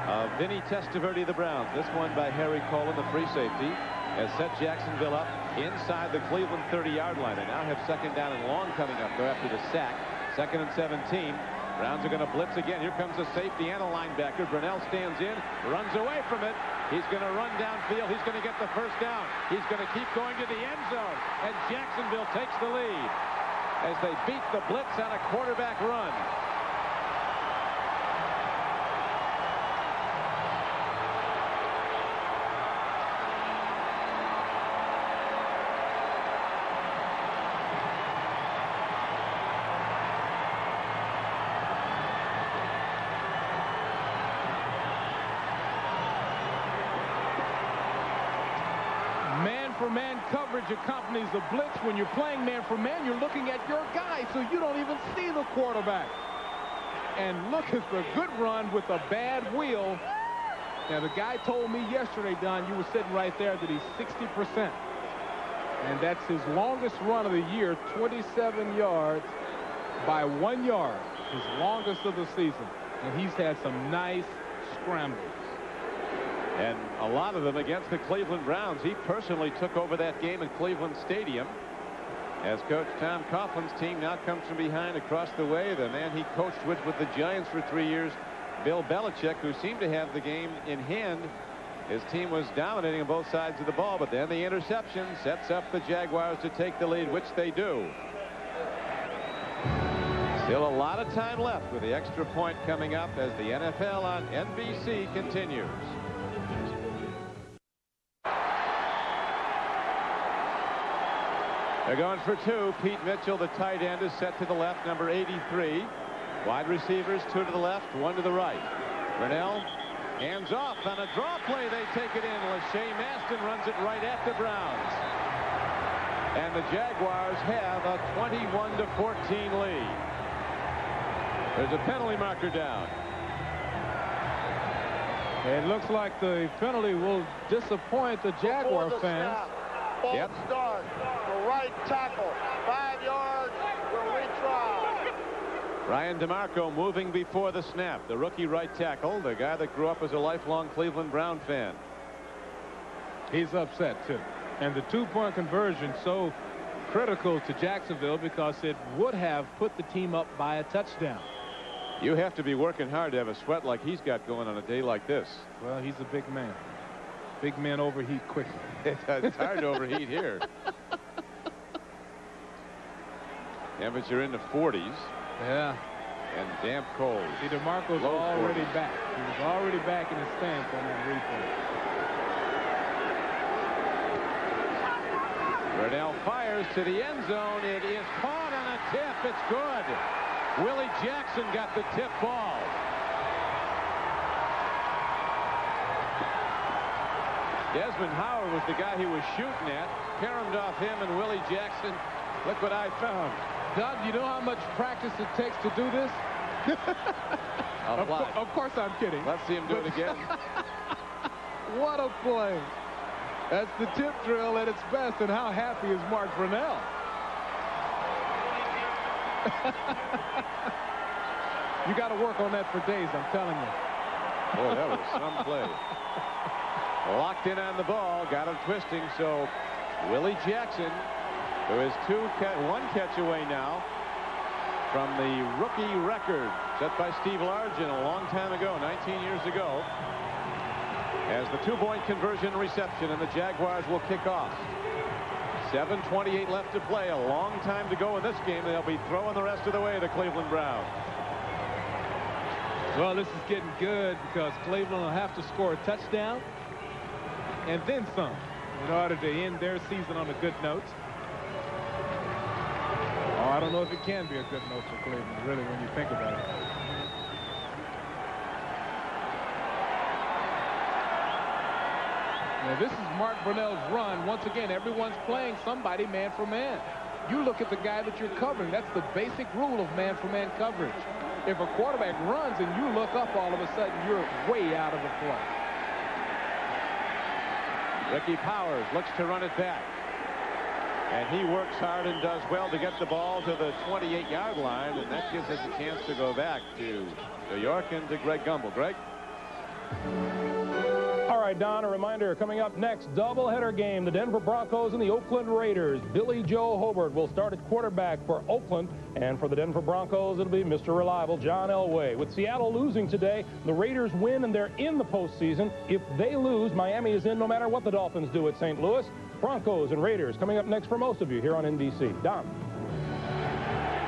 of Vinny Testaverde, the Browns. This one by Harry Colon, the free safety. has set Jacksonville up inside the Cleveland 30-yard line. They now have second down and long coming up though after the sack. 2nd and 17. Browns are going to blitz again. Here comes the safety and a linebacker. Brunell stands in, runs away from it. He's going to run downfield. He's going to get the first down. He's going to keep going to the end zone. And Jacksonville takes the lead as they beat the blitz on a quarterback run. Man coverage accompanies the blitz. When you're playing man for man, you're looking at your guy, so you don't even see the quarterback. And look at the good run with a bad wheel. Now, the guy told me yesterday, Don, you were sitting right there, that he's 60%. And that's his longest run of the year, 27 yards by 1 yard, his longest of the season. And he's had some nice scrambles. And a lot of them against the Cleveland Browns. He personally took over that game at Cleveland Stadium as Coach Tom Coughlin's team now comes from behind across the way. The man he coached with the Giants for 3 years, Bill Belichick, who seemed to have the game in hand. His team was dominating on both sides of the ball, but then the interception sets up the Jaguars to take the lead, which they do. Still a lot of time left with the extra point coming up as the NFL on NBC continues. They're going for two. Pete Mitchell, the tight end, is set to the left, number 83. Wide receivers, 2 to the left, 1 to the right. Brunell hands off on a draw play. They take it in. Lachey Maston runs it right at the Browns. And the Jaguars have a 21-14 lead. There's a penalty marker down. It looks like the penalty will disappoint the Jaguar fans. False start. The right tackle. 5 yards. We'll retry. Ryan DeMarco moving before the snap. The rookie right tackle, the guy that grew up as a lifelong Cleveland Brown fan. He's upset too. And the 2-point conversion so critical to Jacksonville because it would have put the team up by a touchdown. You have to be working hard to have a sweat like he's got going on a day like this. Well, he's a big man. Big men overheat quickly. It's hard to overheat here. Temperature in the 40s. Yeah. And damp cold. See, DeMarco's already back. He was already back in his stance on that replay. Brunell fires to the end zone. It is caught on a tip. It's good. Willie Jackson got the tip ball. Desmond Howard was the guy he was shooting at. Caromed off him and Willie Jackson. Look what I found. Doug, you know how much practice it takes to do this? Of course I'm kidding. Let's see him do it again. What a play. That's the tip drill at its best, and how happy is Mark Brunell? You got to work on that for days, I'm telling you. Boy, that was some play. Locked in on the ball, got him twisting, so Willie Jackson, who is one catch away now from the rookie record set by Steve Largent a long time ago, 19 years ago, as the 2-point conversion reception, and the Jaguars will kick off. 7:28 left to play, a long time to go in this game. They'll be throwing the rest of the way, the Cleveland Browns. Well, this is getting good because Cleveland will have to score a touchdown and then some in order to end their season on a good note. Oh, I don't know if it can be a good note for Cleveland, really, when you think about it. Now, this is Mark Brunell's run. Once again, everyone's playing somebody man for man. You look at the guy that you're covering. That's the basic rule of man-for-man coverage. If a quarterback runs and you look up, all of a sudden you're way out of the play. Ricky Powers looks to run it back. And he works hard and does well to get the ball to the 28-yard line, and that gives us a chance to go back to New York and to Greg Gumbel. Greg? All right. right, Don, a reminder, coming up next, doubleheader game, the Denver Broncos and the Oakland Raiders. Billy Joe Hobart will start at quarterback for Oakland, and for the Denver Broncos, it'll be Mr. Reliable John Elway. With Seattle losing today, the Raiders win, and they're in the postseason. If they lose, Miami is in no matter what the Dolphins do at St. Louis. Broncos and Raiders coming up next for most of you here on NBC. Don.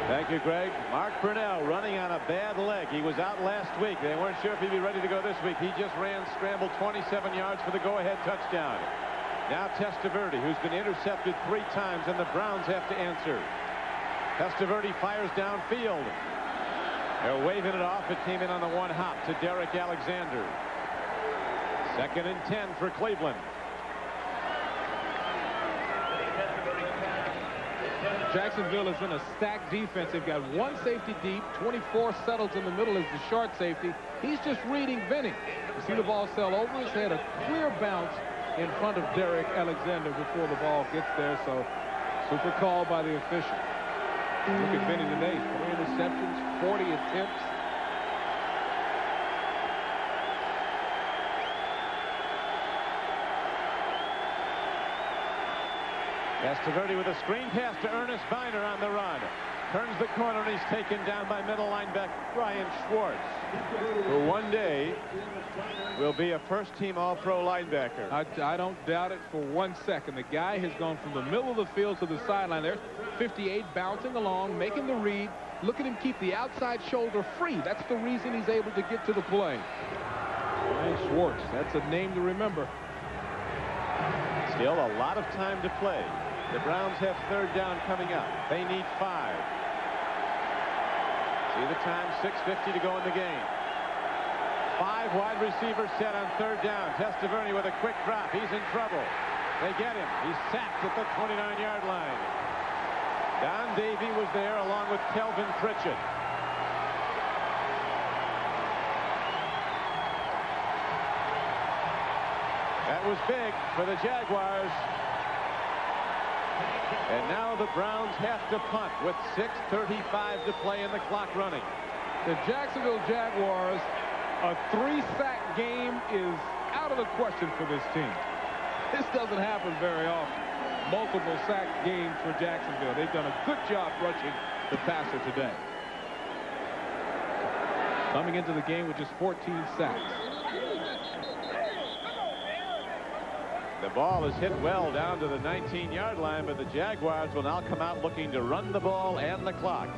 Thank you, Greg. Mark Brunell running on a bad leg. He was out last week. They weren't sure if he'd be ready to go this week. He just scrambled 27 yards for the go-ahead touchdown. Now Testaverde, who's been intercepted 3 times, and the Browns have to answer. Testaverde fires downfield. They're waving it off. It came in on the one hop to Derek Alexander. 2nd and 10 for Cleveland. Jacksonville is in a stacked defense. They've got 1 safety deep. 24 settles in the middle as the short safety. He's just reading Vinny. You see the ball sail over his head. A clear bounce in front of Derek Alexander before the ball gets there. So super call by the official. Look at Vinny today. 3 interceptions, 40 attempts. Testaverde with a screen pass to Ernest Biner on the run. Turns the corner, and he's taken down by middle linebacker Brian Schwartz, who one day will be a first-team All-Pro linebacker. I don't doubt it for 1 second. The guy has gone from the middle of the field to the sideline. There's 58 bouncing along, making the read. Look at him keep the outside shoulder free. That's the reason he's able to get to the play. Brian Schwartz, that's a name to remember. Still a lot of time to play. The Browns have 3rd down coming up. They need 5. See the time, 6:50 to go in the game. 5 wide receivers set on 3rd down. Testaverde with a quick drop. He's in trouble. They get him. He's sacked at the 29-yard line. Don Davey was there along with Kelvin Pritchett. That was big for the Jaguars. And now the Browns have to punt with 6:35 to play and the clock running. The Jacksonville Jaguars, a 3-sack game is out of the question for this team. This doesn't happen very often. Multiple sack games for Jacksonville. They've done a good job rushing the passer today. Coming into the game with just 14 sacks. The ball is hit well down to the 19-yard line, but the Jaguars will now come out looking to run the ball and the clock.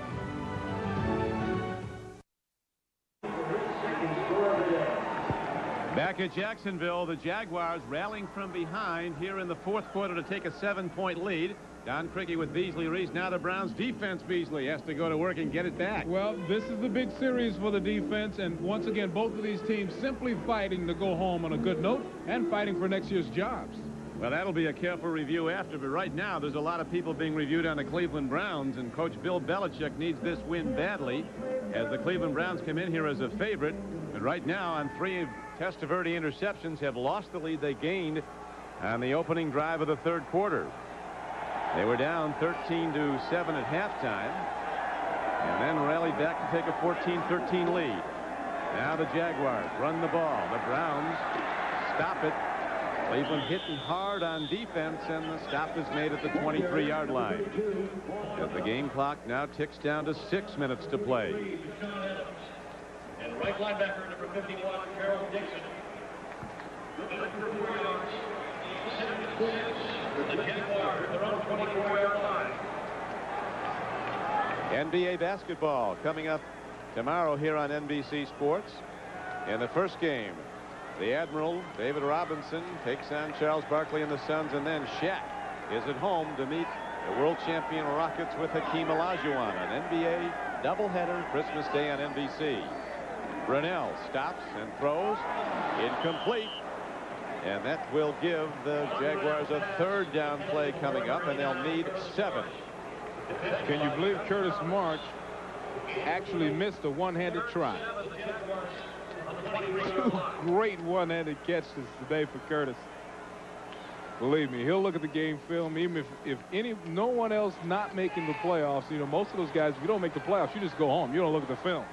Back at Jacksonville, the Jaguars rallying from behind here in the 4th quarter to take a 7-point lead. Don Criqui with Beasley Reese. Now the Browns defense. Beasley has to go to work and get it back. Well, this is the big series for the defense, and once again, both of these teams simply fighting to go home on a good note and fighting for next year's jobs. Well, that'll be a careful review after, but right now there's a lot of people being reviewed on the Cleveland Browns, and Coach Bill Belichick needs this win badly as the Cleveland Browns come in here as a favorite. But right now, on 3 Testaverde interceptions, have lost the lead they gained on the opening drive of the 3rd quarter. They were down 13-7 at halftime and then rallied back to take a 14-13 lead. Now the Jaguars run the ball. The Browns stop it. Cleveland hitting hard on defense, and the stop is made at the 23-yard line. As the game clock now ticks down to 6 minutes to play. And right linebacker number 51, Carroll Dixon. The Jaguars, they're on 24-yard line. NBA basketball coming up tomorrow here on NBC Sports. In the first game, the Admiral, David Robinson, takes on Charles Barkley and the Suns, and then Shaq is at home to meet the world champion Rockets with Hakeem Olajuwon. An NBA doubleheader Christmas Day on NBC. Brunell stops and throws. Incomplete. And that will give the Jaguars a 3rd down play coming up, and they'll need 7. Can you believe Curtis March actually missed a one-handed try? 2 great one-handed catches today for Curtis. Believe me, he'll look at the game film, even if no one else not making the playoffs. You know, most of those guys, if you don't make the playoffs, you just go home. You don't look at the film.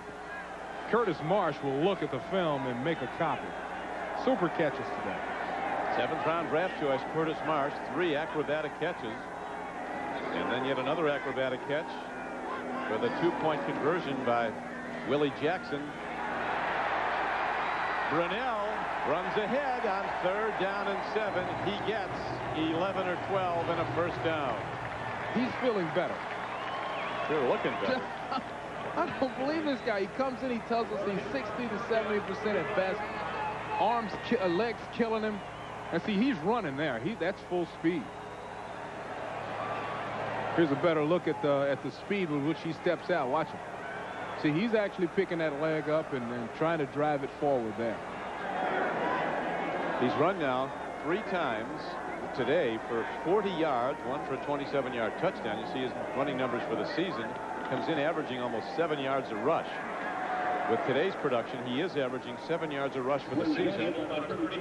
Curtis Marsh will look at the film and make a copy. Super catches today. 7th-round draft choice Curtis Marsh, 3 acrobatic catches. And then yet another acrobatic catch for the 2-point conversion by Willie Jackson. Brunell runs ahead on 3rd down and 7. He gets 11 or 12 and a first down. He's feeling better. Sure looking better. I don't believe this guy. He comes in, he tells us he's 60 to 70% at best. Arms, legs killing him. And see, he's running there. That's full speed. Here's a better look at the speed with which he steps out. Watch him. See, he's actually picking that leg up and trying to drive it forward there. He's run now 3 times today for 40 yards, 1 for a 27-yard touchdown. You see his running numbers for the season. Comes in averaging almost 7 yards a rush. With today's production, he is averaging 7 yards a rush for the season.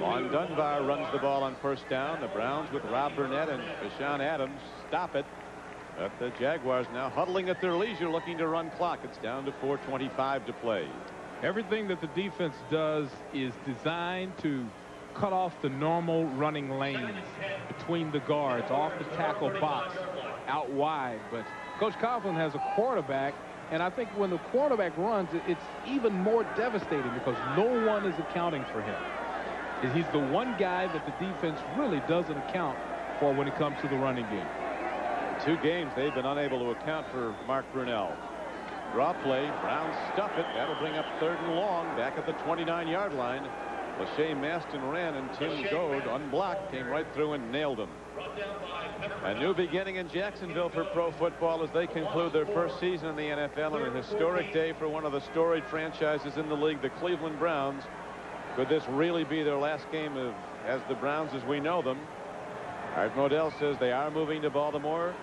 Vaughn Dunbar runs the ball on 1st down. The Browns with Rob Burnett and Bashan Adams stop it. But the Jaguars now huddling at their leisure, looking to run clock. It's down to 4:25 to play. Everything that the defense does is designed to cut off the normal running lanes between the guards, off the tackle box, out wide. But Coach Coughlin has a quarterback, and I think when the quarterback runs, it's even more devastating because no one is accounting for him. He's the one guy that the defense really doesn't account for when it comes to the running game. 2 games they've been unable to account for Mark Brunell. Draw play. Browns stuff it. That'll bring up 3rd and long back at the 29-yard line. Lachey Maston ran, and Tim Goad, unblocked, came right through and nailed him. A new beginning in Jacksonville for pro football as they conclude their first season in the NFL, and a historic day for one of the storied franchises in the league, the Cleveland Browns. Could this really be their last game as the Browns as we know them? Art Modell says they are moving to Baltimore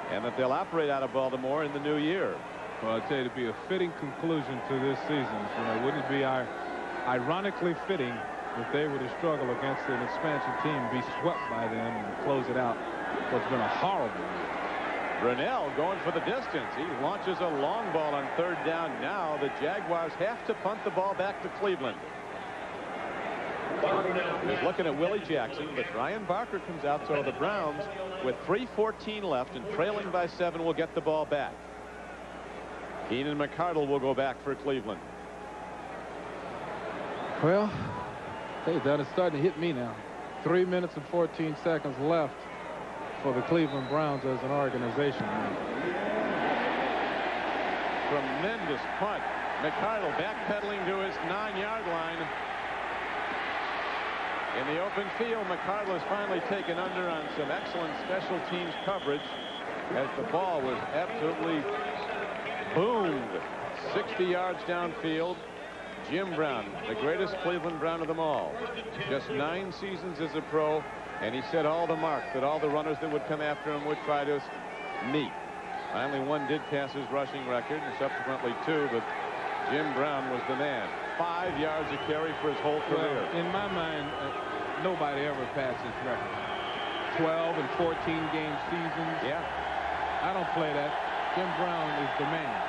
and that they'll operate out of Baltimore in the new year. Well, I'll tell you, to be a fitting conclusion to this season. Wouldn't it be ironically fitting if they were to struggle against an expansion team, be swept by them, and close it out? What's been a horrible year. Brunell going for the distance. He launches a long ball on 3rd down. Now the Jaguars have to punt the ball back to Cleveland. He's looking at Willie Jackson, but Ryan Barker comes out, so the Browns, with 3:14 left and trailing by 7, will get the ball back. Keenan McCardle will go back for Cleveland. Well, hey, that is starting to hit me now. 3 minutes and 14 seconds left for the Cleveland Browns as an organization. Tremendous punt. McCardle backpedaling to his 9-yard line. In the open field, McCardle is finally taken under on some excellent special teams coverage as the ball was absolutely boomed 60 yards downfield. Jim Brown, the greatest Cleveland Brown of them all. Just 9 seasons as a pro, and he set all the marks that all the runners that would come after him would try to meet. Finally, 1 did pass his rushing record, and subsequently 2, but Jim Brown was the man. 5 yards a carry for his whole career. Well, in my mind, nobody ever passed his record. 12 and 14 game seasons. Yeah. I don't play that. Jim Brown is the man.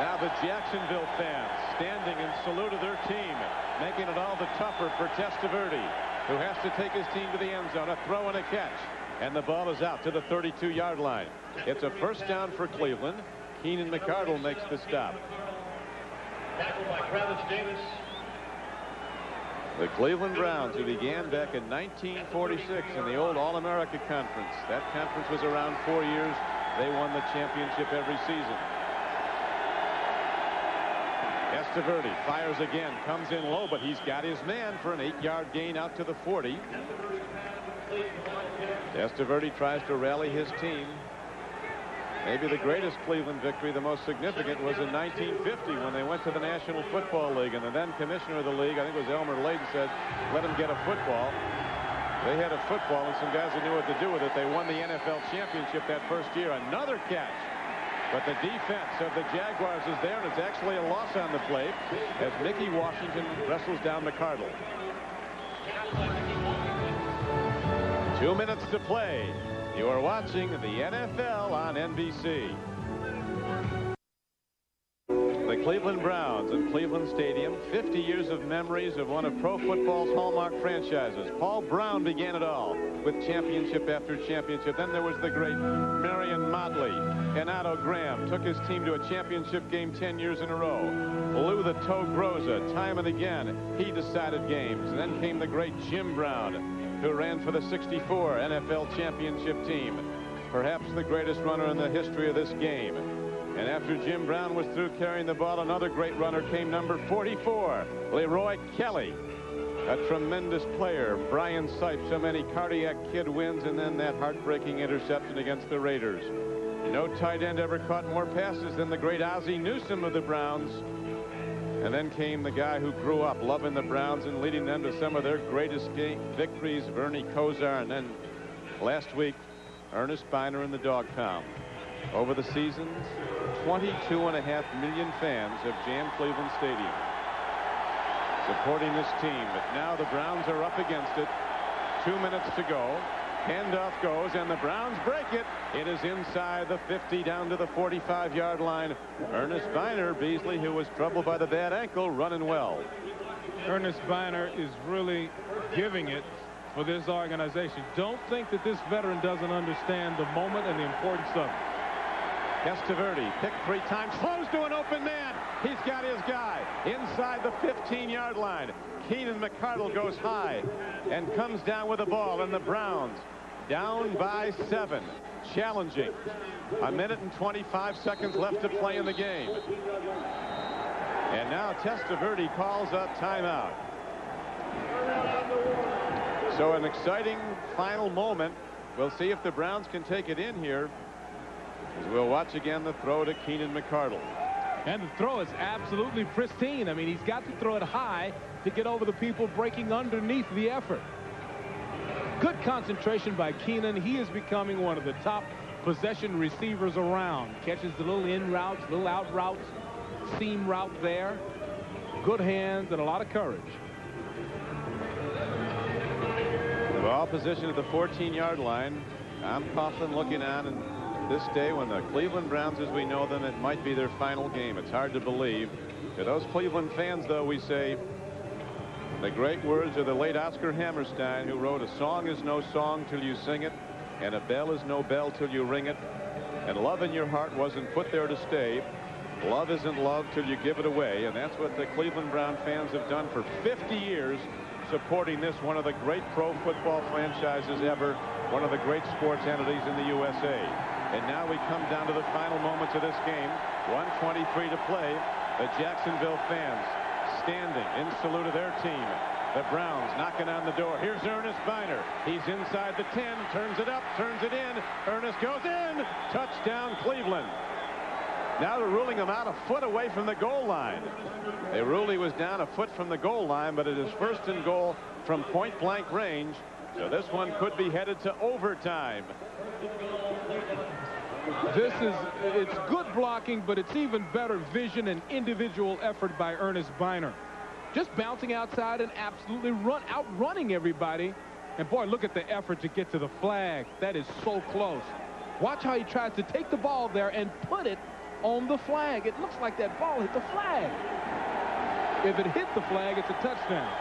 Now the Jacksonville fans standing in salute of their team, making it all the tougher for Testaverde, who has to take his team to the end zone. A throw and a catch. And the ball is out to the 32-yard line. It's a first down for Cleveland. Keenan McCardle makes the stop. Tackled by Travis Davis. The Cleveland Browns, who began back in 1946 in the old All-America Conference. That conference was around 4 years. They won the championship every season. Testaverde fires again, comes in low, but he's got his man for an 8-yard gain out to the 40. Testaverde tries to rally his team. Maybe the greatest Cleveland victory, the most significant, was in 1950 when they went to the National Football League, and the then commissioner of the league, I think it was Elmer Layden, said, let them get a football. They had a football and some guys who knew what to do with it. They won the NFL championship that first year. Another catch. But the defense of the Jaguars is there, and it's actually a loss on the play as Mickey Washington wrestles down McCardle. 2 minutes to play. You are watching the NFL on NBC. The Cleveland Browns in Cleveland Stadium. 50 years of memories of one of pro football's hallmark franchises. Paul Brown began it all with championship after championship. Then there was the great Marion Motley. And Otto Graham took his team to a championship game 10 years in a row. Lou the Toe Groza, time and again, he decided games. And then came the great Jim Brown, who ran for the '64 NFL championship team. Perhaps the greatest runner in the history of this game. And after Jim Brown was through carrying the ball, another great runner came, number 44, Leroy Kelly. A tremendous player. Brian Sipes, so many cardiac kid wins, and then that heartbreaking interception against the Raiders. No tight end ever caught more passes than the great Ozzie Newsome of the Browns. And then came the guy who grew up loving the Browns and leading them to some of their greatest victories, Bernie Kosar. And then last week, Ernest Biner in the dog pound. Over the seasons, 22.5 million fans have jammed Cleveland Stadium supporting this team. But now the Browns are up against it. 2 minutes to go. Handoff goes, and the Browns break it. It is inside the 50 down to the 45-yard line. Ernest Biner, Beasley, who was troubled by the bad ankle, running well. Ernest Biner is really giving it for this organization. Don't think that this veteran doesn't understand the moment and the importance of it. Testaverde picked 3 times, close to an open man. He's got his guy inside the 15-yard line. Keenan McCardle goes high and comes down with the ball, and the Browns down by 7, challenging. 1 minute and 25 seconds left to play in the game. And now Testaverde calls up timeout. So an exciting final moment. We'll see if the Browns can take it in here, as we'll watch again the throw to Keenan McCardle. And the throw is absolutely pristine. I mean, he's got to throw it high to get over the people breaking underneath the effort. Good concentration by Keenan. He is becoming one of the top possession receivers around. Catches the little in routes, little out routes, seam route there. Good hands and a lot of courage. The ball position at the 14-yard line. Tom Coughlin looking on, and this day when the Cleveland Browns as we know them, it might be their final game. It's hard to believe. To those Cleveland fans, though, we say the great words of the late Oscar Hammerstein, who wrote, "A song is no song till you sing it, and a bell is no bell till you ring it, and love in your heart wasn't put there to stay. Love isn't love till you give it away." And that's what the Cleveland Brown fans have done for 50 years, supporting this, one of the great pro football franchises ever, one of the great sports entities in the USA. And now we come down to the final moments of this game. 1:23 to play. The Jacksonville fans standing in salute of their team. The Browns knocking on the door. Here's Ernest Biner. He's inside the 10, turns it up, turns it in. Ernest goes in. Touchdown, Cleveland. Now they're ruling him out a foot away from the goal line. They ruled he was down a foot from the goal line, but it is 1st and goal from point-blank range. So this one could be headed to overtime. It's good blocking, but it's even better vision and individual effort by Ernest Biner. Just bouncing outside and absolutely outrunning everybody. And boy, look at the effort to get to the flag. That is so close. Watch how he tries to take the ball there and put it on the flag. It looks like that ball hit the flag. If it hit the flag, it's a touchdown.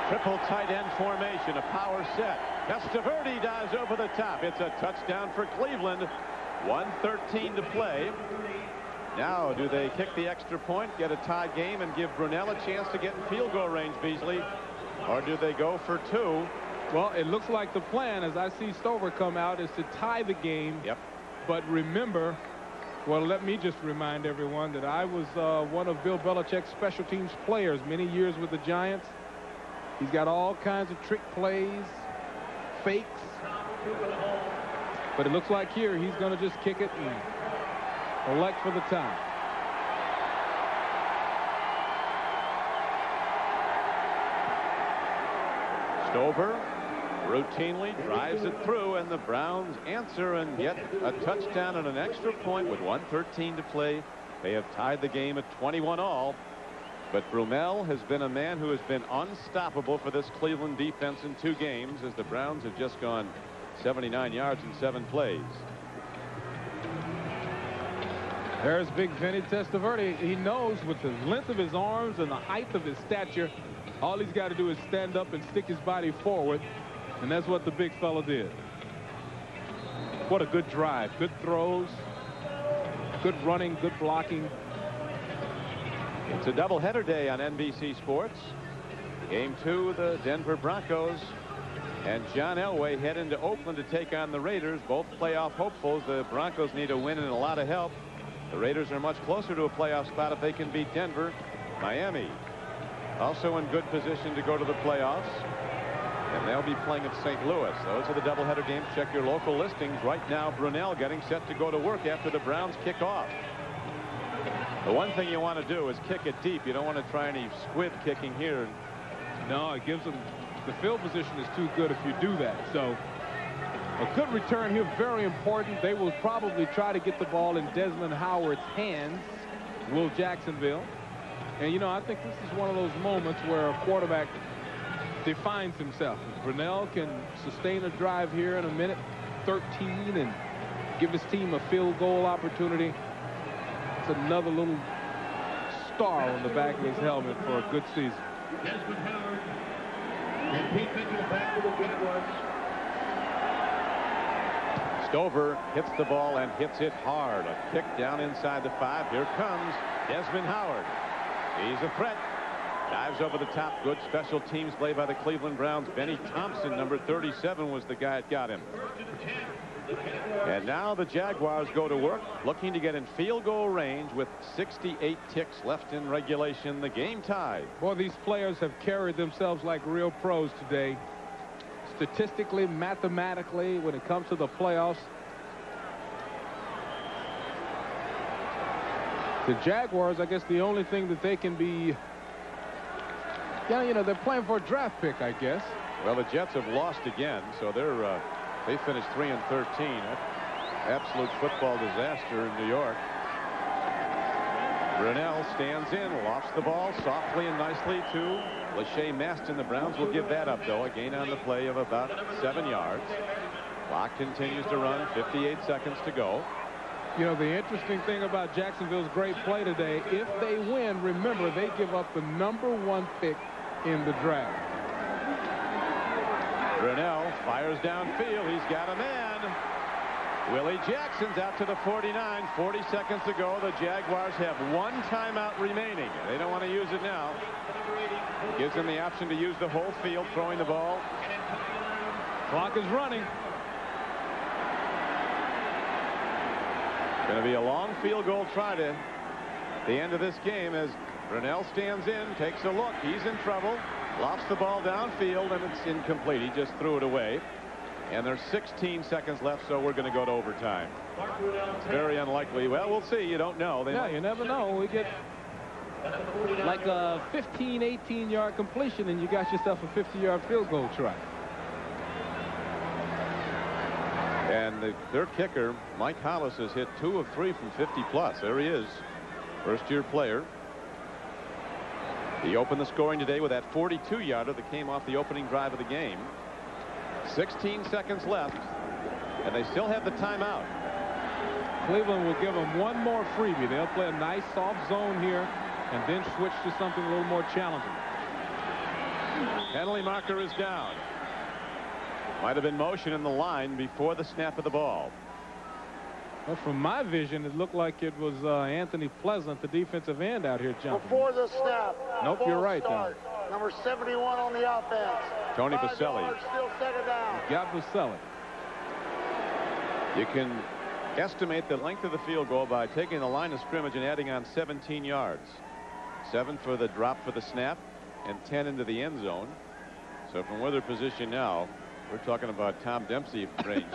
Triple tight end formation, a power set. Testaverde dives over the top. It's a touchdown for Cleveland. 1:13 to play. Now, do they kick the extra point, get a tie game, and give Brunell a chance to get in field goal range, Beasley? Or do they go for 2? Well, it looks like the plan, as I see Stover come out, is to tie the game. Yep. But remember, well, let me just remind everyone that I was one of Bill Belichick's special teams players many years with the Giants. He's got all kinds of trick plays, fakes. But it looks like here he's going to just kick it and elect for the tie. Stover routinely drives it through, and the Browns answer and get a touchdown and an extra point with 1:13 to play. They have tied the game at 21-all. But Brunell has been a man who has been unstoppable for this Cleveland defense in 2 games, as the Browns have just gone 79 yards in 7 plays. There's big Vinny Testaverde. He knows with the length of his arms and the height of his stature, all he's got to do is stand up and stick his body forward, and that's what the big fella did. What a good drive. Good throws, good running, good blocking. It's a doubleheader day on NBC Sports. Game 2, the Denver Broncos and John Elway head into Oakland to take on the Raiders, both playoff hopefuls. The Broncos need a win and a lot of help. The Raiders are much closer to a playoff spot if they can beat Denver. Miami also in good position to go to the playoffs, and they'll be playing at St. Louis. Those are the doubleheader games. Check your local listings. Right now, Brunell getting set to go to work after the Browns kick off. The one thing you want to do is kick it deep. You don't want to try any squib kicking here. No, it gives them the field position is too good if you do that. So a good return here, very important. They will probably try to get the ball in Desmond Howard's hands, will Jacksonville. And, you know, I think this is one of those moments where a quarterback defines himself. If Brunell can sustain a drive here in a minute 13 and give his team a field goal opportunity, it's another little star on the back of his helmet for a good season. Desmond Howard and Pete Mitchell back to the Jaguars. Stover hits the ball and hits it hard. A pick down inside the 5. Here comes Desmond Howard. He's a threat. Dives over the top. Good special teams play by the Cleveland Browns. Benny Thompson, number 37, was the guy that got him. And now the Jaguars go to work, looking to get in field goal range with 68 ticks left in regulation. The game tied. Boy, these players have carried themselves like real pros today. Statistically, mathematically, when it comes to the playoffs. The Jaguars, I guess the only thing that they can be, yeah, you know, they're playing for a draft pick, I guess. Well, the Jets have lost again, so they finished 3-13. Absolute football disaster in New York. Brunell stands in, lofts the ball softly and nicely to Lachey Maston. The Browns will give that up, though. A gain on the play of about 7 yards. Clock continues to run. 58 seconds to go. You know, the interesting thing about Jacksonville's great play today, if they win, remember, they give up the #1 pick in the draft. Brunell fires downfield. He's got a man. Willie Jackson's out to the 49. 40 seconds to go. The Jaguars have 1 timeout remaining. They don't want to use it now. Gives them the option to use the whole field, throwing the ball. Clock is running. Going to be a long field goal try to the end of this game as Brunell stands in, takes a look. He's in trouble. Lofts the ball downfield, and it's incomplete. He just threw it away. And there's 16 seconds left, so we're going to go to overtime. It's very unlikely. Well, we'll see. You don't know. Yeah, you never know. We get like a 15, 18-yard completion, and you got yourself a 50-yard field goal try. And their kicker, Mike Hollis, has hit 2 of 3 from 50+. There he is, first-year player. He opened the scoring today with that 42-yarder that came off the opening drive of the game. 16 seconds left, and they still have the timeout. Cleveland will give them one more freebie. They'll play a nice soft zone here and then switch to something a little more challenging. Penalty marker is down. Might have been motion in the line before the snap of the ball. Well, from my vision, it looked like it was Anthony Pleasant, the defensive end, out here jumping. Before the snap. Nope, you're right, Don. Number 71 on the offense. Tony 5 Baselli. yards, still second down. Got Baselli. You can estimate the length of the field goal by taking the line of scrimmage and adding on 17 yards. 7 for the drop for the snap and 10 into the end zone. So from where they're positioned now, we're talking about Tom Dempsey range.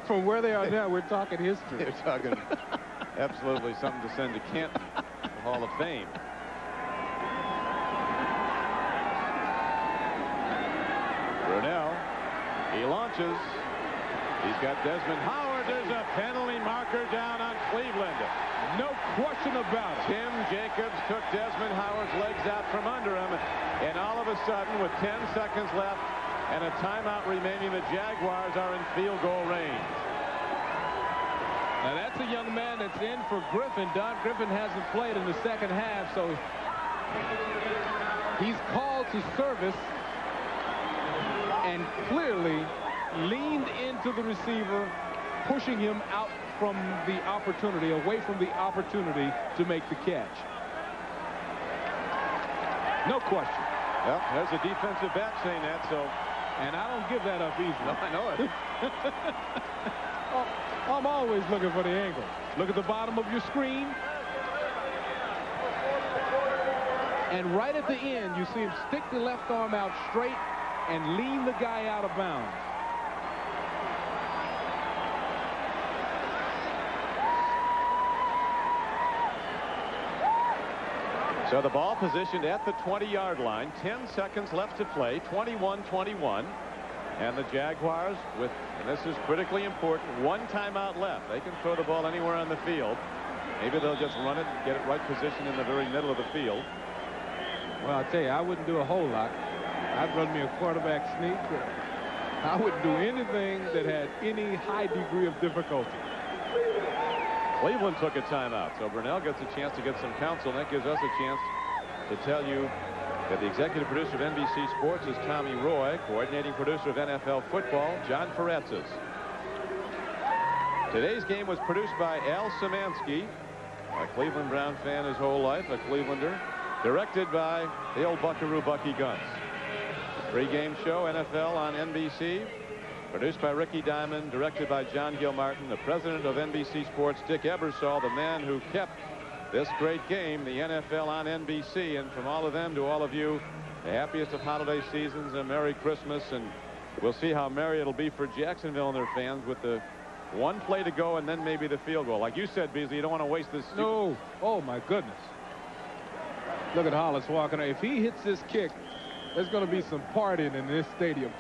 From where they are now, we're talking history. They're talking absolutely something to send to Canton, the Hall of Fame. Brunell, he launches. He's got Desmond Howard. There's a penalty marker down on Cleveland. No question about it. Tim Jacobs took Desmond Howard's legs out from under him, and all of a sudden, with 10 seconds left and a timeout remaining, the Jaguars are in field goal range. Now that's a young man that's in for Griffin. Don Griffin hasn't played in the second half, so he's called to service and clearly leaned into the receiver, pushing him out from the opportunity, away from the opportunity to make the catch. No question. Well, there's a defensive back saying that, so. And I don't give that up easily. No, I know it. I'm always looking for the angle. Look at the bottom of your screen. And right at the end, you see him stick the left arm out straight and lean the guy out of bounds. So the ball positioned at the 20-yard line. 10 seconds left to play. 21-21. And the Jaguars with, and this is critically important, 1 timeout left. They can throw the ball anywhere on the field. Maybe they'll just run it and get it right positioned in the very middle of the field. Well, I'll tell you, I wouldn't do a whole lot. I'd run me a quarterback sneak. I wouldn't do anything that had any high degree of difficulty. Cleveland took a timeout, so Brunell gets a chance to get some counsel. That gives us a chance to tell you that the executive producer of NBC Sports is Tommy Roy, coordinating producer of NFL football, John Feretzis. Today's game was produced by Al Szymanski, a Cleveland Brown fan his whole life, a Clevelander, directed by the old Buckaroo Bucky Guns. Pre-game show, NFL on NBC. Produced by Ricky Diamond, directed by John Gilmartin, the president of NBC Sports, Dick Ebersol, the man who kept this great game, the NFL on NBC. And from all of them to all of you, the happiest of holiday seasons, a Merry Christmas. And we'll see how merry it'll be for Jacksonville and their fans with the 1 play to go and then maybe the field goal. Like you said, Beasley, you don't want to waste this. No. Oh, my goodness. Look at Hollis walking. If he hits this kick, there's going to be some partying in this stadium.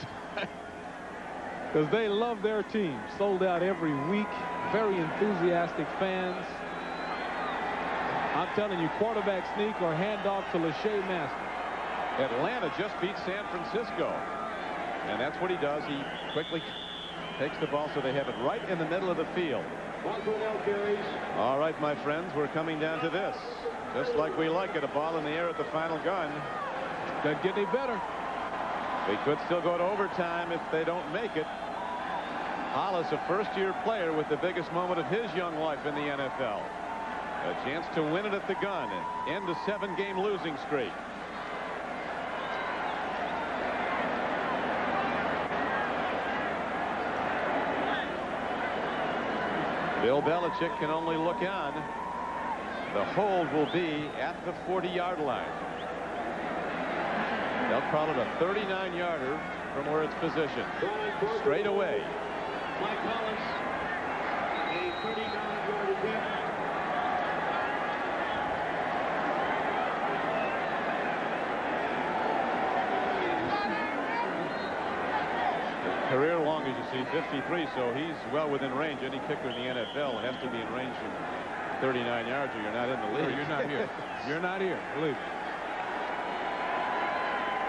Because they love their team. Sold out every week. Very enthusiastic fans. I'm telling you, quarterback sneak or handoff to Lachey Master. Atlanta just beat San Francisco. And that's what he does. He quickly takes the ball so they have it right in the middle of the field. Mark Brunell carries. All right, my friends, we're coming down to this. Just like we like it, a ball in the air at the final gun. Doesn't get any better. They could still go to overtime if they don't make it. Hollis, a first-year player with the biggest moment of his young life in the NFL. A chance to win it at the gun and end a 7-game losing streak. Bill Belichick can only look on. The hold will be at the 40-yard line. They'll call it a 39-yarder from where it's positioned. Straight away. Mike Collins, a 39-yard attempt. Career long, as you see, 53, so he's well within range. Any kicker in the NFL has to be in range from 39 yards or you're not in the league. You're not here. You're not here. Believe me.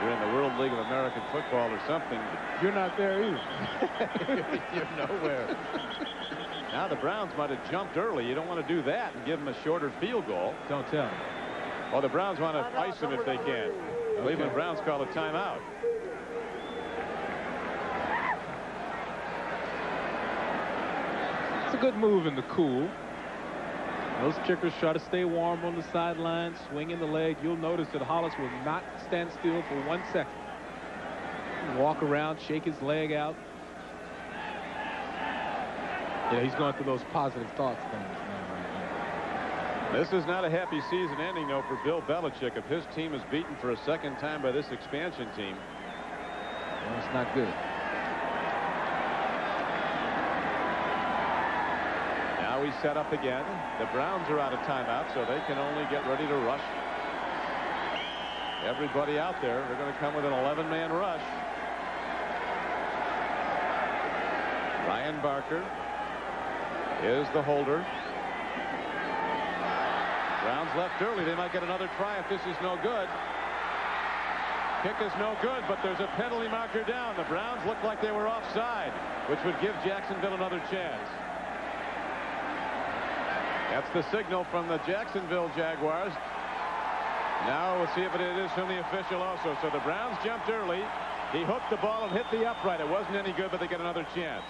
You're in the World League of American Football or something. You're not there either. You're nowhere. Now the Browns might have jumped early. You don't want to do that and give them a shorter field goal. Don't tell me. Well, the Browns want to ice them if they can. Cleveland Browns call a timeout. It's a good move in the cool. Those kickers try to stay warm on the sideline, swinging the leg. You'll notice that Hollis will not stand still for 1 second. Walk around, shake his leg out. Yeah, he's going through those positive thoughts things now. This is not a happy season ending, though, for Bill Belichick. If his team is beaten for a second time by this expansion team. Well, it's not good. Now we set up again. The Browns are out of timeout, so they can only get ready to rush. Everybody out there, they're going to come with an 11-man rush. Ryan Barker is the holder. Browns left early. They might get another try if this is no good. Kick is no good, but there's a penalty marker down. The Browns look like they were offside, which would give Jacksonville another chance. That's the signal from the Jacksonville Jaguars. Now we'll see if it is from the official also. So the Browns jumped early. He hooked the ball and hit the upright. It wasn't any good, but they get another chance.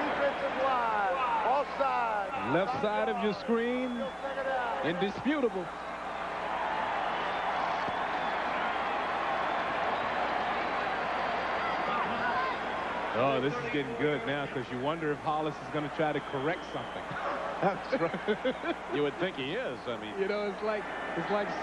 Defensive line. Offside. Left side of your screen. Indisputable. Oh, this is getting good now because you wonder if Hollis is going to try to correct something. That's right. You would think he is. I mean, You know, it's like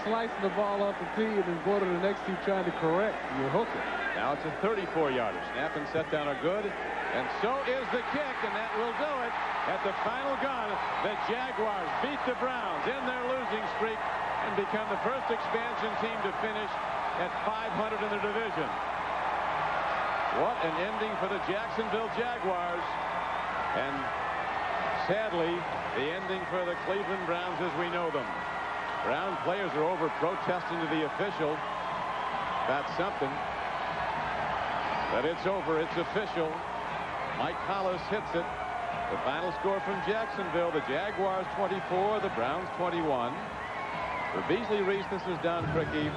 slicing the ball off the tee and then going to the next tee trying to correct. You hook it. now it's a 34-yarder. Snap and set down are good. And so is the kick, and that will do it. At the final gun, the Jaguars beat the Browns in their losing streak and become the first expansion team to finish at 500 in the division. What an ending for the Jacksonville Jaguars. And sadly, the ending for the Cleveland Browns as we know them. Brown players are over protesting to the official about something. But it's over. It's official. Mike Hollis hits it. The final score from Jacksonville, the Jaguars 24, the Browns 21. For Beasley Reese, this is Don Crickey.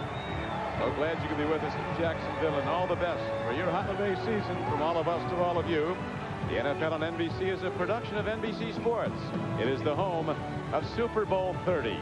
So glad you could be with us in Jacksonville, and all the best for your holiday season from all of us to all of you. The NFL on NBC is a production of NBC Sports. It is the home of Super Bowl 30.